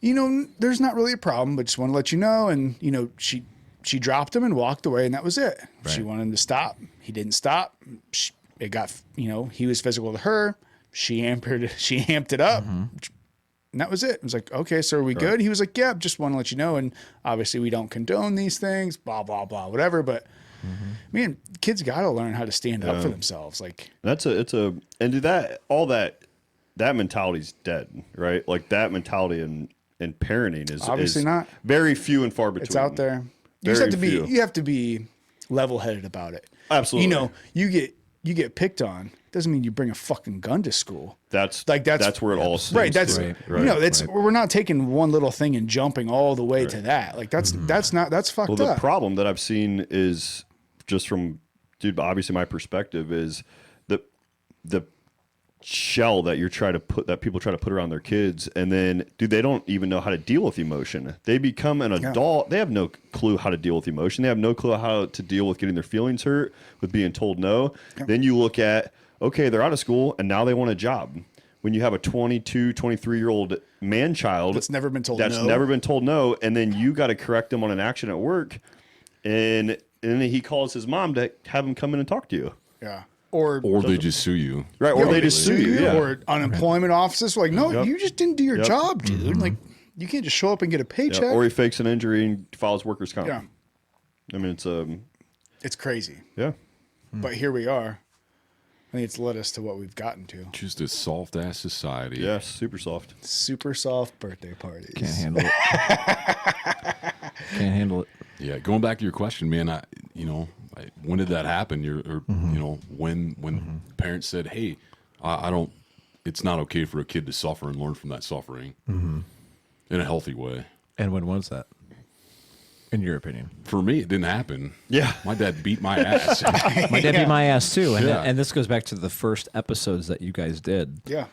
there's not really a problem, but just want to let you know. And she dropped him and walked away, and that was it. Right. She wanted him to stop. He didn't stop. It got, he was physical to her. She amped it up. And that was it. It was like, okay, so are we good? He was like, yeah, just want to let you know. And obviously we don't condone these things, blah, blah, blah, whatever. But man, kids got to learn how to stand up for themselves. Like and do that mentality's dead, right? Like that mentality in parenting is Obviously is not. very few and far between. it's out there. You just have to be level-headed about it. Absolutely. You get picked on. Doesn't mean you bring a fucking gun to school. That's where it all stems Right. That's to. we're not taking one little thing and jumping all the way to that. Like that's fucked Well, the up. problem that I've seen is just from, dude, obviously my perspective is the shell that people try to put around their kids, and then, dude, they don't even know how to deal with emotion. They become an adult. They have no clue how to deal with emotion. They have no clue how to deal with getting their feelings hurt, with being told no. Then you look at, okay, they're out of school and now they want a job. When you have a 22, 23-year-old man-child That's never been told no, and then you got to correct them on an action at work, and then he calls his mom to have him come in and talk to you. Yeah. Or they just sue you. Right, or they just sue you. Yeah. Or unemployment offices. Like, no, you just didn't do your job, dude. Like, you can't just show up and get a paycheck. Or he fakes an injury and files workers' comp. Yeah. I mean, It's crazy. yeah. But here we are. I think it's led us to what we've gotten to. Just a soft ass society. Yeah, super soft. Super soft birthday parties. Can't handle it. Can't handle it. Yeah, going back to your question, man, when did that happen? When parents said, "Hey, I don't. It's not okay for a kid to suffer and learn from that suffering in a healthy way." And when was that? In your opinion? For me, it didn't happen. Yeah. My dad beat my ass. My dad beat my ass too, and Yeah. and this goes back to the first episodes that you guys did. Yeah.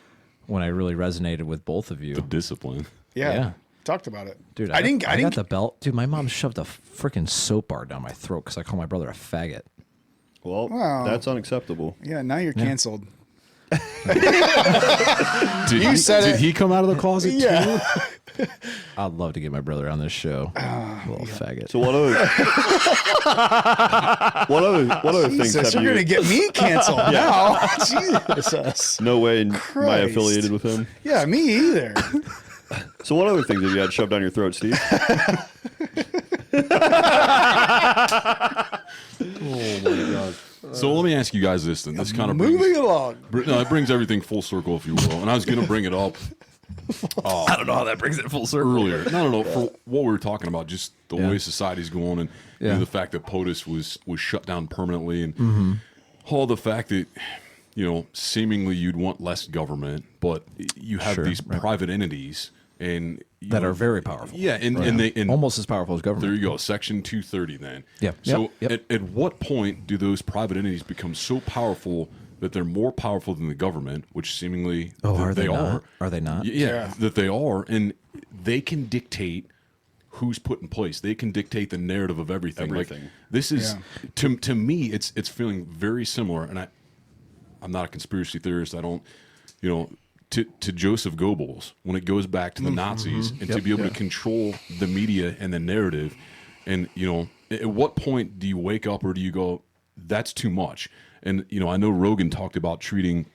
When I really resonated with both of you, The discipline. Yeah. Yeah. Talked about it. dude. I didn't got the belt, dude. My mom shoved a freaking soap bar down my throat because I called my brother a faggot. Well, Wow. that's unacceptable. Yeah, now you're canceled. Did he come out of the closet too? Yeah. I'd love to get my brother on this show. Little faggot. So what other things Jesus, have you're you? going to get me canceled now. Jesus. No way am I Christ. affiliated with him. Yeah, me either. So what other things have you had shoved down your throat, Steve? Oh my god. So let me ask you guys this then. This kind of Moving along. it brings everything full circle, if you will. And I was going to bring it up I don't know how that brings it full circle. earlier. No. For what we were talking about, just the Yeah. way society's going, and Yeah. the fact that POTUS was shut down permanently, and all the fact that seemingly you'd want less government, but you have Sure, these right. private entities and That are very powerful. Yeah, and they Almost as powerful as government. there you go, Section 230 then. Yep, So yep. At what point do those private entities become so powerful that they're more powerful than the government, which seemingly are they are? not? Are they not? Yeah, that they are, and they can dictate who's put in place. They can dictate the narrative of everything. Everything. Like this is to me, it's feeling very similar. And I'm not a conspiracy theorist. I don't, to Joseph Goebbels when it goes back to the Nazis and to be able to control the media and the narrative. And at what point do you wake up or do you go, that's too much? And I know Rogan talked about treating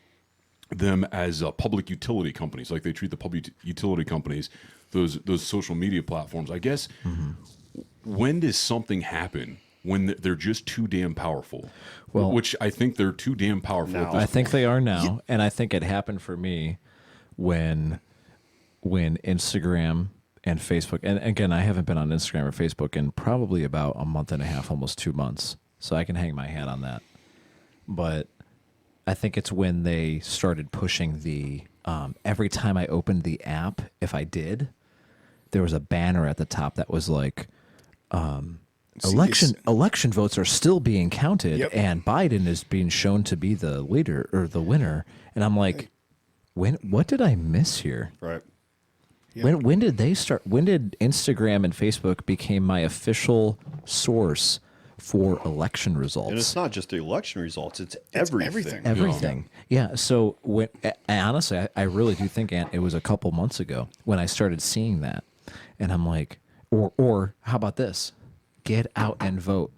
them as public utility companies, like they treat the public utility companies, those social media platforms. I guess when does something happen when they're just too damn powerful? Well, which I think they're too damn powerful. At this I think point. they are now, and I think it happened for me when Instagram and Facebook. And again, I haven't been on Instagram or Facebook in probably about a month and a half, almost 2 months. So I can hang my hat on that. But I think it's when they started pushing the every time I opened the app, if I did, there was a banner at the top that was like election votes are still being counted, Yep. and Biden is being shown to be the leader or the winner. And I'm like, what did I miss here? Right. Yep. When did they start? When did Instagram and Facebook became my official source for election results? And it's not just the election results; it's everything. everything. Everything. Yeah. So when honestly, I really do think, Ant, it was a couple months ago when I started seeing that, and I'm like, or how about this? Get out and vote.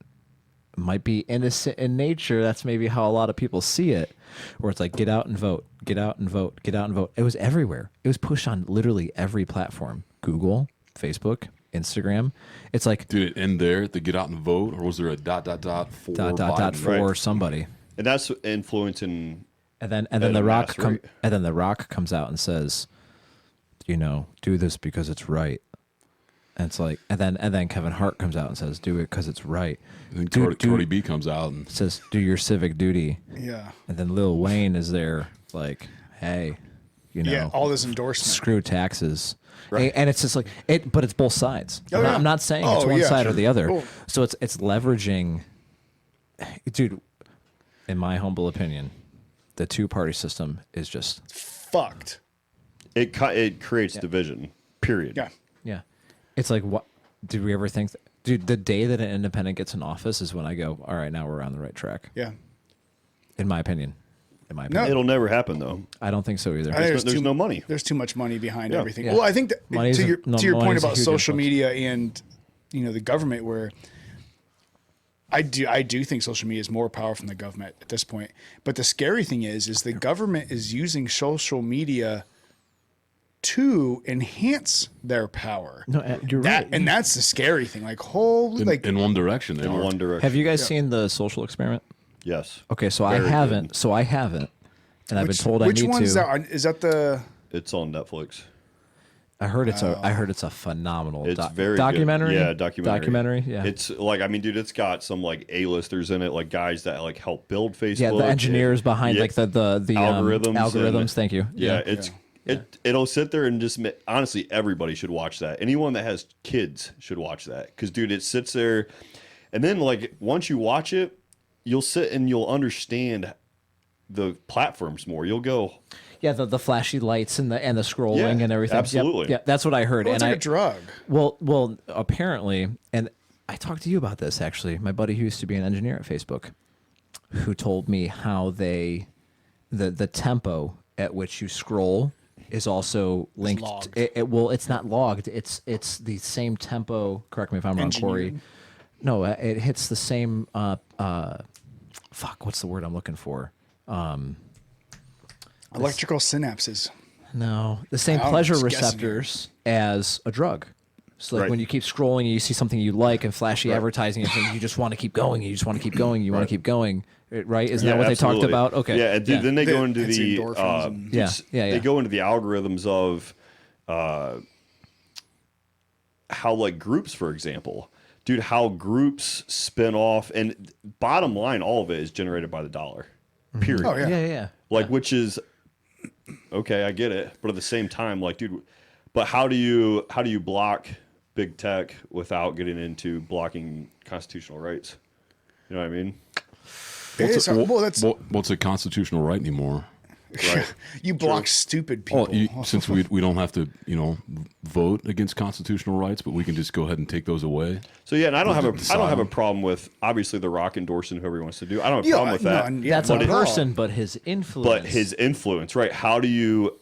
Might be innocent in nature. That's maybe how a lot of people see it. Where it's like, get out and vote, get out and vote, get out and vote. It was everywhere. It was pushed on literally every platform: Google, Facebook, Instagram. It's like Did it end there? The get out and vote, or was there a dot for Biden? for Right. somebody. And that's influencing. And then At the a Rock mass rate. and then the Rock comes out and says, do this because it's right. And it's like, and then Kevin Hart comes out and says, do it because it's right. And Dude, Cardi B comes out and says, do your civic duty. Yeah. And then Lil Wayne is there, like, hey, Yeah. All this endorsement. screw taxes. And it's just like it, but it's both sides. Oh, yeah. I'm not saying it's Oh, one yeah, side or sure. the other. Oh. So it's leveraging, dude. In my humble opinion, the two-party system is just Fucked. It creates division. Period. Yeah. yeah. It's like, what did we ever think? Dude, the day that an independent gets in office is when I go, all right, now we're on the right track. Yeah. In my opinion. No. It'll never happen though. I don't think so either. I think There's no money. There's too much money behind Yeah. everything. Yeah. Well, I think that Money's to your money's point a about huge social influence. media and the government, where I do think social media is more powerful than the government at this point. But the scary thing is the government is using social media to enhance their power. No, you're right. And that's the scary thing. Like, holy, like, in one direction. They In are. one direction. Have you guys seen the Social Experiment? Yes. Okay, so Very I haven't. good. So I haven't, and I've been told which I need one to. is that? Is that the? It's on Netflix. I heard it's a phenomenal It's very good. documentary. Yeah, documentary. Yeah, It's like, I mean, dude, it's got some like A-listers in it, like guys that like help build Facebook. yeah. The engineers behind Yeah. like the Algorithms algorithms. and- Thank you. Yeah, it'll sit there and just honestly, everybody should watch that. Anyone that has kids should watch that because, dude, it sits there, and then like once you watch it, you'll sit and you'll understand the platforms more. You'll go, Yeah, the flashy lights and the scrolling Yeah, and everything. Yep, absolutely. yeah, that's what I heard. Well, it's and like a drug. Well, apparently, and I talked to you about this actually. My buddy who used to be an engineer at Facebook, who told me how the tempo at which you scroll is also linked. logged. It's not logged. It's the same tempo. Correct me if I'm wrong, Corey. Engineered. No, it hits the same. Fuck, what's the word I'm looking for? Electrical synapses. No, the same I'm pleasure just guessing receptors as a drug. So like Right. when you keep scrolling and you see something you like and flashy advertising, and you just want to keep going. You just want to keep going. You want to keep going. Right? Isn't that what they talked absolutely. about? Okay. Yeah, and dude, then they go into It's the endorphins and- Yeah, yeah. they go into the algorithms of how like groups, for example, dude, how groups spin off, and bottom line, all of it is generated by the dollar. Period. Oh, yeah. Yeah. Like, which is okay, I get it, but at the same time, like, dude, but how do you block big tech without getting into blocking constitutional rights? You know what I mean? What's a constitutional right anymore? Right. You block stupid people. Since we don't have to, vote against constitutional rights, but we can just go ahead and take those away. So yeah, and I don't have a Decide. problem with obviously The Rock endorsing whoever he wants to do. I don't have a Yeah, problem with no, that. and yeah, That's not a at all. person, but his influence. But his influence, right? How do you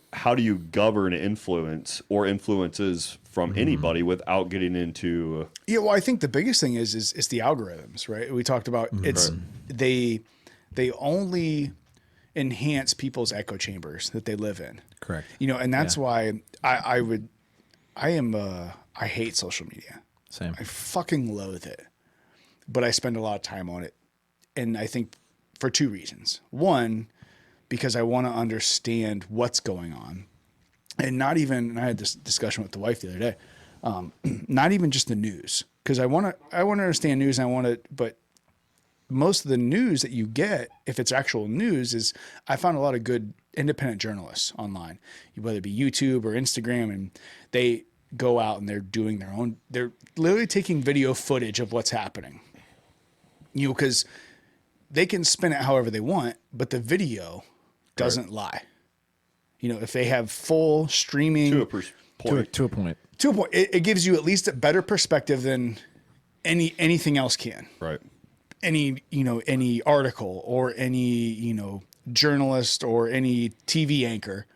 govern influence or influences from anybody without getting into Yeah, well, I think the biggest thing is the algorithms, right? We talked about it's they only enhance people's echo chambers that they live in. Correct. And that's why I hate social media. Same. I fucking loathe it. But I spend a lot of time on it. And I think for two reasons. One, because I want to understand what's going on. And I had this discussion with the wife the other day. Not even just the news, because I want to understand news, and I want to, but most of the news that you get, if it's actual news, is I found a lot of good independent journalists online, whether it be YouTube or Instagram, and they go out and they're doing their own, they're literally taking video footage of what's happening, because they can spin it however they want, but the video doesn't lie. If they have full streaming to a point, it gives you at least a better perspective than anything else can. Right. Any article or any, journalist or any TV anchor.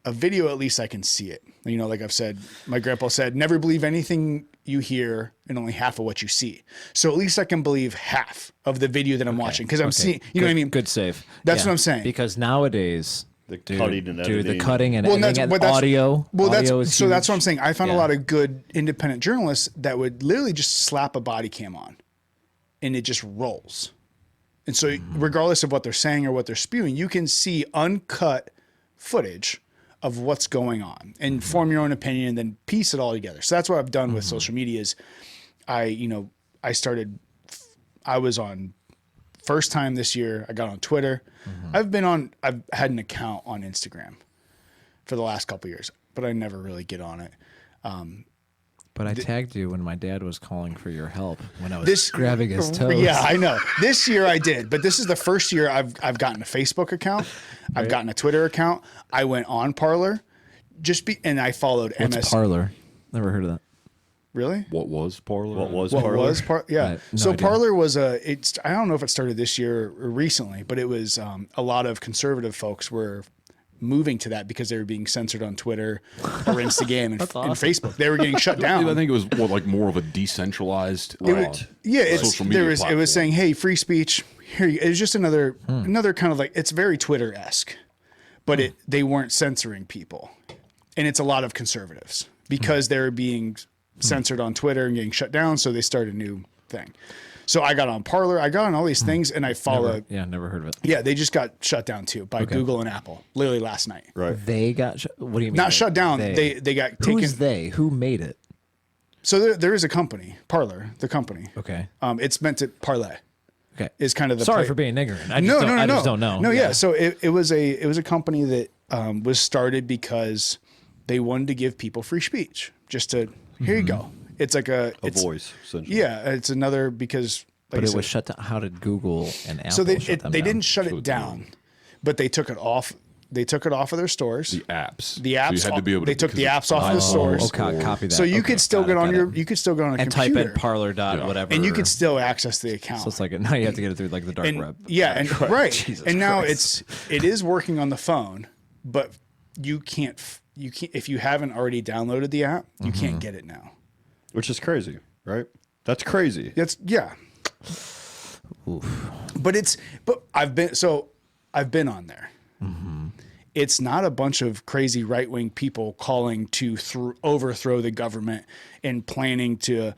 A video, at least I can see it. Like I've said, my grandpa said, never believe anything you hear and only half of what you see. So at least I can believe half of the video that I'm watching, because I'm seeing, know what I mean? Good save. That's what I'm saying. Because nowadays, the cutting and editing. the cutting and editing and audio. That's huge. what I'm saying. I found a lot of good independent journalists that would literally just slap a body cam on and it just rolls. And so regardless of what they're saying or what they're spewing, you can see uncut footage of what's going on and form your own opinion and then piece it all together. So that's what I've done with social media is I was on first time this year, I got on Twitter. I've had an account on Instagram for the last couple of years, but I never really get on it. But I tagged you when my dad was calling for your help when I was grabbing his toes. Yeah, I know. This year I did, but this is the first year I've gotten a Facebook account. I've gotten a Twitter account. I went on Parler, and I followed What's MS. Parler? Never heard of that. Really? What was Parler? What was What Parler? was Yeah. No So idea. Parler was I don't know if it started this year or recently, but it was a lot of conservative folks were moving to that because they were being censored on Twitter or Instagram and Facebook. They were getting shut down. I think it was more of a decentralized. It social media was platform. saying, hey, free speech. Here, it was just another kind of like, it's very Twitter-esque, but they weren't censoring people, and it's a lot of conservatives because they're being censored on Twitter and getting shut down. So they started a new thing. So I got on Parler, I got on all these things, and I followed. Never heard of it. Yeah, they just got shut down too by Google and Apple, literally last night. Right. They got. What do you mean? Not shut down. They got taken. Who's they? Who made it? So there is a company, Parler, the company. Okay. It's meant to parlay. Okay. Is kind of the Sorry play. for being ignorant. I No. just don't know. No, yeah. So it was a company that was started because they wanted to give people free speech. Just to here you go. It's like a voice, essentially. Yeah, it's another because. Like But it was shut down. How did Google and Apple So they shut them they down? didn't shut it down, but they took it off. They took it off of their stores. The apps. The apps. So you had to be able to, they took the because apps off of the stores. Okay, copy that. So you Okay, could still got get it, on got your. it. You could still go on a And computer type in parlor dot whatever, and you could still access the account. So it's like now you have to get it through like the dark web. Yeah, and right. Jesus and now Christ. it is working on the phone, but you can't if you haven't already downloaded the app, you can't get it now. Which is crazy, right? That's crazy. Yeah. Oof. But I've been on there. It's not a bunch of crazy right-wing people calling to overthrow the government and planning to,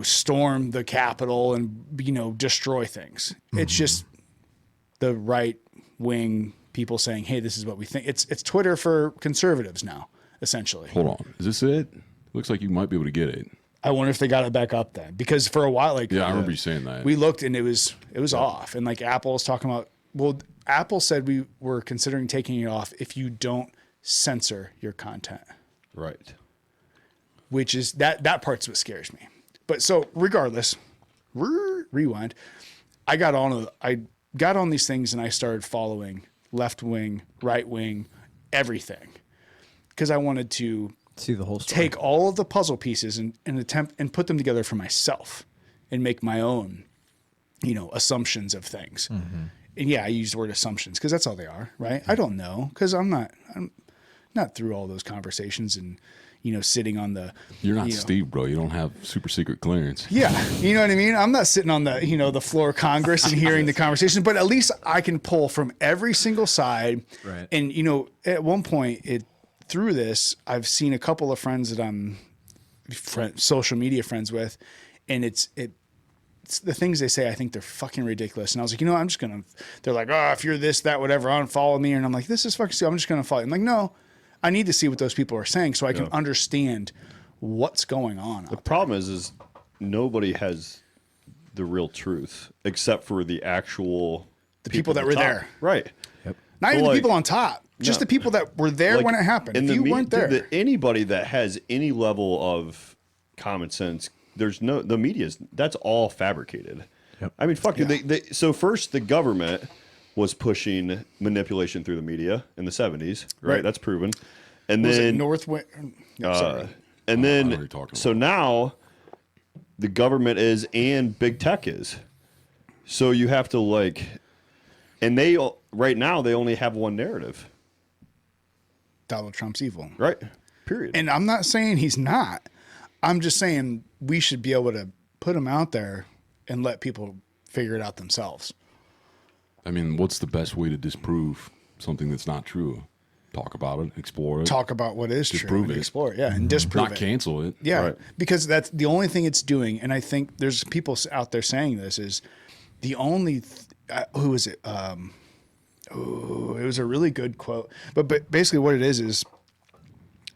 storm the Capitol and, destroy things. It's just the right-wing people saying, hey, this is what we think. It's Twitter for conservatives now, essentially. Hold on. Is this it? Looks like you might be able to get it. I wonder if they got it back up then, because for a while, Yeah, I remember you saying that. we looked and it was off, and like Apple's talking about. Well, Apple said we were considering taking it off if you don't censor your content, Right. which is that part's what scares me. But so regardless, rewind. I got on these things and I started following left wing, right wing, everything, because I wanted to See the whole story. take all of the puzzle pieces and attempt and put them together for myself and make my own, assumptions of things. And yeah, I use the word assumptions because that's all they are, right? I don't know because I'm not through all those conversations and, sitting on the. You're not Steve, bro. You don't have super secret clearance. Yeah, you know what I mean? I'm not sitting on the, the floor of Congress and hearing the conversation, but at least I can pull from every single side. Right. And, at one point through this, I've seen a couple of friends that I'm social media friends with, and it's the things they say, I think they're fucking ridiculous. And I was like, I'm just going to, they're like, oh, if you're this, that, whatever, unfollow me. And I'm like, this is fucking stupid. I'm just going to follow you. I'm like, no, I need to see what those people are saying so I can understand what's going on. The problem is nobody has the real truth except for the actual people that at were top. there. Right. Not So, even like, the people on top, just no. the people that were there Like, when it happened. in If the you me- weren't there, anybody that has any level of common sense, the media's, that's all fabricated. Yep. I mean, fuck it. So first the government was pushing manipulation through the media in the 70s, right? Right. That's proven. And was then it Northwind? No, sorry. and I know then what you're talking so about. now the government is and big tech is. So you have to like, and they right now they only have one narrative, Donald Trump's evil. right? Period. And I'm not saying he's not. I'm just saying we should be able to put him out there and let people figure it out themselves. I mean, what's the best way to disprove something that's not true? Talk about it, explore it, Talk about what is true Disprove and it. explore it. Yeah, and disprove not it. cancel it. Yeah, Right. because that's the only thing it's doing. And I think there's people out there saying this is the only. Who is it? It was a really good quote. But basically, what it is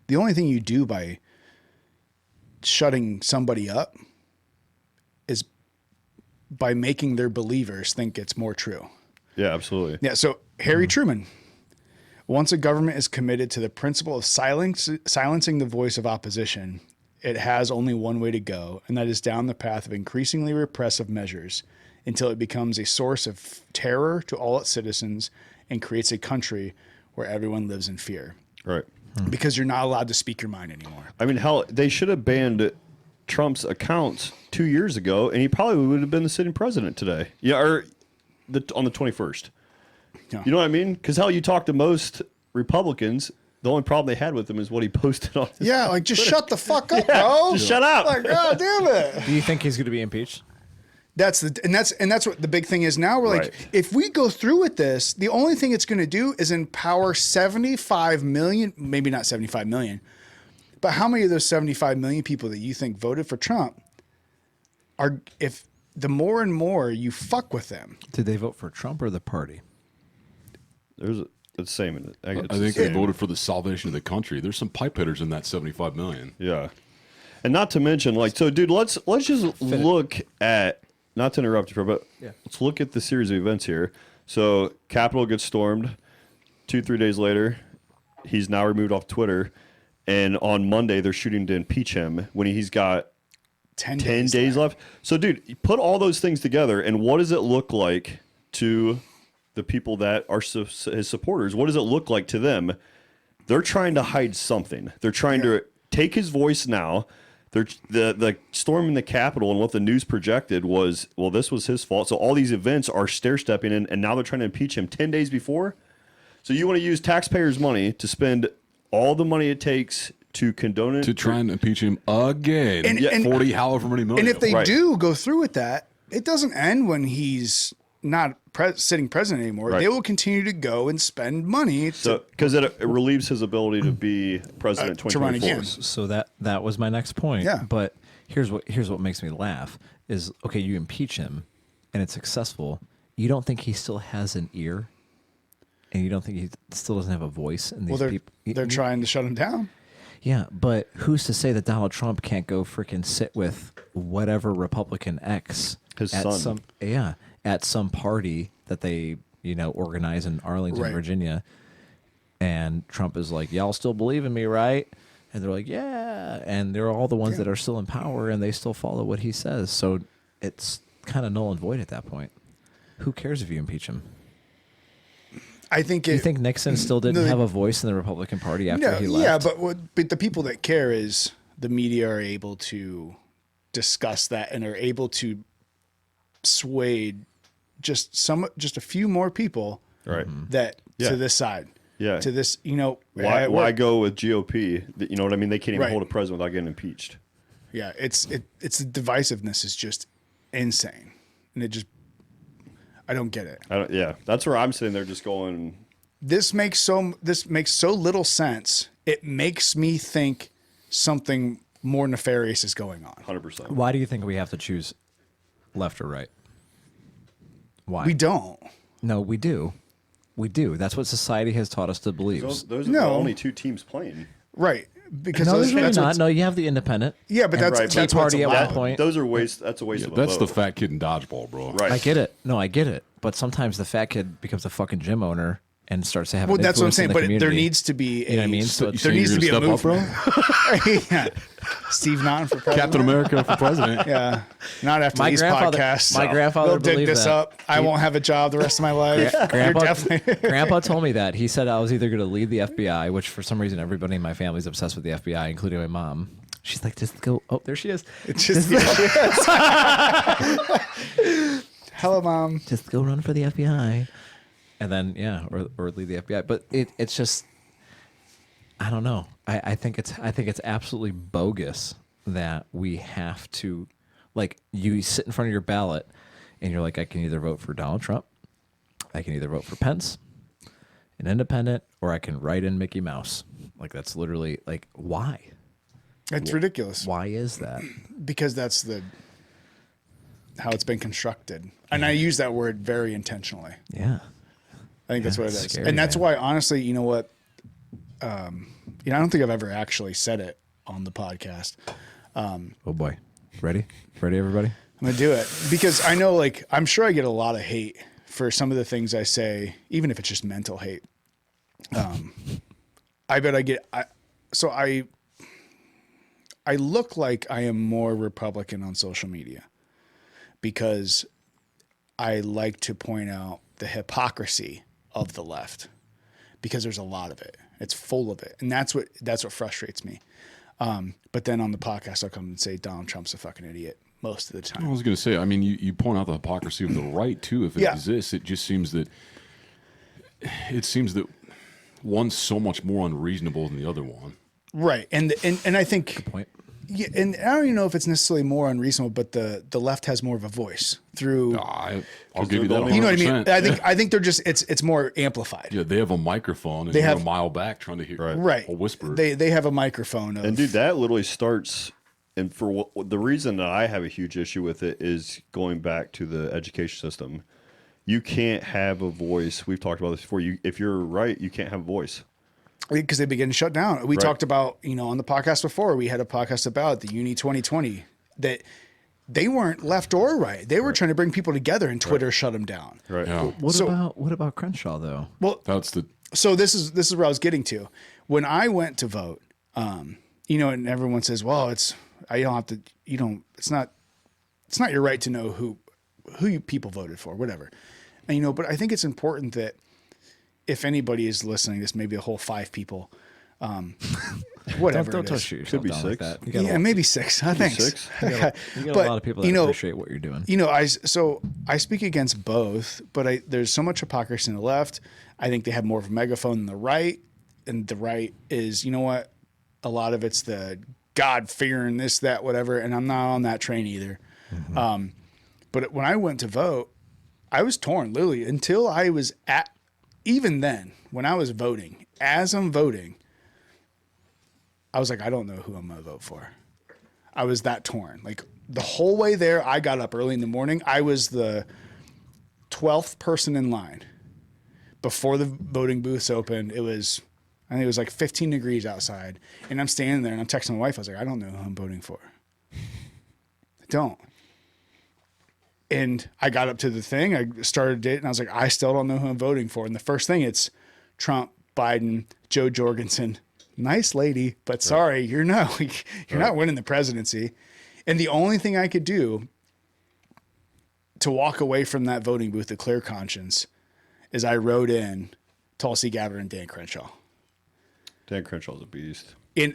the only thing you do by shutting somebody up is by making their believers think it's more true. Yeah, absolutely. Yeah. So Harry Truman. Once a government is committed to the principle of silencing the voice of opposition, it has only one way to go, and that is down the path of increasingly repressive measures until it becomes a source of terror to all its citizens and creates a country where everyone lives in fear. Right. Because you're not allowed to speak your mind anymore. I mean, hell, they should have banned Trump's accounts 2 years ago, and he probably would have been the sitting president today. Yeah, or on the 21st. Yeah. You know what I mean? Because hell, you talk to most Republicans, the only problem they had with him is what he posted on. His Yeah, like just shut the fuck up, bro. just shut up. Like, God damn it. Do you think he's going to be impeached? That's what the big thing is now. We're like, Right. if we go through with this, the only thing it's going to do is empower 75 million, maybe not 75 million, but how many of those 75 million people that you think voted for Trump are, if the more and more you fuck with them, Did they vote for Trump or the party? There's it's the same. In it. I think they voted for the salvation of the country. There's some pipe hitters in that 75 million. Yeah, and not to mention, like, so, dude, let's just look at. Not to interrupt you, but let's look at the series of events here. So, Capitol gets stormed. 2-3 days later, he's now removed off Twitter, and on Monday they're shooting to impeach him when he's got 10 days left. So, dude, you put all those things together, and what does it look like to the people that are his supporters? What does it look like to them? They're trying to hide something. They're trying to take his voice now. The storm in the Capitol and what the news projected was, well, this was his fault. So all these events are stair-stepping in, and now they're trying to impeach him 10 days before. So you want to use taxpayers' money to spend all the money it takes to condone it? To try and impeach him again. And- 40 however many million. And if they Right. do go through with that, it doesn't end when he's not sitting president anymore. Right. They will continue to go and spend money Because it relieves his ability to be president to run 2024. again. So that was my next point. Yeah. But here's what makes me laugh is, okay, you impeach him and it's successful. You don't think he still has an ear? And you don't think he still doesn't have a voice in these Well, people? they're trying to shut him down. Yeah, but who's to say that Donald Trump can't go freaking sit with whatever Republican X His at son. at some party that they organize in Arlington, Right. Virginia, and Trump is like, "Y'all still believe in me, right?" And they're like, "Yeah," and they're all the ones that are still in power, and they still follow what he says. So it's kind of null and void at that point. Who cares if you impeach him? I think Do you think Nixon still didn't have a voice in the Republican Party after he left? Yeah, but the people that care is the media are able to discuss that and are able to sway just a few more people Right. that Yeah. to this side. Yeah. To this, Why go with GOP? You know what I mean? They can't even Right. hold a president without getting impeached. Yeah, it's the divisiveness is just insane, and I don't get it. That's where I'm sitting there just going. This makes so little sense. It makes me think something more nefarious is going on. 100%. Why do you think we have to choose left or right? Why? We don't. No, we do. We do. That's what society has taught us to believe. Those are the No. only two teams playing. Right. because No, those, there's really that's not. what's- No, you have the independent. Yeah, but that's Right, Tea that's what's Party at allowed. one point. Those are waste. That's a waste Yeah, of a that's the vote. fat kid in dodgeball, bro. Right. I get it. No, I get it. But sometimes the fat kid becomes a fucking gym owner and starts to have. Well, an that's what I'm influence in saying. the But there community. needs to be a. You know what I mean? So You it's- there saying needs to be you're a gonna step up, movement. Yeah. Steve Naughton for president. Captain America for president. Yeah, not after My these grandfather- podcasts. my grandfather They'll dig believed this that. up. I won't have a job the rest of my life. You're Grandpa, definitely. Grandpa told me that. He said I was either going to lead the FBI, which for some reason everybody in my family is obsessed with the FBI, including my mom. She's like, just go. Oh, there she is. Just, hello, Mom. Just go run for the FBI. And then, yeah, or lead the FBI. But it's just, I don't know. I think it's absolutely bogus that we have to, like, you sit in front of your ballot and you're like, I can either vote for Donald Trump, I can either vote for Pence, an independent, or I can write in Mickey Mouse. Like, that's literally, like, why? It's ridiculous Why is that? because that's how it's been constructed, and I use that word very intentionally. Yeah. I think that's what it it's is, scary, and that's man. why, honestly, you know what? I don't think I've ever actually said it on the podcast. Oh boy. Ready, everybody? I'm gonna do it because I know, like, I'm sure I get a lot of hate for some of the things I say, even if it's just mental hate. I bet I get. I look like I am more Republican on social media because I like to point out the hypocrisy of the left because there's a lot of it. It's full of it, and that's what frustrates me. But then on the podcast, I'll come and say Donald Trump's a fucking idiot most of the I time. was going to say, I mean, you point out the hypocrisy of the right, too. If it Yeah. exists, it just seems that one's so much more unreasonable than the other one. Right, and I think. Point. Yeah, and I don't even know if it's necessarily more unreasonable, but the left has more of a voice through. I'll give they're you the that. only- You know what I mean? 100%. I think they're just it's more amplified. Yeah, they have a microphone, and They you're have- a mile back trying to hear Right. a whisper. They have a microphone of. And dude, that literally starts. And for the reason that I have a huge issue with it is going back to the education system. You can't have a voice. We've talked about this before. If you're right, you can't have a voice. because they begin to shut down. We Right. talked about, on the podcast before, we had a podcast about the Uni 2020 that they weren't left or right. They were trying to bring people together, and Twitter shut them down. Right. Yeah. What about Crenshaw though? Well, That's the so this is where I was getting to. When I went to vote, and everyone says, "Well, it's not your right to know who you people voted for, whatever." And but I think it's important that if anybody is listening, this may be a whole 5 people, whatever. Don't it touch is. yourself Could be down like 6. that. You got, Yeah, maybe 6. Thanks. 6. you got But, a lot of people that appreciate what you're doing. I speak against both, but there's so much hypocrisy in the left. I think they have more of a megaphone than the right, and the right is, a lot of it's the God fearing this, that, whatever, and I'm not on that train either. Mm-hmm. But when I went to vote, I was torn, literally, until I was even then, when I was voting, as I'm voting, I was like, I don't know who I'm going to vote for. I was that torn. Like, the whole way there, I got up early in the morning. I was the 12th person in line. Before the voting booths opened, I think it was like 15 degrees outside. And I'm standing there and I'm texting my wife. I was like, I don't know who I'm voting for. I don't. And I got up to the thing. I started it and I was like, I still don't know who I'm voting for. And the first thing, it's Trump, Biden, Joe Jorgensen. Nice lady, but sorry, you're not winning the presidency. And the only thing I could do to walk away from that voting booth, a clear conscience, is I wrote in Tulsi Gabbard and Dan Crenshaw. Dan Crenshaw's a beast. And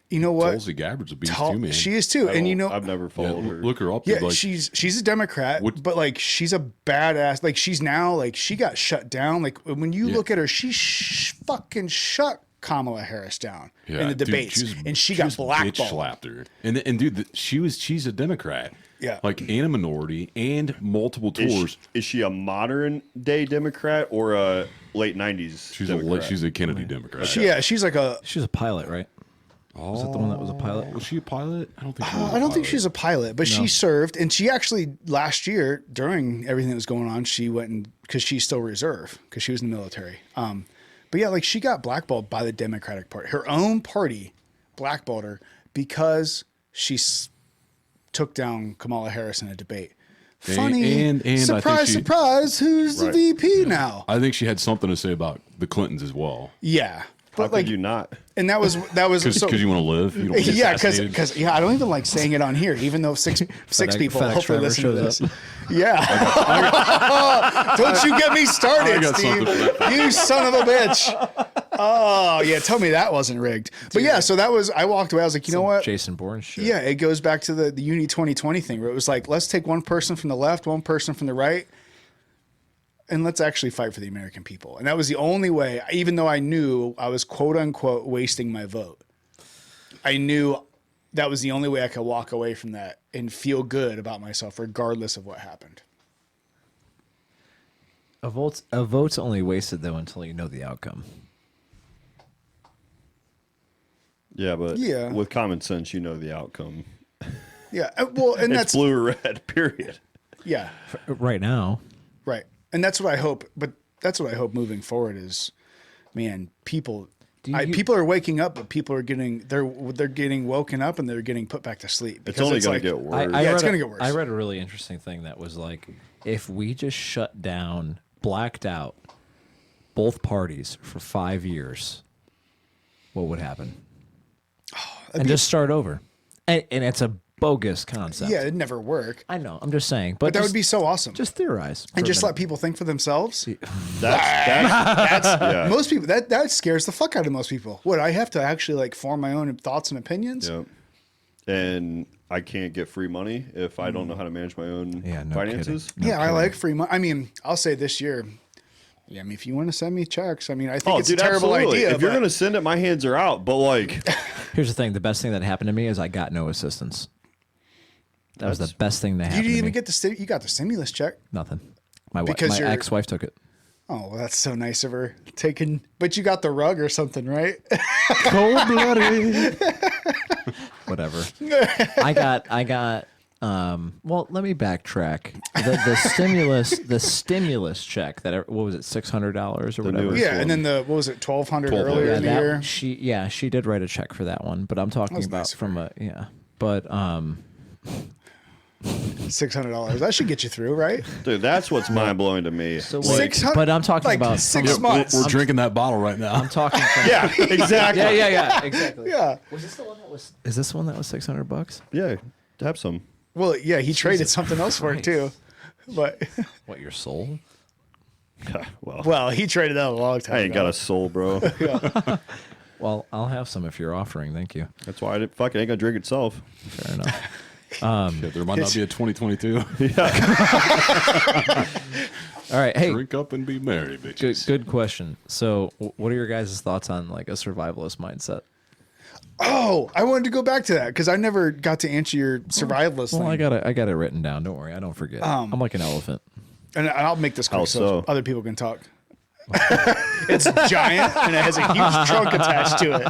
you know what? Tulsi Gabbard's a beast too, man. She is too. And I've never Yeah, followed her. look her up. yeah, like, she's a Democrat, What- but like she's a badass. Like she's now like she got shut down. Like when you look at her, she fucking shut Kamala Harris down in the dude, debates, and she got bitch blackballed. slapped her. And dude, she's a Democrat. Yeah. like and a minority and multiple tours. Is she a modern day Democrat or a late 90s Democrat? She's a Kennedy Democrat. She's like a. She's a pilot, right? Was it the one that was a pilot? Was she a pilot? I don't think. She was I don't think she's a pilot, but she served, and she actually last year during everything that was going on, she went and because she's still reserve because she was in the military. But yeah, like she got blackballed by the Democratic Party. Her own party blackballed her because she took down Kamala Harris in a debate. Funny. And I think surprise, surprise, who's the VP now? I think she had something to say about the Clintons as well. Yeah. How But could like, you not? and that was Because you want to live. You don't get yeah, assassinated. because I don't even like saying it on here, even though six people FedEx hopefully driver listen to shows this. Yeah, don't you get me I started, got Steve. something for that. You son of a bitch. Oh yeah, tell me that wasn't rigged. But yeah, so that was. I walked away. I was like, you know what? Jason Bourne shit. Yeah, it goes back to the Uni 2020 thing where it was like, let's take one person from the left, one person from the right, and let's actually fight for the American people. And that was the only way, even though I knew I was quote unquote wasting my vote. I knew that was the only way I could walk away from that and feel good about myself, regardless of what happened. A vote's only wasted though until you know the outcome. Yeah, but Yeah. with common sense, you know the outcome. Yeah. Well, and It's that's, blue or red, period. yeah, Right now, right. And that's what I hope. But that's what I hope moving forward is, man, people. People are waking up, but people are they're getting woken up and they're getting put back to sleep. It's only going like, to get worse. Yeah, it's gonna get worse. I read a really interesting thing that was like, if we just shut down, blacked out both parties for 5 years, what would happen? And just start over. And it's a bogus concept. Yeah, it'd never work. I know. I'm just saying. But that just- would be so awesome. Just theorize. and for a just minute. let people think for themselves. That's yeah. Most people that scares the fuck out of most people. What, I have to actually like form my own thoughts and opinions? Yep. And I can't get free money if I don't know how to manage my own Yeah, no finances. kidding. Yeah, I like free money. I mean, I'll say this year. Yeah, I mean, if you want to send me checks, I mean, I think it's a terrible absolutely. idea. If you're but- going to send it, my hands are out. But like, Here's the thing. The best thing that happened to me is I got no assistance. That was the best thing that you happened didn't to even me. get you got the stimulus check. Nothing. My Because you're- ex-wife took it. Oh, well, that's so nice of her taking. But you got the rug or something, right? Cold-blooded. Whatever. I got well, let me backtrack. The stimulus check that, what was it, $600 or whatever? newest Yeah, and then what was it, 1,200 $1,200. earlier in the year? She did write a check for that one, but I'm talking was about nice of from a but $600. That should get you through, right? dude, that's what's mind blowing to me. so Like, 600 but I'm talking like about 6 from- months. We're drinking that bottle right now. I'm talking from yeah, exactly. yeah, exactly. Yeah. Was this the one that was? Is this one that was $600? Yeah, have some. Well, yeah, he traded something else for it too. But What, your soul? Well, he traded that a long time I ain't ago. got a soul, bro. Well, I'll have some if you're offering. Thank you. That's why I didn't fucking ain't gonna drink itself. Fair enough. Shit, there might not be a 2022. All right. Hey, Drink up and be merry, bitches. good question. So, what are your guys' thoughts on like a survivalist mindset? Oh, I wanted to go back to that because I never got to answer your survivalist Well, thing. I got it written down. Don't worry, I don't forget. I'm like an elephant. And I'll make this quick How so so? other people can talk. It's giant and it has a huge trunk attached to it.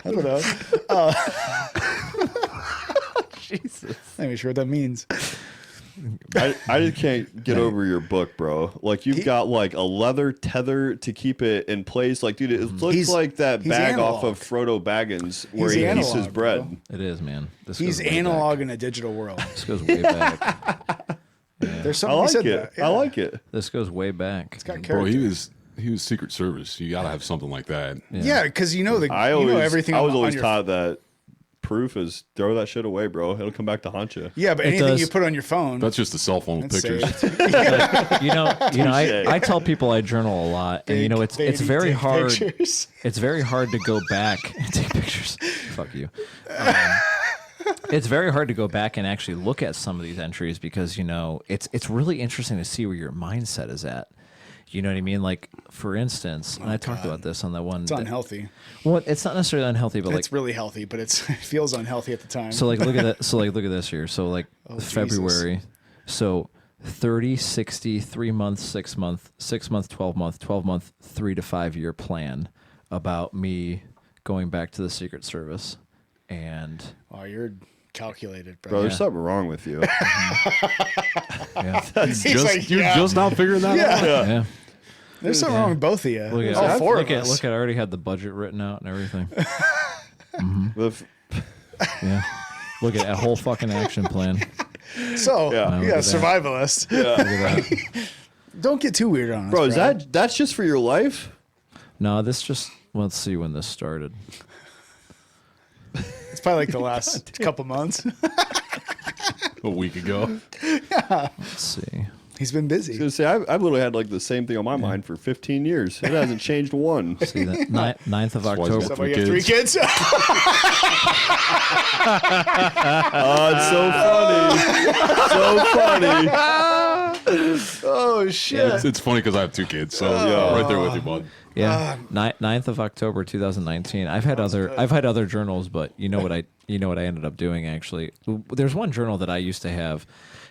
I don't know. Jesus. Let me sure what that means. I just can't get over your book, bro. Like you've got like a leather tether to keep it in place. Like, dude, it looks He's- like that he's bag analog. off of Frodo Baggins where He's he eats his analog, bread. bro. It is, man. This He's goes way analog Back. in a digital world. This goes way back. There's I something like said it. that. Yeah. I like it. This goes way back. It's got Bro, character. he was Secret Service. You gotta have something like that. Yeah, because you know I you always, know everything. I was on always your, taught that proof is throw that shit away, bro. It'll come back to haunt you. Yeah, but It anything does. you put on your phone, That's just the cell phone with it's pictures. saved. You know, Touche. I tell people I journal a lot, and you know, it's Baby very dick hard. pictures. It's very hard to go back and take pictures. Fuck you. It's very hard to go back and actually look at some of these entries because, you know, it's really interesting to see where your mindset is at. You know what I mean? Like, for instance, and I talked about this on that one. It's unhealthy. Well, it's not necessarily unhealthy, but like, It's really healthy, but it feels unhealthy at the time. so like, look at that. So like, look at this here. So like Jesus. February. So 30, 60, 3 month, 6 month, 6 month, 12 month, 12 month, 3 to 5 year plan about me going back to the Secret Service. And Oh, you're calculated, bro. Bro, there's Yeah. something wrong with you. yeah, You're just now figuring that out. yeah. There's something wrong with both of you. Look at, All four look of at, us. look at, I already had the budget written out and everything. Yeah. Look at a whole fucking action plan. So, Yeah. yeah, survivalist. Look at that. Don't get too weird on us, Bro, is Brad. that's just for your life? No, this just, let's see when this started. It's probably like the last couple months. A week ago. Let's see. He's been I was busy. gonna say I've literally had like the same thing on my mind for 15 years. It hasn't changed one. See that 9th of why he's October. got Somebody got 3 kids. It's so funny. So funny. Oh shit! It's funny because I have 2 kids, so right there with you, bud. Yeah, 9th of October 2019. I've had other journals, but you know what I ended up doing actually. There's one journal that I used to have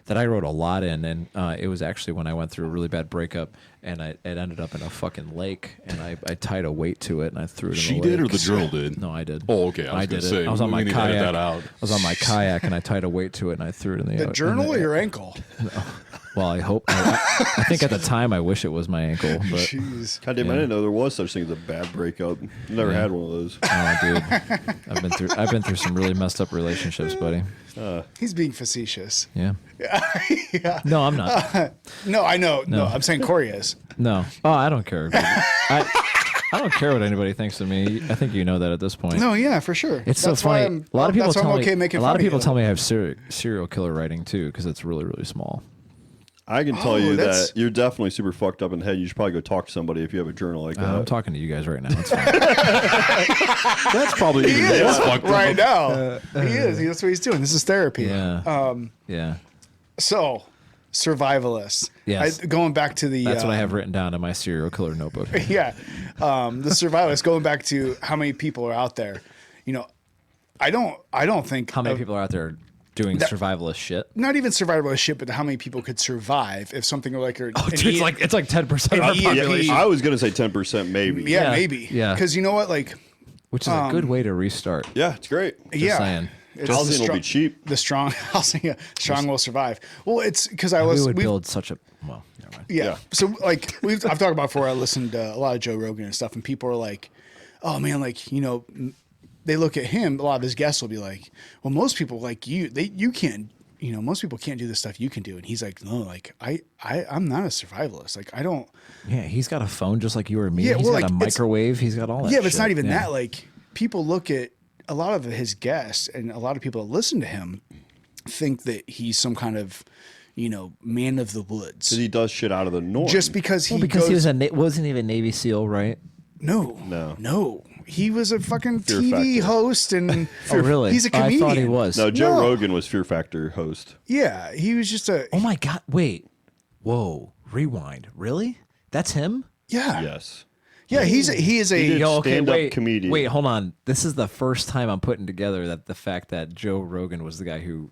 that I wrote a lot in, and it was actually when I went through a really bad breakup, and it ended up in a fucking lake, and I tied a weight to it, and I threw it in She the lake. did or the journal did? No, I did. Oh, okay. I was did gonna say, it. I was on we my need to edit kayak. that out. I was on my kayak, and I tied a weight to it, and I threw it in The journal or your ankle? Well, I hope. I think at the time I wish it was my ankle, but Jeez. God damn, I didn't know there was such thing as a bad breakup. Never had one of those. oh, dude, I've been through some really messed up relationships, buddy. He's being facetious. Yeah. Yeah. No, I'm not. No, I know. No, I'm saying Corey is. No. Oh, I don't care. I don't care what anybody thinks of me. I think you know that at this point. No, yeah, for sure. It's so That's why funny. I'm- A lot of people that's why tell I'm me. okay making A lot fun of people you. tell me I have serial killer writing too, because it's really, really small. I can tell you that's- that you're definitely super fucked up in the head. You should probably go talk to somebody if you have a journal like that. I'm talking to you guys right now. It's fine. That's probably even more fucked Right up. now, he is. That's what he's doing. This is therapy. Yeah. Yeah. So, survivalist. Yes. Going back to the. That's what I have written down in my serial killer notebook. Yeah, the survivalist. Going back to how many people are out there. You know, I don't think How many of- people are out there doing survivalist shit? Not even survivalist shit, but how many people could survive if something were like. Oh, dude, it's like 10% of our an EMP. population, I was gonna say 10%, maybe. Yeah, Yeah. maybe. Yeah. Because you know what, like. which is a good way to restart. Yeah, it's great. Yeah. saying. It's Housing the will be cheap. The strong housing, yeah, strong will survive. Well, it's because I We was. would we've- build such a well. Never mind. Yeah. Yeah. So like I've talked about before. I listened to a lot of Joe Rogan and stuff, and people are like, "Oh man, like they look at him. A lot of his guests will be like, well, most people like you can't. Most people can't do the stuff you can do." And he's like, "No, like I'm not a survivalist. Like I don't." Yeah, he's got a phone just like you or me. Yeah, He's well, got like, a it's- microwave. He's got all that. Yeah, but it's shit. not even Yeah. that. Like people look at a lot of his guests, and a lot of people that listen to him think that he's some kind of, man of the woods. Because he does shit out of the norm. Just because he Because goes, he was wasn't even Navy SEAL, right? no. He was a fucking Fear TV Factor. host, and Oh, really? he's a comedian. I thought he was. No, Joe No. Rogan was Fear Factor host. Yeah, he was just a Oh my God! Wait. Whoa. Rewind. Really? That's him? yeah. Yes. Yeah, he is a did Yo, okay, stand-up wait, comedian. Wait, hold on. This is the first time I'm putting together that the fact that Joe Rogan was the guy who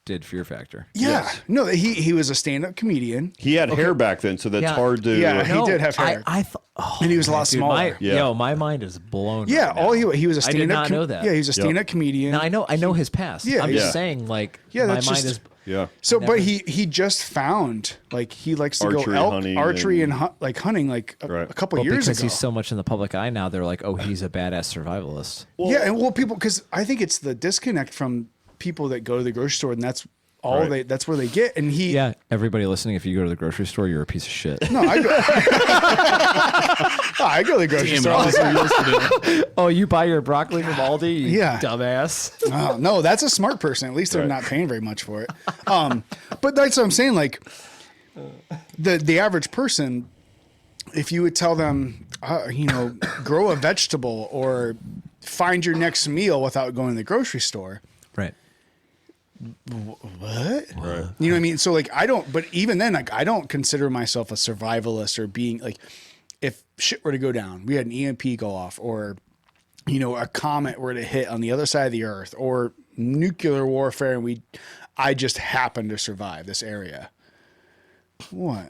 did Fear Factor. yeah. Yes. No, he was a stand-up comedian. He had hair back then, so that's Yeah. hard to. Yeah. He did have hair. I thought, oh, And he was a lot dude, smaller. Yeah. My mind is blown. Yeah, right all now. he was a I stand-up. did not know that. Yeah, he was a stand-up comedian. Now I know his past. Yeah, I'm yeah. just saying, like, Yeah, my that's mind just- is. Yeah. So, Never- but he just found like he likes to Archery, go elk hunting, archery and and- hunting like a Right. couple Well, years because ago. he's so much in the public eye now, they're like, oh, he's a badass survivalist. Yeah, and people because I think it's the disconnect from people that go to the grocery store, and that's all Right. that's where they get. And he Yeah, everybody listening, if you go to the grocery store, you're a piece of shit. no, I go I go to the grocery store. all the time. Oh, you buy your broccoli from Aldi, you Yeah. dumbass. Oh, no, that's a smart person. At least they're Right. not paying very much for it. But that's what I'm saying. Like the average person, if you would tell them, grow a vegetable or find your next meal without going to the grocery store. Right. What? Right. You know what I mean? So like but even then, like I don't consider myself a survivalist or being like, if shit were to go down, we had an EMP go off or, a comet were to hit on the other side of the earth or nuclear warfare and I just happened to survive this area. What?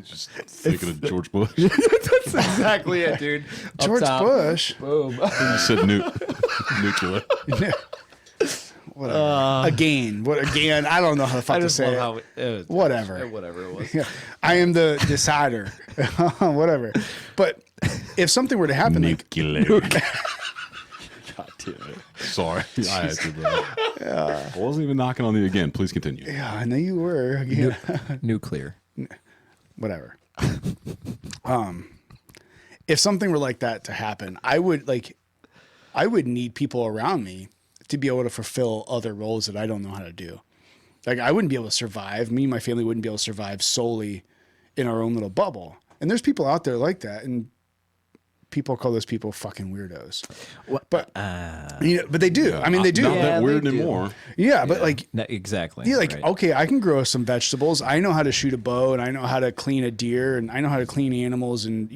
Just thinking of George Bush. That's exactly it, dude. George Bush? Boom. You said nuclear. Whatever. Again, I don't know how the fuck to say it. Whatever. Whatever it was. Yeah. I am the decider. Whatever. But if something were to happen, like, Nuclear. God damn it. Sorry, I had to, bro. I wasn't even knocking on the again. Please continue. Yeah, I know you were. Again. Nuclear. Whatever. If something were like that to happen, I would need people around me to be able to fulfill other roles that I don't know how to do. Like, I wouldn't be able to survive. Me and my family wouldn't be able to survive solely in our own little bubble. And there's people out there like that, and people call those people fucking weirdos. But but they do. I mean, they do. Not that weird they do. anymore. Yeah, but like, No, exactly. yeah, like, right. okay, I can grow some vegetables. I know how to shoot a bow, and I know how to clean a deer, and I know how to clean animals, and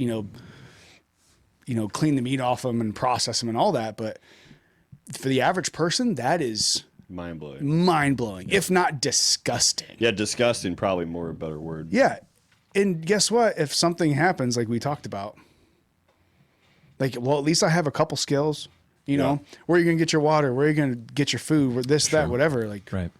clean the meat off them and process them and all that. But for the average person, that is Mind blowing. if not disgusting. Yeah, disgusting. Probably more a better word. Yeah, and guess what? If something happens, like we talked about, like, well, at least I have a couple skills. You know, where are you gonna get your water? Where are you gonna get your food? This, that, whatever. Like, Right.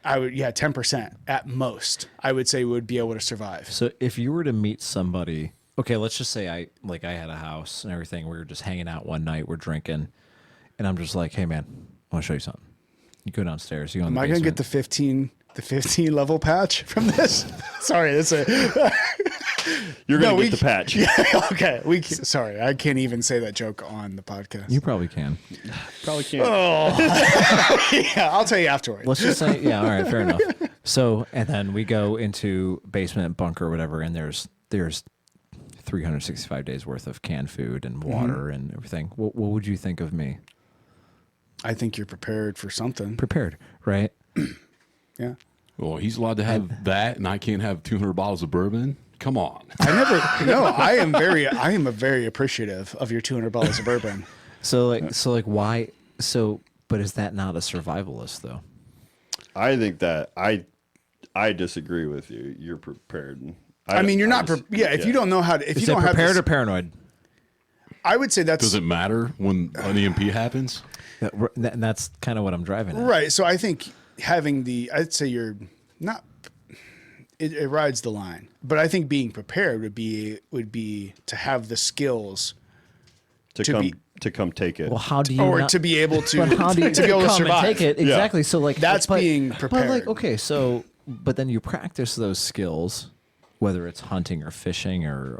I would, 10% at most, I would say would be able to survive. So if you were to meet somebody, okay, let's just say I had a house and everything. We were just hanging out one night, we're drinking, and I'm just like, hey man, I want to show you something. You go downstairs. You go in Am the I gonna basement. get the 15 level patch from this? Sorry, that's a. You're going No, to get the patch. Yeah, okay. Sorry, I can't even say that joke on the podcast. You probably can. Probably can't. Yeah, I'll tell you afterwards. Let's just say, yeah, all right, fair enough. So, and then we go into basement, bunker, whatever, and there's 365 days worth of canned food and water and everything. What would you think of me? I think you're prepared for something. Prepared, right? Yeah. Well, he's allowed to have that, and I can't have 200 bottles of bourbon. Come on. I am very appreciative of your 200 bottles of bourbon. So why? But is that not a survivalist though? I think that I disagree with you. You're prepared. I mean, you're not. If you don't know how to, if Is you it don't have prepared this, or paranoid? I would say that's Does it matter when an EMP happens? And that's kind of what I'm driving at. right. So I think I'd say you're not. It rides the line, but I think being prepared would be to have the skills to come take it. Well, how do you or not, to be able to but how do you to be able to come survive. and take it exactly? So like That's being But prepared. like okay, so but then you practice those skills, whether it's hunting or fishing or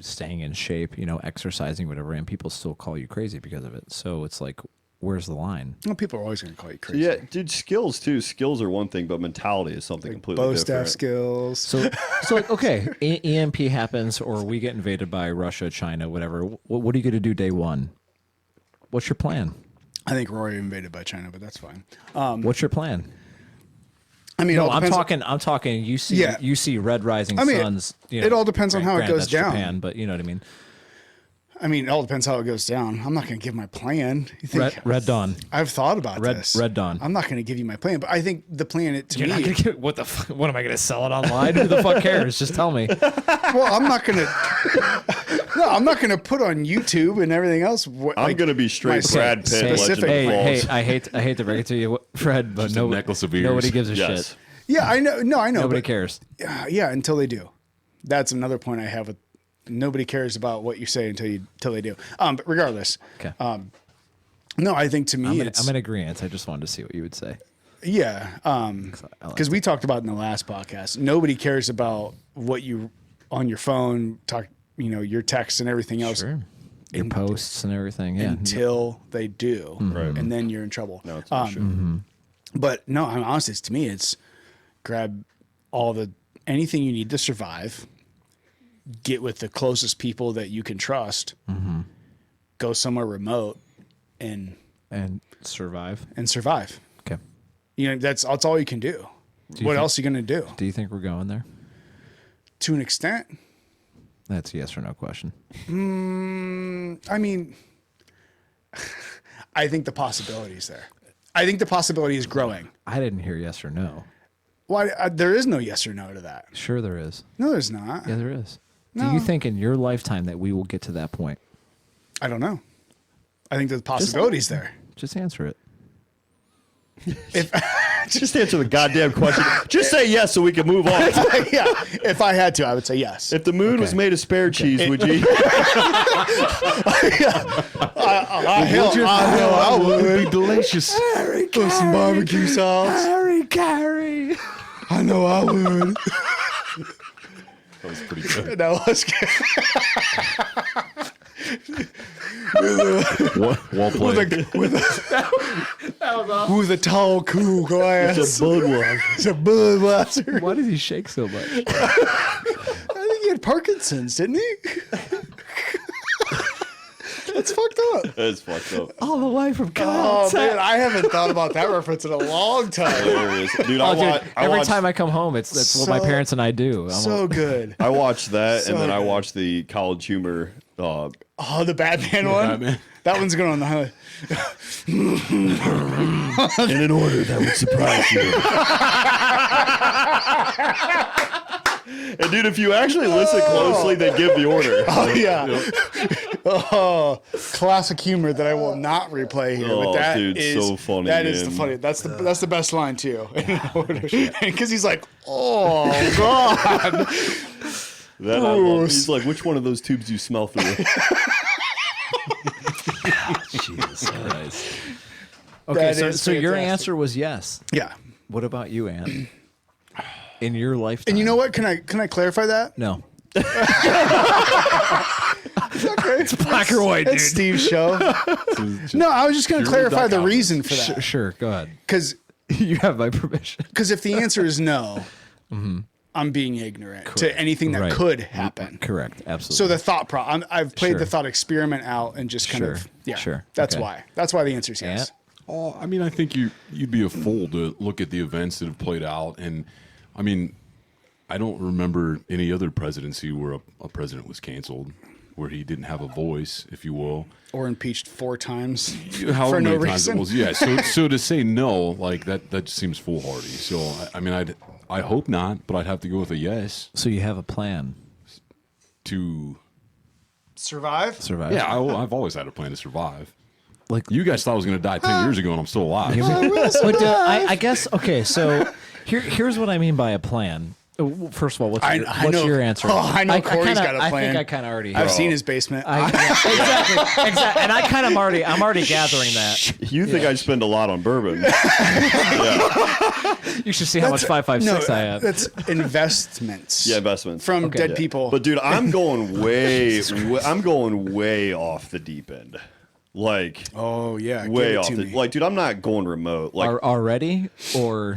staying in shape, exercising, whatever, and people still call you crazy because of it. So it's like, where's the line? Well, people are always going to call you crazy. Yeah, dude, skills too. Skills are one thing, but mentality is something completely Bow different. staff skills. So like, okay, EMP happens or we get invaded by Russia, China, whatever. What are you going to do day one? What's your plan? I think Rory invaded by China, but that's fine. What's your plan? I mean, No, it all I'm depends talking. You see, Yeah. you see red rising I mean, suns. it all depends on how it granted, goes that's down. Japan, but you know what I mean. I mean, it all depends how it goes down. I'm not going to give my plan. You think Red Dawn. I've thought about this. Red Dawn. I'm not going to give you my plan, but I think the plan to You're not me. gonna give, what the fuck? What am I gonna sell it online? Who the fuck cares? Just tell me. Well, I'm not going to. No, I'm not going to put on YouTube and everything else. I'm going to be straight my Brad Pitt, specific- Legend of Hey, Falls. I hate to break it to you, Fred, but Just a necklace of ears. nobody gives a Yes. shit. Yeah, I know. No, I know. Nobody but- cares. Yeah, until they do. That's another point I have with. Nobody cares about what you say until they do. But regardless, Okay. no, I think to me I'm in agreement. I just wanted to see what you would say. yeah, because we talked about in the last podcast. Nobody cares about what you on your phone talk. Your texts and everything else Sure. Your posts and everything. Yeah. until they do, Right. and then you're in trouble. No, it's not true. But no, I mean, honestly, to me, it's grab anything you need to survive. Get with the closest people that you can trust. Go somewhere remote, and survive. survive. Okay. That's all you can do. What else are you going to do? Do you think we're going there? To an extent, That's a yes or no question. I mean, I think the possibility is there. I think the possibility is growing. I didn't hear yes or no. Why? There is no yes or no to that. Sure, there is. No, there's not. Yeah, there is. Do No. you think in your lifetime that we will get to that point? I don't know. I think the possibility is there. Just answer it. Just answer the goddamn question. Just say yes so we can move on. Yeah, if I had to, I would say yes. If the moon was made of spare cheese, would you? I would. It'd be delicious. Put some barbecue sauce. Harry Carey. I know I would. That was pretty good. That was good. Well played. With a tall, cool glass. It's a Budweiser. It's a Budweiser. Why does he shake so much? I think he had Parkinson's, didn't he? That's fucked up. That's fucked up. All the way from Oh, man, I haven't thought about that reference in a long time. Hilarious. Dude, Every time I come home, that's what my parents and I do. So good. I watched that, So and then I good. watched the College Humor. Oh, the Batman one? Batman. That one's going on the highlight. In an order that would surprise you. And dude, if you actually listen closely, they give the order. Oh, yeah. Oh, classic humor that I will not replay here. Oh, but that dude, is so funny, That is the man. funny. That's the best line too. Because he's like, oh god. That I love. He's like, which one of those tubes do you smell through? Jesus Christ. Okay, That so, is so your fantastic. answer was yes. Yeah. What about you, Ant? In your lifetime? And you know what? Can I clarify that? No. Okay. It's black or white, It's Steve's show. No, I was just going to Purely clarify the .com. reason for that. Sure, go ahead. Because You have my permission. if the answer is no, I'm being ignorant to anything that Right. could happen. Correct. Absolutely. So the thought I've played Sure. the thought experiment out and just kind Sure. of yeah. Sure. That's Okay. why. That's why the answer is yes. Ant? Oh, I mean, I think you'd be a fool to look at the events that have played out, and I mean, I don't remember any other presidency where a president was canceled, where he didn't have a voice, if you will. Or impeached 4 times However for no many times reason. it was, yeah. So to say no, like that just seems foolhardy. So I mean, I hope not, but I'd have to go with a yes So you have a plan. to. Survive? Survive. Yeah, I've always had a plan to survive. Like You guys thought I was going to die 10 years ago, and I'm still alive. But, I guess okay. So here's what I mean by a plan. First of all, what's know- your answer? Oh, I know Corey's got a I plan. think I kind of already. I've seen his basement. Exactly. And I'm already gathering that. You think I spend a lot on bourbon? You should see how much 556 I have. That's investments. Yeah, investments. From dead Yeah. people. But dude, I'm going way off the deep end. Like oh yeah, way give it off to the me. like, dude. I'm not going remote. Like already or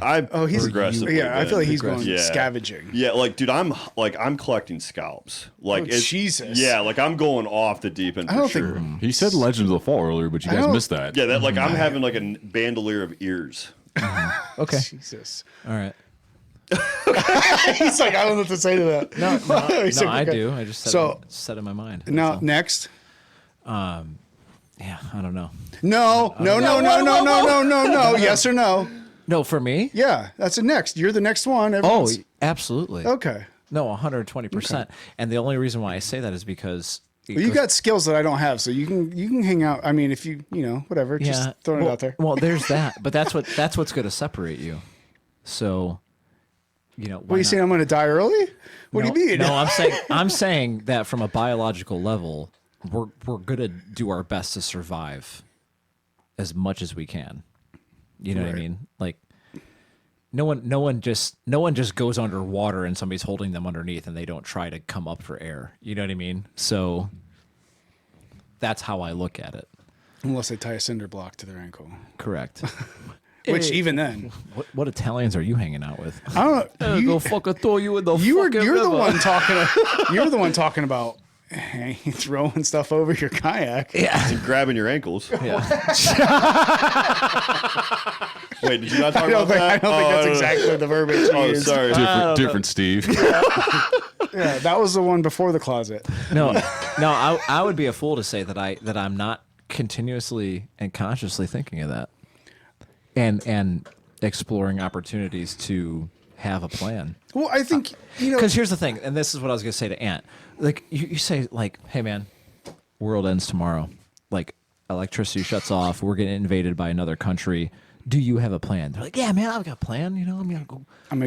he's progressive. Yeah, I feel like he's going Yeah. scavenging. Yeah, like, dude, I'm collecting scalps. Like, Oh, it's, Jesus. Yeah, like I'm going off the deep end. I For don't sure. think. He said Legends of the Fall earlier, but you guys don't- missed that. Yeah, that like I'm having like a bandolier of ears. okay. Jesus. All right. He's like, I don't know what to say to that. No, He's like, I okay. do. I just set in my mind. Now That's all. next. Yeah, I don't know. No. Yes or no? No, for me. Yeah, that's the next. You're the next one. Oh, Everyone's- absolutely. okay. No, 120%. And the only reason why I say that is because Well, you got skills that I don't have, so you can hang out. I mean, if you whatever, just throwing it out there. Well, there's that, but that's what's going to separate you. So, What are you saying? I'm going to die early? What do you mean? No, I'm saying that from a biological level, we're going to do our best to survive as much as we can. You know what I Right. mean? Like no one just goes underwater and somebody's holding them underneath and they don't try to come up for air. You know what I mean? So that's how I look at it. Unless they tie a cinder block to their ankle, Correct. which even then, What Italians are you hanging out with? I don't know. Go fucking throw you in the You're fucking the river. one talking. You're the one talking about throwing stuff over your kayak. Yeah. And grabbing your ankles. Yeah. Wait, did you not talk I don't about think, that? I don't think that's exactly the verbiage. he Oh, used. sorry. Different Steve. Yeah, that was the one before the closet. No, I would be a fool to say that I'm not continuously and consciously thinking of that, and exploring opportunities to have a plan. Well, I think Because here's the thing, and this is what I was gonna say to Ant. Like you say, like, hey man, world ends tomorrow. Like electricity shuts off. We're getting invaded by another country. do you have a plan? They're like, yeah, man, I've got a plan. You know, I'm gonna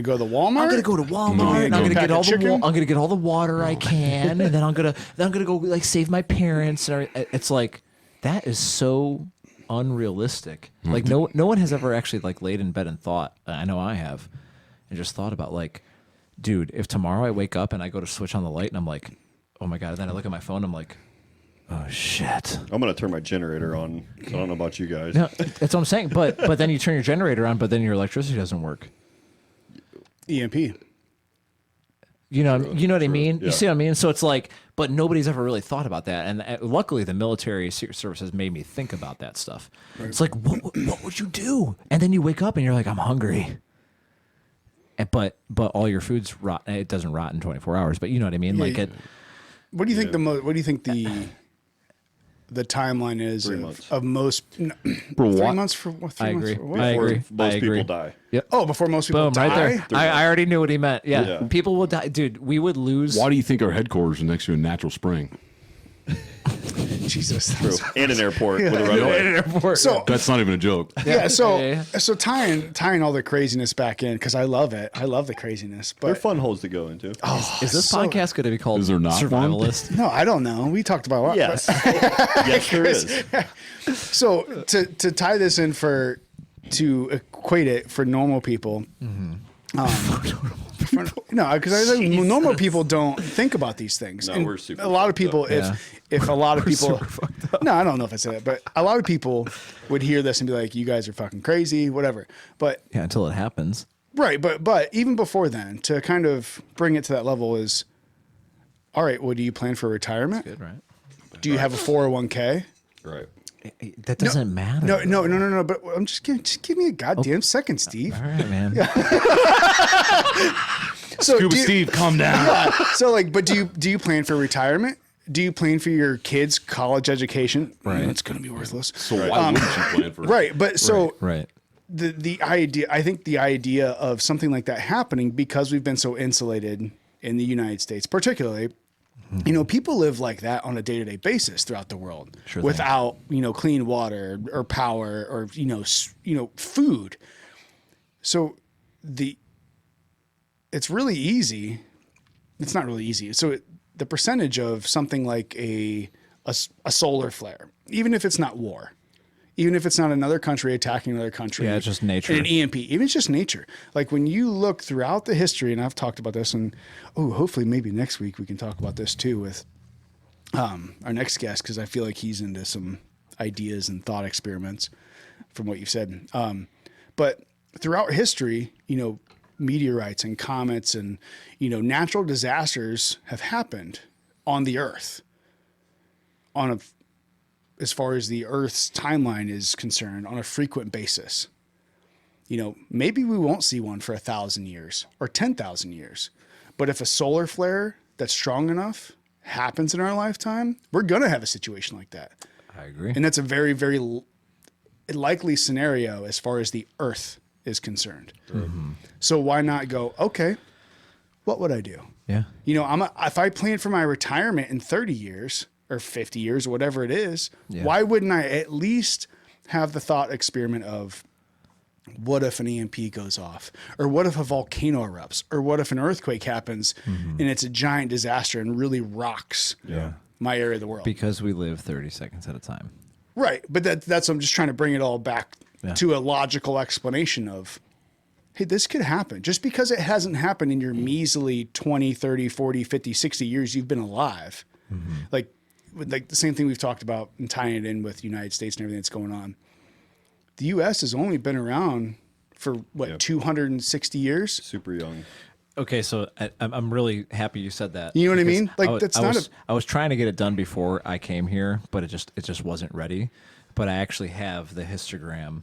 go to Walmart. I'm gonna go to Walmart and I'm gonna get all the I'm gonna get all the water I can, and then I'm gonna go like save my parents. And it's like that is so unrealistic. Like no one has ever actually like laid in bed and thought. I know I have, and just thought about like, dude, if tomorrow I wake up and I go to switch on the light and I'm like, oh my god, and then I look at my phone, I'm like, oh shit. I'm gonna turn my generator on. So I don't know about you guys. No, that's what I'm saying. But then you turn your generator on, but then your electricity doesn't work. EMP. You know what I mean? Yeah. You see what I mean? So it's like, but nobody's ever really thought about that. And luckily, the military Secret Service has made me think about that stuff. Right. It's like, what would you do? And then you wake up and you're like, I'm hungry. And, but all your food's rot. It doesn't rot in 24 hours. But you know what I mean? Like it. What do you think what do you think the timeline is 3 months. of most? No, For 3 what? months for what? 3 I months agree. for what? I agree. Most people die. Yep. Oh, before most people Boom, die? right there. I already knew what he meant. Yeah. Yeah. People will die. Dude, we would lose. Why do you think our headquarters is next to a natural spring? Jesus. True. And an airport with a runway. So That's not even a joke. yeah, so Yeah. so tying all the craziness back in because I love it. I love the craziness. They're But fun holes to go into. Is this podcast going to be called Is there not one? Survivalist? no, I don't know. We talked about a lot. Yes. Yes, there is. So to tie this in to equate it for normal people. No, because normal people don't think about these things. No, And we're super a lot of fucked people, up. if a lot of people, no, I don't know if I said it, but a lot of people would hear this and be like, "You guys are fucking crazy," whatever. But Yeah, until it happens. right, but even before then, to kind of bring it to that level is, all right. Well, do you plan for retirement? Good, right? Do you have a 401k? Right. That doesn't matter. No. But I'm just give me a goddamn second, Steve. All right, man. So Scuba do you- Steve, calm down. So like, but do you plan for retirement? Do you plan for your kids' college education? Right. It's going to be worthless. So why wouldn't you plan for it? Right. But so Right. the idea, I think the idea of something like that happening because we've been so insulated in the United States, particularly, people live like that on a day-to-day basis throughout the world Sure thing. without, clean water or power or, food. So it's really easy. It's not really easy. So the percentage of something like a solar flare, even if it's not war, even if it's not another country attacking another country. Yeah, it's just nature. And an EMP, even it's just nature. Like when you look throughout the history, and I've talked about this, and hopefully maybe next week we can talk about this too with our next guest, because I feel like he's into some ideas and thought experiments from what you've said. But throughout history, meteorites and comets and, natural disasters have happened on the earth as far as the earth's timeline is concerned on a frequent basis. Maybe we won't see one for 1,000 years or 10,000 years, but if a solar flare that's strong enough happens in our lifetime, we're going to have a situation like that. I agree. And that's a very, very likely scenario as far as the earth is concerned. Mm-hmm. So why not go, okay, what would I do? Yeah. If I plan for my retirement in 30 years or 50 years or whatever it is, Yeah. why wouldn't I at least have the thought experiment of what if an EMP goes off? Or what if a volcano erupts? Or what if an earthquake happens and it's a giant disaster and really rocks my area of the world? Because we live 30 seconds at a time. Right. But that's I'm just trying to bring it all back to a logical explanation of, hey, this could happen. Just because it hasn't happened in your measly 20, 30, 40, 50, 60 years you've been alive. Mm-hmm. Like the same thing we've talked about and tying it in with the United States and everything that's going on. The U.S. has only been around for, 260 years? Super young. Okay, so I'm really happy you said that. You know what I because mean? Like, that's not I was trying to get it done before I came here, but it just wasn't ready. But I actually have the histogram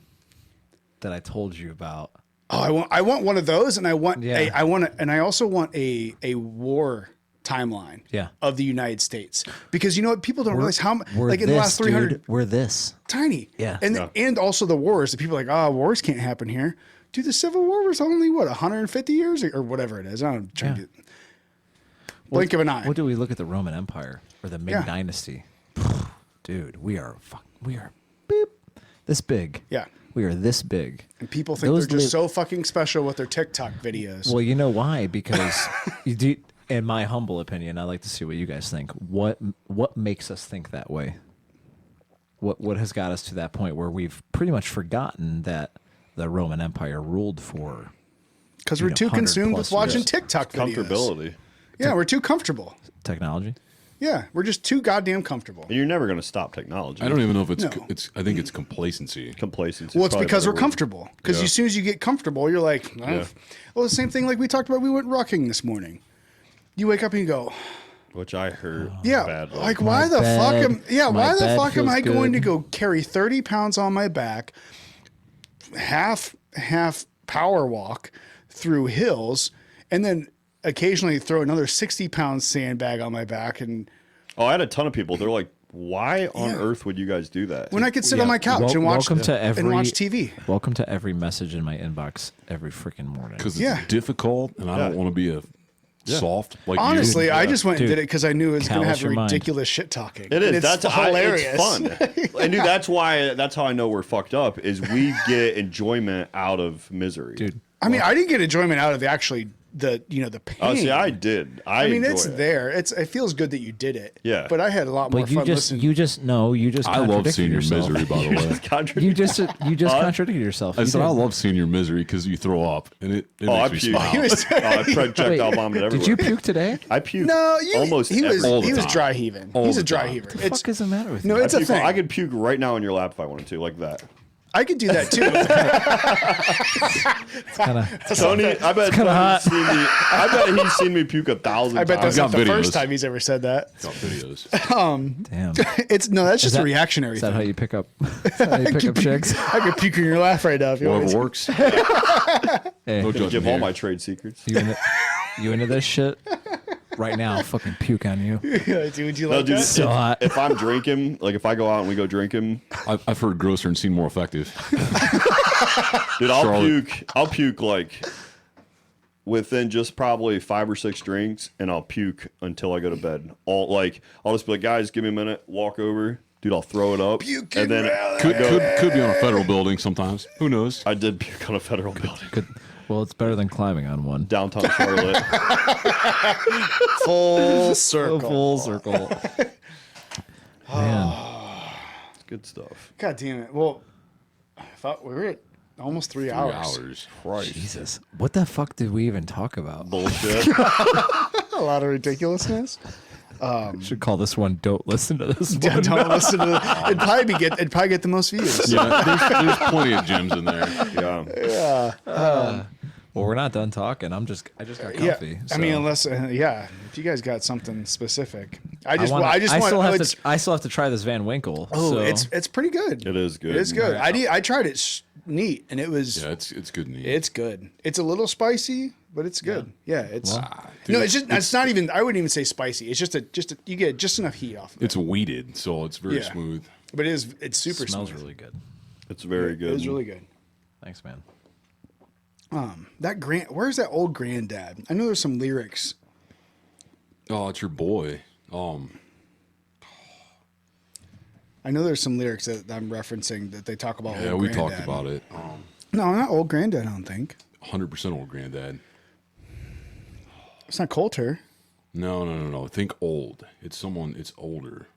that I told you about. Oh, I want one of those, and I also want a war timeline of the United States, because people don't realize how like in the last 300 we're this tiny. Yeah. And also the wars that people are like, wars can't happen here. Dude, the Civil War was only 150 years or whatever it is. I'm trying to blink of an eye. What do we look at the Roman Empire or the Ming Dynasty? Dude, we are boop. This big. Yeah. We are this big. And people think they're just so fucking special with their TikTok videos. Well, you know why? Because you do. In my humble opinion, I like to see what you guys think. What makes us think that way? What has got us to that point where we've pretty much forgotten that the Roman Empire ruled for? Because we're too consumed with watching years. TikTok videos. Comfortability. Yeah, we're too comfortable. Technology. Yeah, we're just too goddamn comfortable. And you're never going to stop technology. I don't even know if it's No. it's. I think it's complacency. Complacency. Well, it's probably because a we're better word. comfortable. Because Yeah. as soon as you get comfortable, you're like, Yeah. well, the same thing like we talked about. We went rocking this morning. You wake up and you go, Which I heard yeah, badly. like why the bed- fuck am my why the bed fuck am feels I going to good. go carry 30 pounds on my back, half power walk through hills, and then occasionally throw another 60-pound sandbag on my back? And Oh, I had a ton of people. They're like, why on Yeah. earth would you guys do that? when I could sit on my couch and watch welcome to every and watch TV. Welcome to every message in my inbox every freaking morning. Because Yeah. it's difficult, and I don't Yeah. want to be a soft like you. Honestly, I just went and Dude, did it because I knew it was going to callous have your mind. ridiculous shit talking. It is. And it's That's hilarious. It's fun. And dude, that's how I know we're fucked up. Is we get enjoyment out of misery, Dude, I mean, I didn't get enjoyment out of the the pain. Oh, see, I did. I mean, enjoy it's it. there. It feels good that you did it. Yeah. But I had a lot more but you fun just listening. you just I love contradicted seeing your yourself. misery. By the way, Contradict- You just contradicted yourself. I You said did. I love seeing your misery because you throw up, and it Oh, I makes me puked. smile. He was- I projectile bombed it everywhere. Did you puke today? I puked. no, almost he was every- All the he was time. dry heaving. All He's the a dry time. heaver. What the fuck is the matter with No, you? it's a thing. I could puke right now in your lap if I wanted to, like that. I could do that too. Tony, I bet kinda hot. Tony's seen me. I bet he's seen me puke 1,000 I bet times. that's not got the videos. first time he's ever said that. Got videos. Damn. It's that's just that- a reactionary Is that thing. how you pick up? Is that how you pick up chicks? I could puke in your laugh right now if you want me Whatever to. works. Hey, No Give judgment all here. my trade secrets. you into this shit? Right now, I'll fucking puke on you. Yeah, dude, would you No, like dude, that? So hot. if I'm drinking, like if I go out and we go drinking, I've heard grosser and seen more effective. dude, I'll Charlotte. puke. I'll puke like within just probably 5 or 6 drinks, and I'll puke until I go to bed. I'll just be like, guys, give me a minute. Walk over, dude. I'll throw it up, Puke and then Could be on a federal building sometimes. Who knows? I did puke on a federal building, Good. Well, it's better than climbing on one. downtown Charlotte. Full circle. Full circle. Man, It's good stuff. God damn it. Well, I thought we were at almost 3 hours. 3 hours. Christ, Jesus, what the fuck did we even talk about? bullshit. A lot of ridiculousness. Should call this one "Don't listen to this." Yeah, one. don't listen to the, it'd probably get the most views. Yeah, there's plenty of gems in there. Yeah, Well, we're not done talking. I just got comfy. I mean, so. unless if you guys got something specific, I still have to try this Van Winkle. Oh, so. it's pretty good. it is good. It's good. I tried it neat, and it was Yeah, it's good. Neat. it's good. It's a little spicy, but it's good. Yeah, it's dude, no, it's not even. I wouldn't even say spicy. It's just you get just enough heat off of it. It's weeded, so it's very Yeah. smooth. But it's super smells smooth. really good. It's very good. It was really good. Thanks, man. Where's that old granddad? I know there's some lyrics. Oh, it's your boy. I know there's some lyrics that I'm referencing that they talk about. Yeah, old we granddad. talked about it. No, not old granddad. I don't think 100% old granddad. it's not Coulter. No. Think old. It's someone. It's older.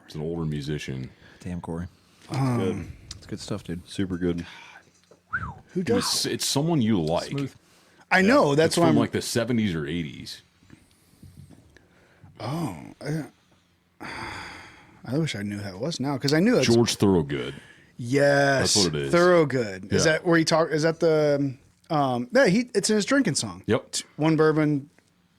It's an older musician. Damn, Corey. good. It's good stuff, dude. Super good. Who does? It's someone you like. Smooth. I know. That's It's why from I'm like the 70s or 80s. I wish I knew who that was now because I knew it's George Thorogood. yes. That's what it is. Thorogood. Is Yeah. that where he talk? Is that the? It's in his drinking song. Yep. One bourbon,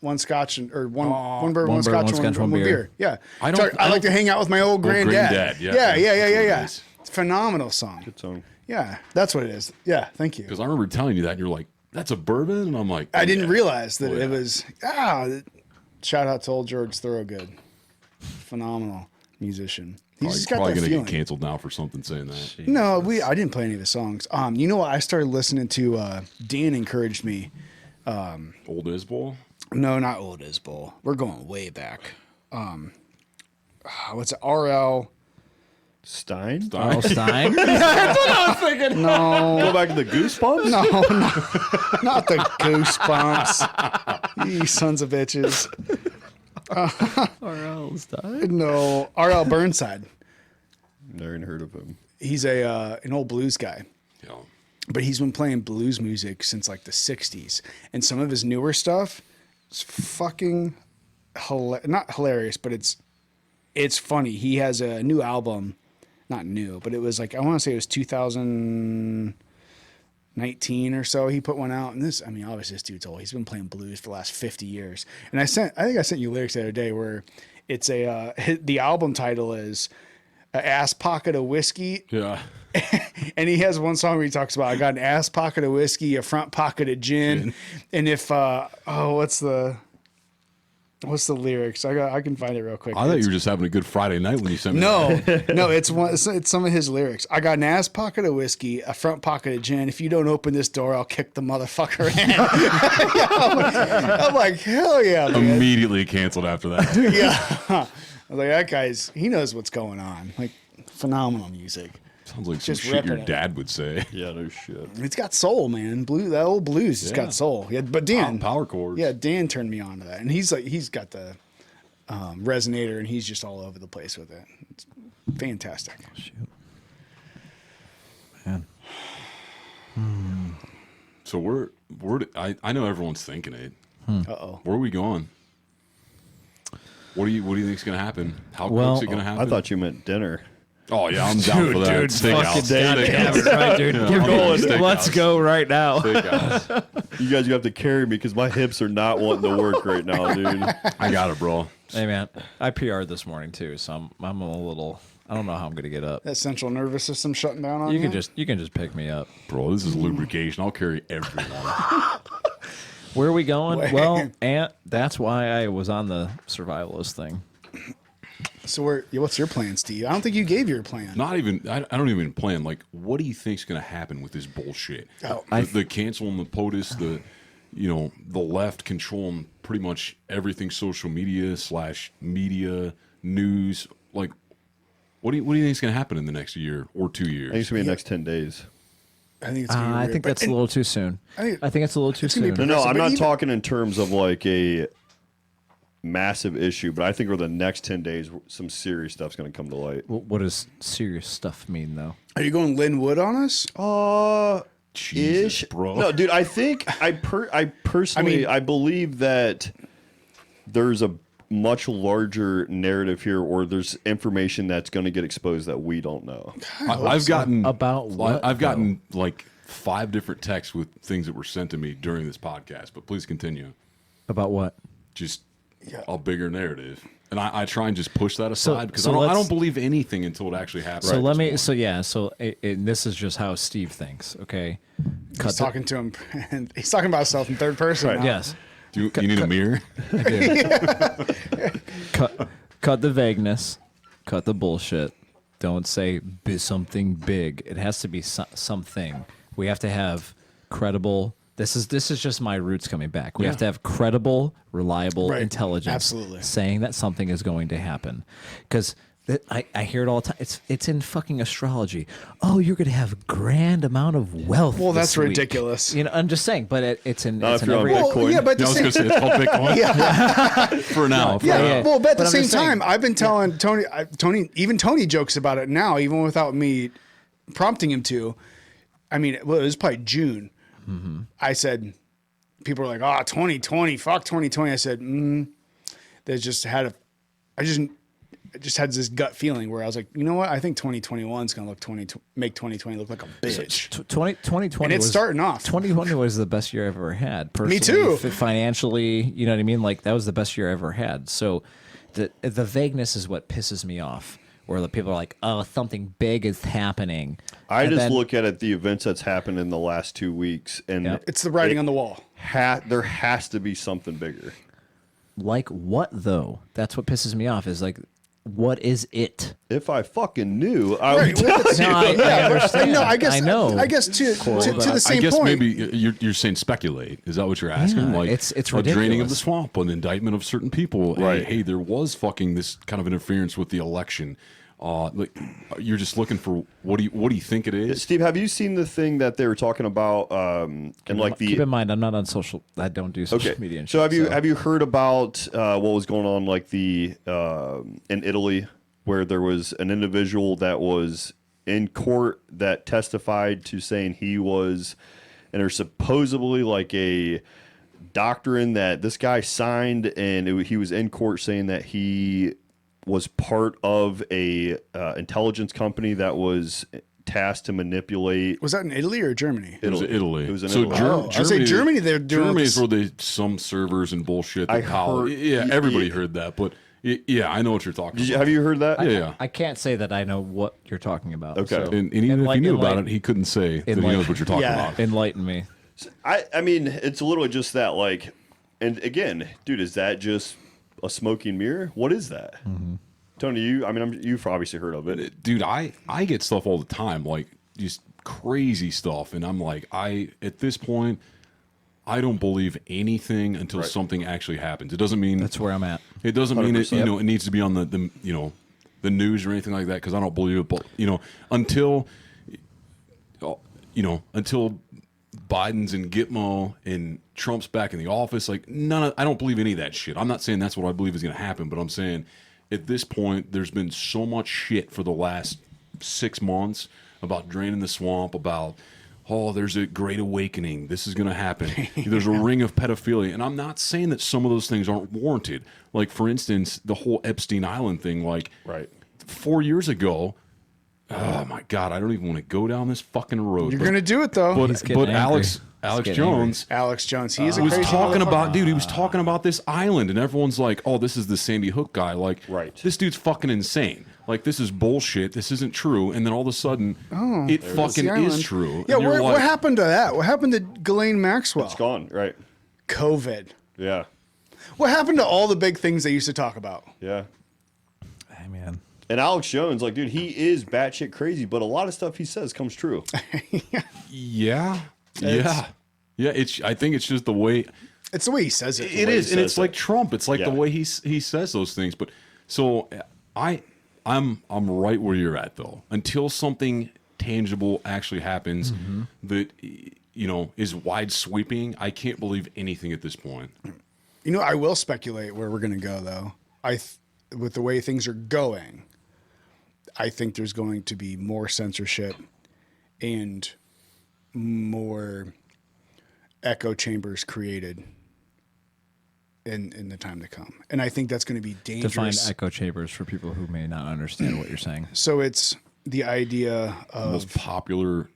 one scotch, or one bourbon, one scotch, and one beer. Yeah. I don't- I like to hang out with my old granddad. granddad, yeah. Yeah. That's what it Yeah. is. It's a phenomenal song. Good song. Yeah, that's what it is. Yeah, thank you. Because I remember telling you that, and you're like, "That's a bourbon," and I'm like, I "Oh, didn't yeah." realize that Oh, yeah. it was. Shout out to old George Thorogood, phenomenal musician. He's just got Probably that gonna feeling. get canceled now for something saying that. No, I didn't play any of his songs. You know what? I started listening to. Dan encouraged me. Old Isbell. No, not old Isbell. We're going way back. What's it? RL? Stein? Earl Stein. No, Go back to the Goosebumps? no, not the Goosebumps. You sons of bitches. Earl Stein. No, R.L. Burnside. Never even heard of him. He's an old blues guy. Yeah. But he's been playing blues music since like the 60s. And some of his newer stuff is fucking not hilarious, but it's funny. He has a new album, not new, but it was like, I want to say it was 2019 or so. He put one out, and obviously this dude's old. He's been playing blues for the last 50 years. And I think I sent you lyrics the other day where it's the album title is "A Ass Pocket of Whiskey." Yeah. And he has one song where he talks about, I got an ass pocket of whiskey, a front pocket of gin. And if what's the lyrics? I can find it real quick. I thought you were just having a good Friday night when you sent me that. No, it's some of his lyrics. I got an ass pocket of whiskey, a front pocket of gin. If you don't open this door, I'll kick the motherfucker in. I'm like, hell yeah, man. Immediately canceled after that. Yeah. I was like, that guy's, he knows what's going on. Like, phenomenal music. Sounds like some Just shit ripping your it. dad would say. Yeah, no shit. It's got soul, man. That old blues has got soul. Yeah, but Dan, Power chords. yeah, Dan turned me on to that, and he's got the resonator, and he's just all over the place with it. It's fantastic. Shoot. Man. So I know everyone's thinking it. Uh-oh. Where are we going? What do you think is going to happen? How Well, quick's it going to happen? I thought you meant dinner. Oh yeah, I'm down for that. Steakhouse. Right, dude. Steakhouse. Let's go right now. You guys, you have to carry me because my hips are not wanting to work right now, dude. I got it, bro. Hey man, I PR'd this morning too, so I'm a little. I don't know how I'm gonna get up. That central nervous system shutting down on you. You can just pick me up. Bro, this is lubrication. I'll carry everyone. Where are we going? Wait. Well, and that's why I was on the survivalist thing. So what's your plan, Steve? I don't think you gave your plan. Not even. I don't even plan. Like, what do you think's going to happen with this bullshit? Oh. The canceling the POTUS, the left controlling pretty much everything social media / media news. Like, what do you think's going to happen in the next year or 2 years? I think it's going to be the next 10 days. I think it's. Gonna be I weird, think but- that's a little too soon. I I think it's a little too gonna be soon. No, I'm But not even- talking in terms of like a massive issue, but I think over the next 10 days, some serious stuff's going to come to light. What does serious stuff mean, though? Are you going Lynn Wood on us? Jesus, Ish. bro. No, dude, I think I personally I believe that there's a much larger narrative here, or there's information that's going to get exposed that we don't know. I've gotten About what, I've gotten like 5 different texts with things that were sent to me during this podcast. But please continue. About what? Just a bigger narrative, and I try and just push that So- aside because so I let's- don't believe anything until it actually happens. So at let this me. point. So yeah. So this is just how Steve thinks. Okay. He's talking to him. He's talking about himself in third person. now. Yes. Do you need a mirror? I do. Cut the vagueness. Cut the bullshit. Don't say something big. It has to be something. We have to have credible. This is just my roots coming back. We have to have credible, reliable Right. intelligence. Absolutely. Saying that something is going to happen, because I hear it all the time. It's in fucking astrology. Oh, you're going to have a grand amount of wealth. Well, this that's week. ridiculous. You know, I'm just saying, but it's in. Not It's if in you're on every. Bitcoin. Well, yeah, but I was going to say it's called Bitcoin for now. Yeah, Yeah. well, but at the But I'm same just saying- time, I've been telling Tony jokes about it now, even without me prompting him to. I mean, it was probably June. Mm-hmm. I said, people were like, "Oh, 2020, fuck 2020." I said, I just had this gut feeling where I was like, you know what? I think 2021 is going to make 2020 look like a bitch. 2020 And it's was, starting off. 2020 was the best year I've ever had. Personally, Me too. Financially, you know what I mean? Like, that was the best year I ever had. So the vagueness is what pisses me off. Where the people are like, oh, something big is happening. I And just then- look at the events that's happened in the last 2 weeks, and Yep. It's the writing on the wall. there has to be something bigger. Like what, though? That's what pisses me off, is like, what is it? If I fucking knew, I would Right, tell well, you. No, I understand. No, I guess I know. I guess to the I same guess point. maybe you're saying speculate. Is that what you're asking? Yeah, Like it's a draining of ridiculous. the swamp, an indictment of certain people. Right. Hey, there was fucking this kind of interference with the election. Like, you're just looking for what do you think it is? Steve, have you seen the thing that they were talking about? And like Keep in mind, I'm not on social. I don't do social media. And so shit, have you heard about what was going on, like in Italy, where there was an individual that was in court that testified to saying he was, and there's supposedly like a doctrine that this guy signed, and he was in court saying that he was part of a intelligence company that was tasked to manipulate. Was that in Italy or Germany? It was Italy. It was in so Italy. I say Germany. They're doing Germany this. is where some servers and bullshit. I That Kyle, heard- yeah, everybody heard that, but yeah, I know what you're talking about. Have you heard that? Yeah. I can't say that I know what you're talking about. Okay. so And even if he knew about it, enlighten- he couldn't say that he Enlighten- knows what you're talking Yeah. about. enlighten me. I mean, it's literally just that, like, and again, dude, is that just a smoking mirror? What is that? Tony, you've obviously heard of it. Dude, I get stuff all the time, like just crazy stuff, and I'm like, at this point, I don't believe anything until Right. something actually happens. It doesn't mean That's where I'm at. it doesn't mean it, 100%. it needs to be on the the news or anything like that, because I don't believe it. But until until Biden's in Gitmo and Trump's back in the office, like I don't believe any of that shit. I'm not saying that's what I believe is going to happen, but I'm saying at this point, there's been so much shit for the last 6 months about draining the swamp, about there's a great awakening, this is going to happen. There's a ring of pedophilia, and I'm not saying that some of those things aren't warranted. Like, for instance, the whole Epstein Island thing, like Right. 4 years ago. Oh my God, I don't even want to go down this fucking road. You're gonna do it though. But, He's getting but angry. Alex getting Jones Alex Jones. He's a was crazy talking motherfucker. about, dude, he was talking about this island, and everyone's like, oh, this is the Sandy Hook guy. Like, Right. this dude's fucking insane. Like, this is bullshit. This isn't true. And then all of a sudden, it fucking The is island. true. Yeah, And you're what like, happened to that? What happened to Ghislaine Maxwell? It's gone. Right. COVID. Yeah. What happened to all the big things they used to talk about? Yeah. Hey, man. And Alex Jones, like, dude, he is batshit crazy, but a lot of stuff he says comes true. yeah. I think it's just the way It's the way he says it. it way is, he and says it's like Trump. It's like Yeah. the way he says those things. But so I'm right where you're at, though. Until something tangible actually happens that is wide sweeping, I can't believe anything at this point. You know, I will speculate where we're going to go, though. With the way things are going, I think there's going to be more censorship and more echo chambers created in the time to come. And I think that's going to be Define dangerous. echo chambers for people who may not understand what you're saying. So it's the idea The most of popular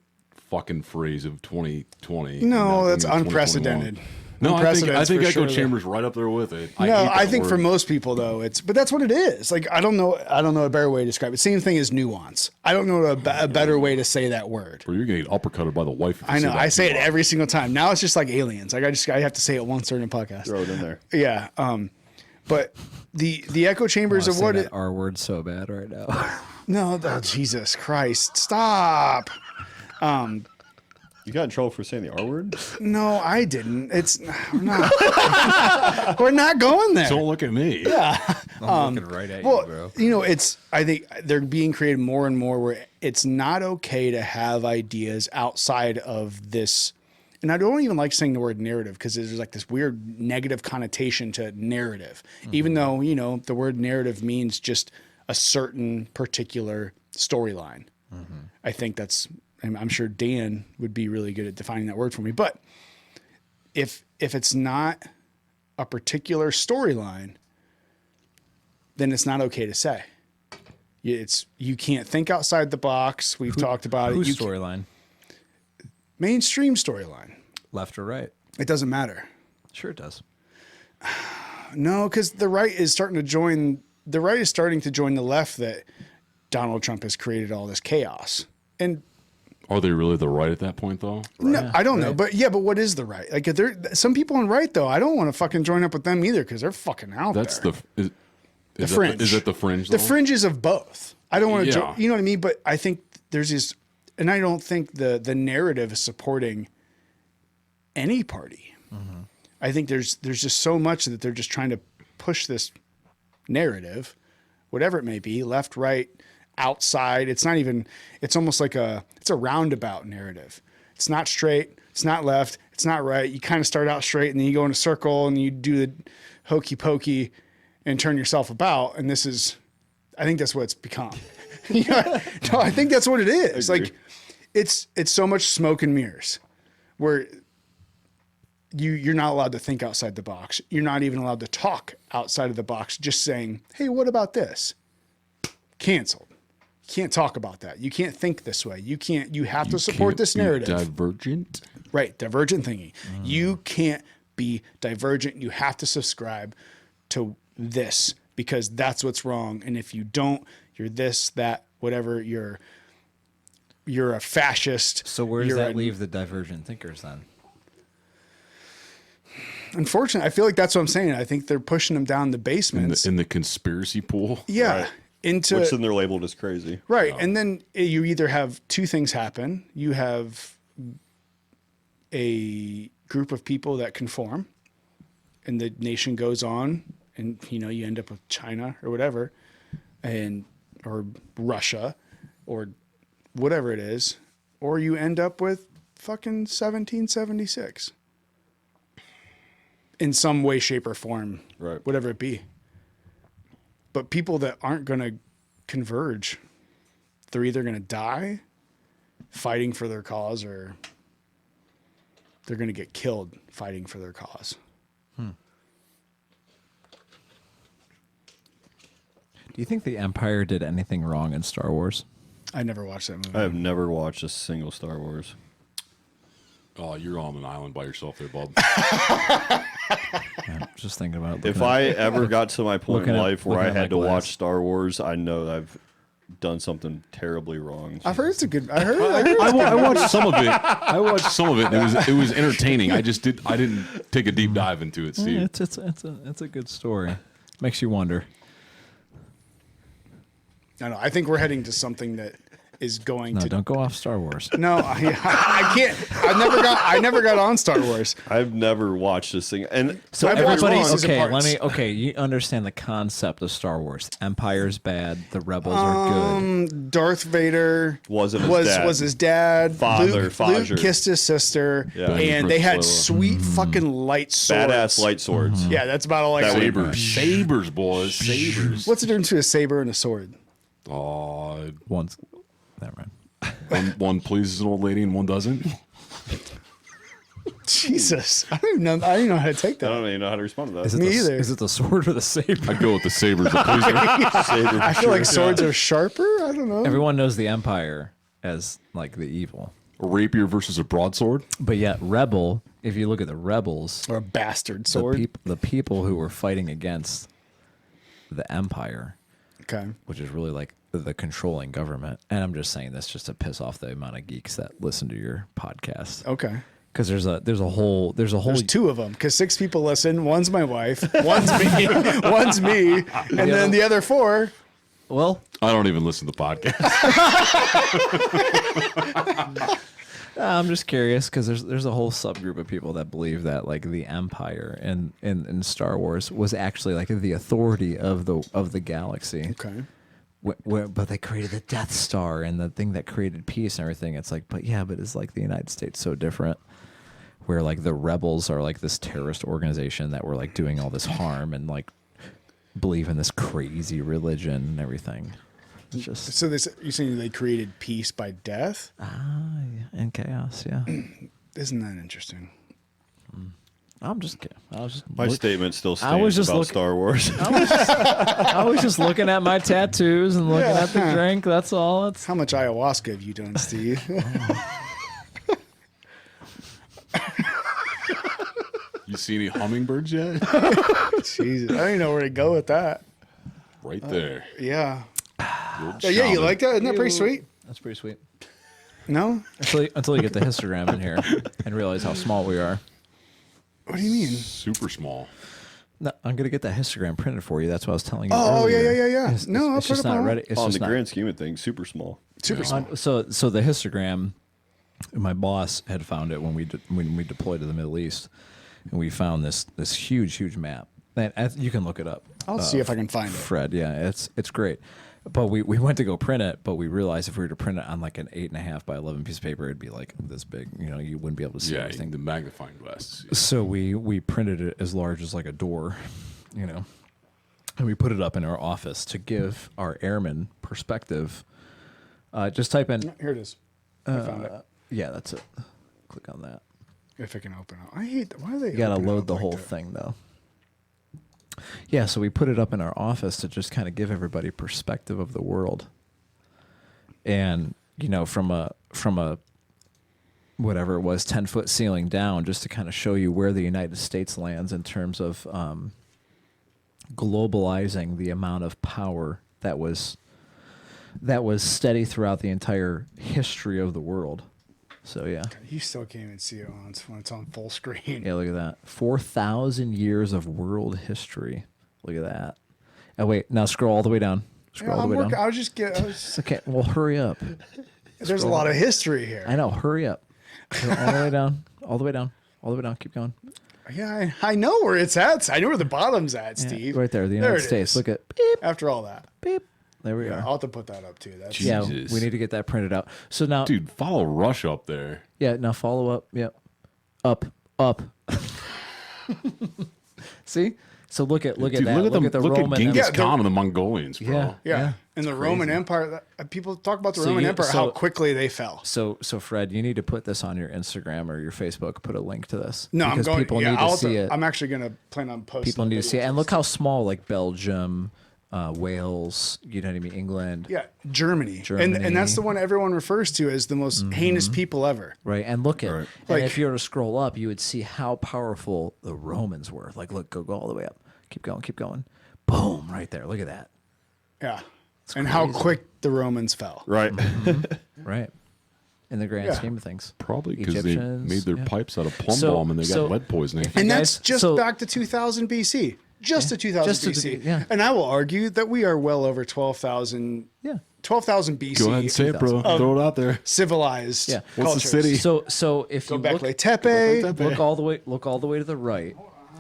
fucking phrase of 2020. no, and that's 2021. unprecedented. No, I think Unprecedented for echo sure. chambers right up there with it. No, hate I that think for word. most people though, but that's what it is. Like I don't know a better way to describe it. Same thing as nuance. I don't know a better way to say that word. Or you're gonna get uppercutted by the wife. if you I know. that I say too it much. every single time. Now it's just like aliens. Like I have to say it once during a podcast. Throw it in there. Yeah. But the echo chambers I of say what that it. R word so bad right now. No, Jesus Christ! Stop. You got in trouble for saying the R word? No, I didn't. We're not. We're not going there. Don't look at me. I'm looking right at Well, you, bro. I think they're being created more and more where it's not okay to have ideas outside of this. And I don't even like saying the word narrative because there's like this weird negative connotation to narrative, even though, the word narrative means just a certain particular storyline. I think I'm sure Dan would be really good at defining that word for me. But if it's not a particular storyline, then it's not okay to say. You can't think outside the box. We've talked about it. Whose You storyline? mainstream storyline. Left or right? It doesn't matter. Sure it does. No, because the right is starting to join the left that Donald Trump has created all this chaos. And Are they really the right at that point, though? no, I don't know, but what is the right? Like, if some people on right though, I don't want to fucking join up with them either because they're fucking out That's there. the fringe. Is that the fringe? The though? fringes of both. I don't want to, Yeah. you know what I mean? But I think there's this, and I don't think the narrative is supporting any party. I think there's just so much that they're just trying to push this narrative, whatever it may be, left, right. outside. It's not even, it's almost like it's a roundabout narrative. It's not straight. It's not left. It's not right. You kind of start out straight and then you go in a circle and you do the hokey pokey and turn yourself about. And this is, I think that's what it's become. You know, no, I think that's what it is. Like it's so much smoke and mirrors where you're not allowed to think outside the box. You're not even allowed to talk outside of the box. Just saying, hey, what about this? Canceled. You can't talk about that. You can't think this way. You have to support this narrative. Divergent. Right. Divergent thinking. You can't be divergent. You have to subscribe to this because that's what's wrong. And if you don't, you're this, that, whatever, you're a fascist. So where does that leave the divergent thinkers then? Unfortunately, I feel like that's what I'm saying. I think they're pushing them down the basements. In the conspiracy pool. Yeah. Right. Which then they're labeled as crazy. Right. And then you either have two things happen. You have a group of people that conform and the nation goes on and, you know, you end up with China or whatever or Russia or whatever it is, or you end up with fucking 1776 in some way, shape or form, Right. whatever it be. But people that aren't going to converge, they're either going to die fighting for their cause or they're going to get killed fighting for their cause. Do you think the Empire did anything wrong in Star Wars? I never watched that movie. I have never watched a single Star Wars. Oh, you're on an island by yourself there, bub. Yeah, just thinking about it. If I ever got to my point in looking at- life where I looking at had my to glass. watch Star Wars, I know that I've done something terribly wrong. I've heard it's a good. I heard. I watched some of it. And it was entertaining. I didn't take a deep dive into it, Steve. It's a good story. Makes you wonder. No, I think we're heading to something that is going No, to. don't go off Star Wars. No, I can't. I never got on Star Wars. I've never watched this thing. And So I've watched everybody, pieces and okay, parts. you understand the concept of Star Wars. Empire's bad. The rebels are good. Darth Vader Wasn't his dad. was his dad. Father, Luke Fajer. kissed his sister, Yeah. and they had Solo. sweet fucking light swords. badass light swords. Yeah, that's about all I That got. would- Sabers, boys. Sabers. What's the difference between a saber and a sword? One's never mind. One pleases an old lady and one doesn't. Jesus, I don't even know how to take I that. don't even know how to respond to that. Is it Me the, either. Is it the sword or the saber? I'd go with the sabers. The pleaser. Saber I for feel like sure. swords are sharper. I don't know. Everyone knows the Empire as like the evil, A rapier versus a broadsword. but yet rebel. If you look at the rebels, Or a bastard the, sword. the people who were fighting against the Empire, Okay. which is really like the controlling government. And I'm just saying this just to piss off the amount of geeks that listen to your podcast. Okay. Because there's a whole There's two of them because 6 people listen. One's my wife. One's me. One's me. And then the other 4. well, I don't even listen to the podcast. I'm just curious because there's a whole subgroup of people that believe that like the Empire in Star Wars was actually like the authority of the galaxy. Okay. But they created the Death Star and the thing that created peace and everything. It's like, but it's like the United States so different, where like the rebels are like this terrorist organization that were like doing all this harm and like believe in this crazy religion and everything. It's just So you're saying they created peace by death? and chaos. Yeah, Isn't that interesting? I'm just kidding. I was just My statement still I was stands just about looking- Star Wars. I was just looking at my tattoos and looking at the drink. That's all. It's How much ayahuasca have you done, Steve? You see any hummingbirds yet? Jesus, I don't even know where to go with that. Right there. Yeah. Good Yeah, you shaman. like that? Isn't that pretty sweet? that's pretty sweet. No? Until you get the histogram in here and realize how small we are. What do you mean? Super small. No, I'm gonna get that histogram printed for you. That's what I was telling you. Oh, yeah, earlier. yeah, yeah, yeah. It's, No, I'll it's put just it up not on- ready. It's On just the not. grand scheme of things, super small. Super small. So the histogram, my boss had found it when we deployed to the Middle East, and we found this huge map. And you can look it up. I'll see if I can find it. Fred, yeah, it's great. But we went to go print it, but we realized if we were to print it on like an 8.5 by 11 piece of paper, it'd be like this big. You know, you wouldn't be able to see Yeah, everything. the magnifying glasses. So we printed it as large as like a door, you know, and we put it up in our office to give our airmen perspective. Just type in. Here it is. I found it. Yeah, that's it. Click on that. If it can open up. I hate that. Why are they? You gotta open it load up the like whole that? thing though. Yeah, so we put it up in our office to just kind of give everybody perspective of the world. And, you know, from a whatever it was, 10-foot ceiling down, just to kind of show you where the United States lands in terms of globalizing the amount of power that was steady throughout the entire history of the world. So yeah. You still can't even see it when it's on full screen. Yeah, look at that. 4,000 years of world history. Look at that. Oh, wait. Now scroll all the way down. Scroll all the way down. I was just Okay, well, hurry up. there's a lot of history here. I know. Hurry up. Go all the way down. All the way down. All the way down. Keep going. Yeah, I know where it's at. I know where the bottom's at, Yeah, Steve. right there. The There United it States. is. Look at beep, After all that. beep. There we Yeah, are. I'll have to put that up too. That's Yeah, Jesus. we need to get that printed out. So now, Dude, follow Rush up there. yeah, now follow up. Yep. Up. See? So look at Dude, that. look at the look Roman. at Genghis Yeah, Khan and the Mongolians, bro. Yeah. yeah. And the Roman Empire. People talk about the Roman Empire, how quickly they fell. So Fred, you need to put this on your Instagram or your Facebook. Put a link to this. No, because I'm going. people Yeah, need to see it. I'm actually going to plan on posting. People need to see it. videos. And look how small, like Belgium, Wales, you know what I mean, England. Yeah, Germany. Germany. And that's the one everyone refers to as the most heinous people ever. Right, and look at, Right. and Like- if you were to scroll up, you would see how powerful the Romans were. Like, look, go all the way up. Keep going. Boom, right there. Look at that. Yeah. And how quick the Romans fell. Right. Right. In the grand Yeah. scheme of things. Probably because they Egyptians, made their yeah. pipes out of plumb So- bomb and they so got lead poisoning. if you And guys- that's just so- back to 2000 BC. Just to 2000 just to BC. the- yeah. And I will argue that we are well over 12,000 Yeah. 12,000 BC. Go ahead and say it, bro. Throw it out there. Civilized Yeah. What's the cultures. city? So if you look, Göbekli Tepe. look all the way to the right,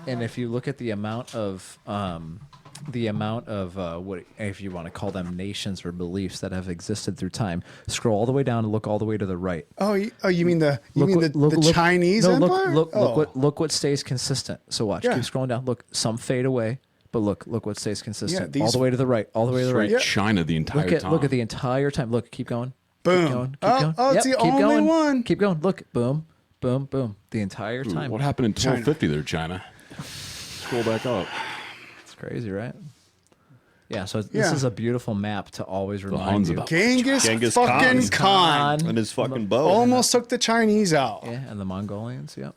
and if you look at the amount of what, if you want to call them, nations or beliefs that have existed through time, scroll all the way down and look all the way to the right. Oh, you mean the Look- Chinese no, Empire? Look what stays consistent. So watch, Yeah. keep scrolling down. Look, some fade away, but look what stays consistent. Yeah, all these- the way to the right. All the way to the right. Yeah. China the entire time. Look at the entire time. Look, keep going. Boom. Keep going. Keep Oh, going. oh, it's the keep only going. one. Keep going. Look, boom, boom, boom. The entire Ooh, time. what happened in 1250 there, China? Scroll back up. It's crazy, right? Yeah. So this Yeah. is a beautiful map to always remind Huns you. about- Genghis Khan. fucking Khan. And his fucking bow. Almost took the Chinese out. Yeah, and the Mongolians. Yep.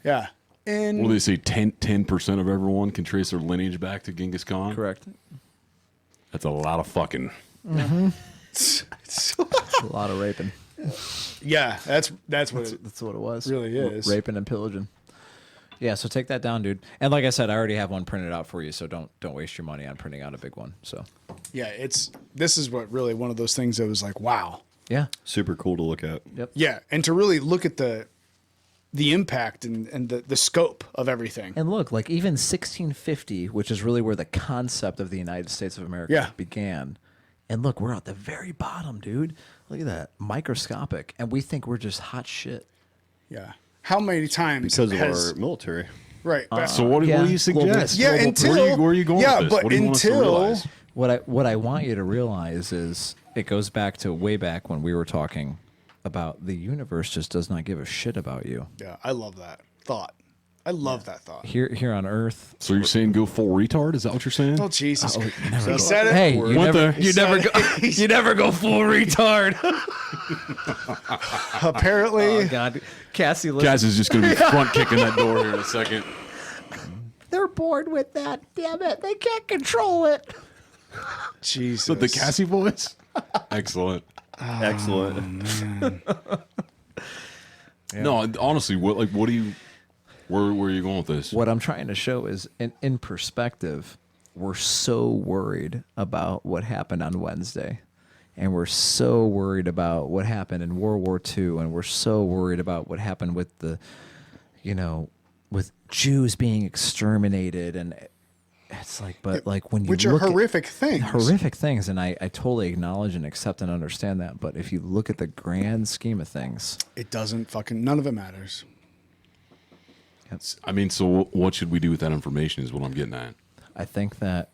Yeah. And What do they say? 10% of everyone can trace their lineage back to Genghis Khan? Correct. That's a lot of fucking. A lot of raping. yeah, that's what it That's what it was. really is. Raping and pillaging. Yeah, so take that down, dude. And like I said, I already have one printed out for you, so don't waste your money on printing out a big one. So Yeah, this is what really one of those things that was like, wow. yeah. Super cool to look at. Yep. Yeah, and to really look at the impact and the scope of everything. And look, like even 1650, which is really where the concept of the United States of America Yeah. began. And look, we're at the very bottom, dude. Look at that. Microscopic. And we think we're just hot shit. Yeah. How many times Because of has, our military. right? So what do Yeah, you suggest? yeah, global- until where are you going yeah, with this? but What do you want us to until realize? What I want you to realize is it goes back to way back when we were talking about the universe just does not give a shit about you. yeah, I love that thought. I love that thought. Here on Earth. So you're saying go full retard? Is that what you're saying? Oh Jesus! you never He go- said it. Hey, you Went never, there. you never go you never go full retard. Apparently, Oh God. Cassie listen, Kaz is just going to be front kicking that door here in a second. they're bored with that. Damn it. They can't control it. Jesus. Is that the Cassie voice? Excellent. Excellent. No, honestly, what do you? Where are you going with this? What I'm trying to show is in perspective, we're so worried about what happened on Wednesday. And we're so worried about what happened in World War II. And we're so worried about what happened with with Jews being exterminated. And it's like, but like when you Which are look horrific things. horrific things, and I totally acknowledge and accept and understand that. But if you look at the grand scheme of things, It doesn't fucking, none of it matters. I mean, so what should we do with that information is what I'm getting at. I think that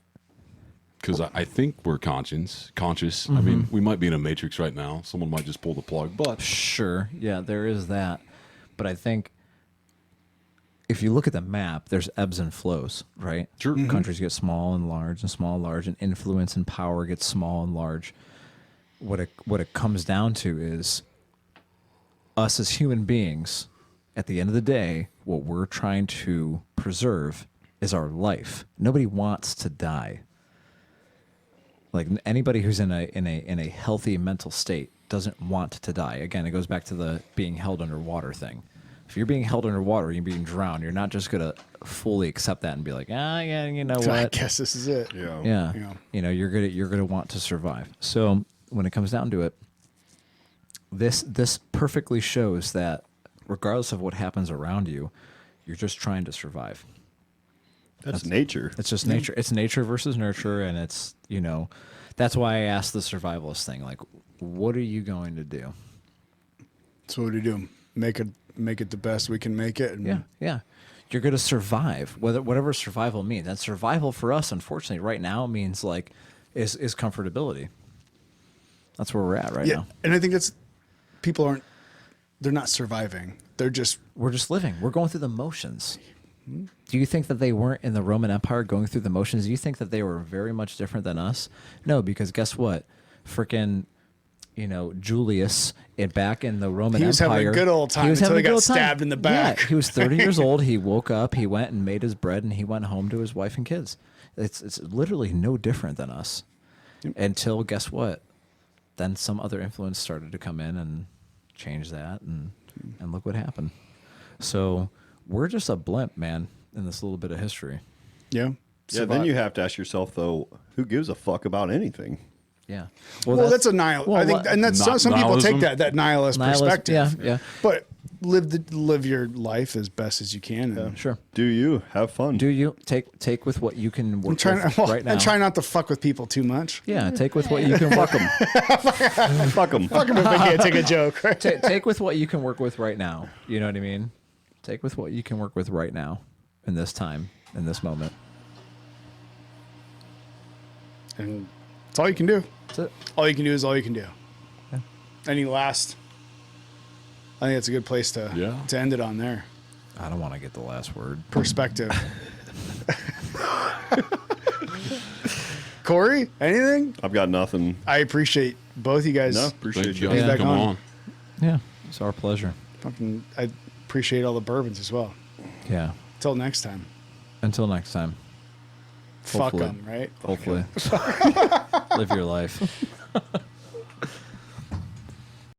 Because I think we're conscious. I mean, we might be in a matrix right now. Someone might just pull the plug, but sure, yeah, there is that. But I think if you look at the map, there's ebbs and flows, right? Sure. Countries get small and large and small and large, and influence and power gets small and large. What it comes down to is us as human beings, at the end of the day, what we're trying to preserve is our life. Nobody wants to die. Like anybody who's in a healthy mental state doesn't want to die. Again, it goes back to the being held underwater thing. If you're being held underwater, you're being drowned. You're not just gonna fully accept that and be like, yeah, you know what? I guess this is it. Yeah. Yeah. Yeah. You know, you're gonna want to survive. So when it comes down to it, this perfectly shows that regardless of what happens around you, you're just trying to survive. That's nature. It's just nature. It's nature versus nurture, and it's, you know, that's why I asked the survivalist thing. Like, what are you going to do? So what do you do? Make it the best we can make it. And Yeah. You're going to survive, whatever survival means. And survival for us, unfortunately, right now means like is comfortability. That's where we're at right now. And I think they're not surviving. We're just living. We're going through the motions. Do you think that they weren't in the Roman Empire going through the motions? Do you think that they were very much different than us? No, because guess what? Frickin', you know, Julius, back in the Roman Empire. He was having a good old time until he got stabbed in the back. Yeah, he was 30 years old. He woke up, he went and made his bread, and he went home to his wife and kids. It's literally no different than us. Until, guess what? Then some other influence started to come in and change that, and look what happened. So we're just a blimp, man, in this little bit of history. Yeah. Yeah, then you have to ask yourself, though, who gives a fuck about anything? Yeah. Well, that's a nihilist. well, I think, and that's some people take that nihilist perspective. Yeah. But live your life as best as you can. And Sure. Do you have fun? Do you take with what you can work with right now? And try not to fuck with people too much. Yeah, take with what you can work them. Fuck them. Fuck them if they can't take a joke. Right? Take with what you can work with right now. You know what I mean? Take with what you can work with right now, in this time, in this moment. And it's all you can do. That's it. All you can do is all you can do. Yeah. Any last? I think it's a good place to end it on there. I don't want to get the last word. Perspective. Corey, anything? I've got nothing. I appreciate both you guys. No, appreciate Thank you. you guys back for coming on. on. Yeah, it's our pleasure. I appreciate all the bourbons as well. Yeah. Till next time. Until next time. Fuck Hopefully. them, right? Hopefully. Live your life.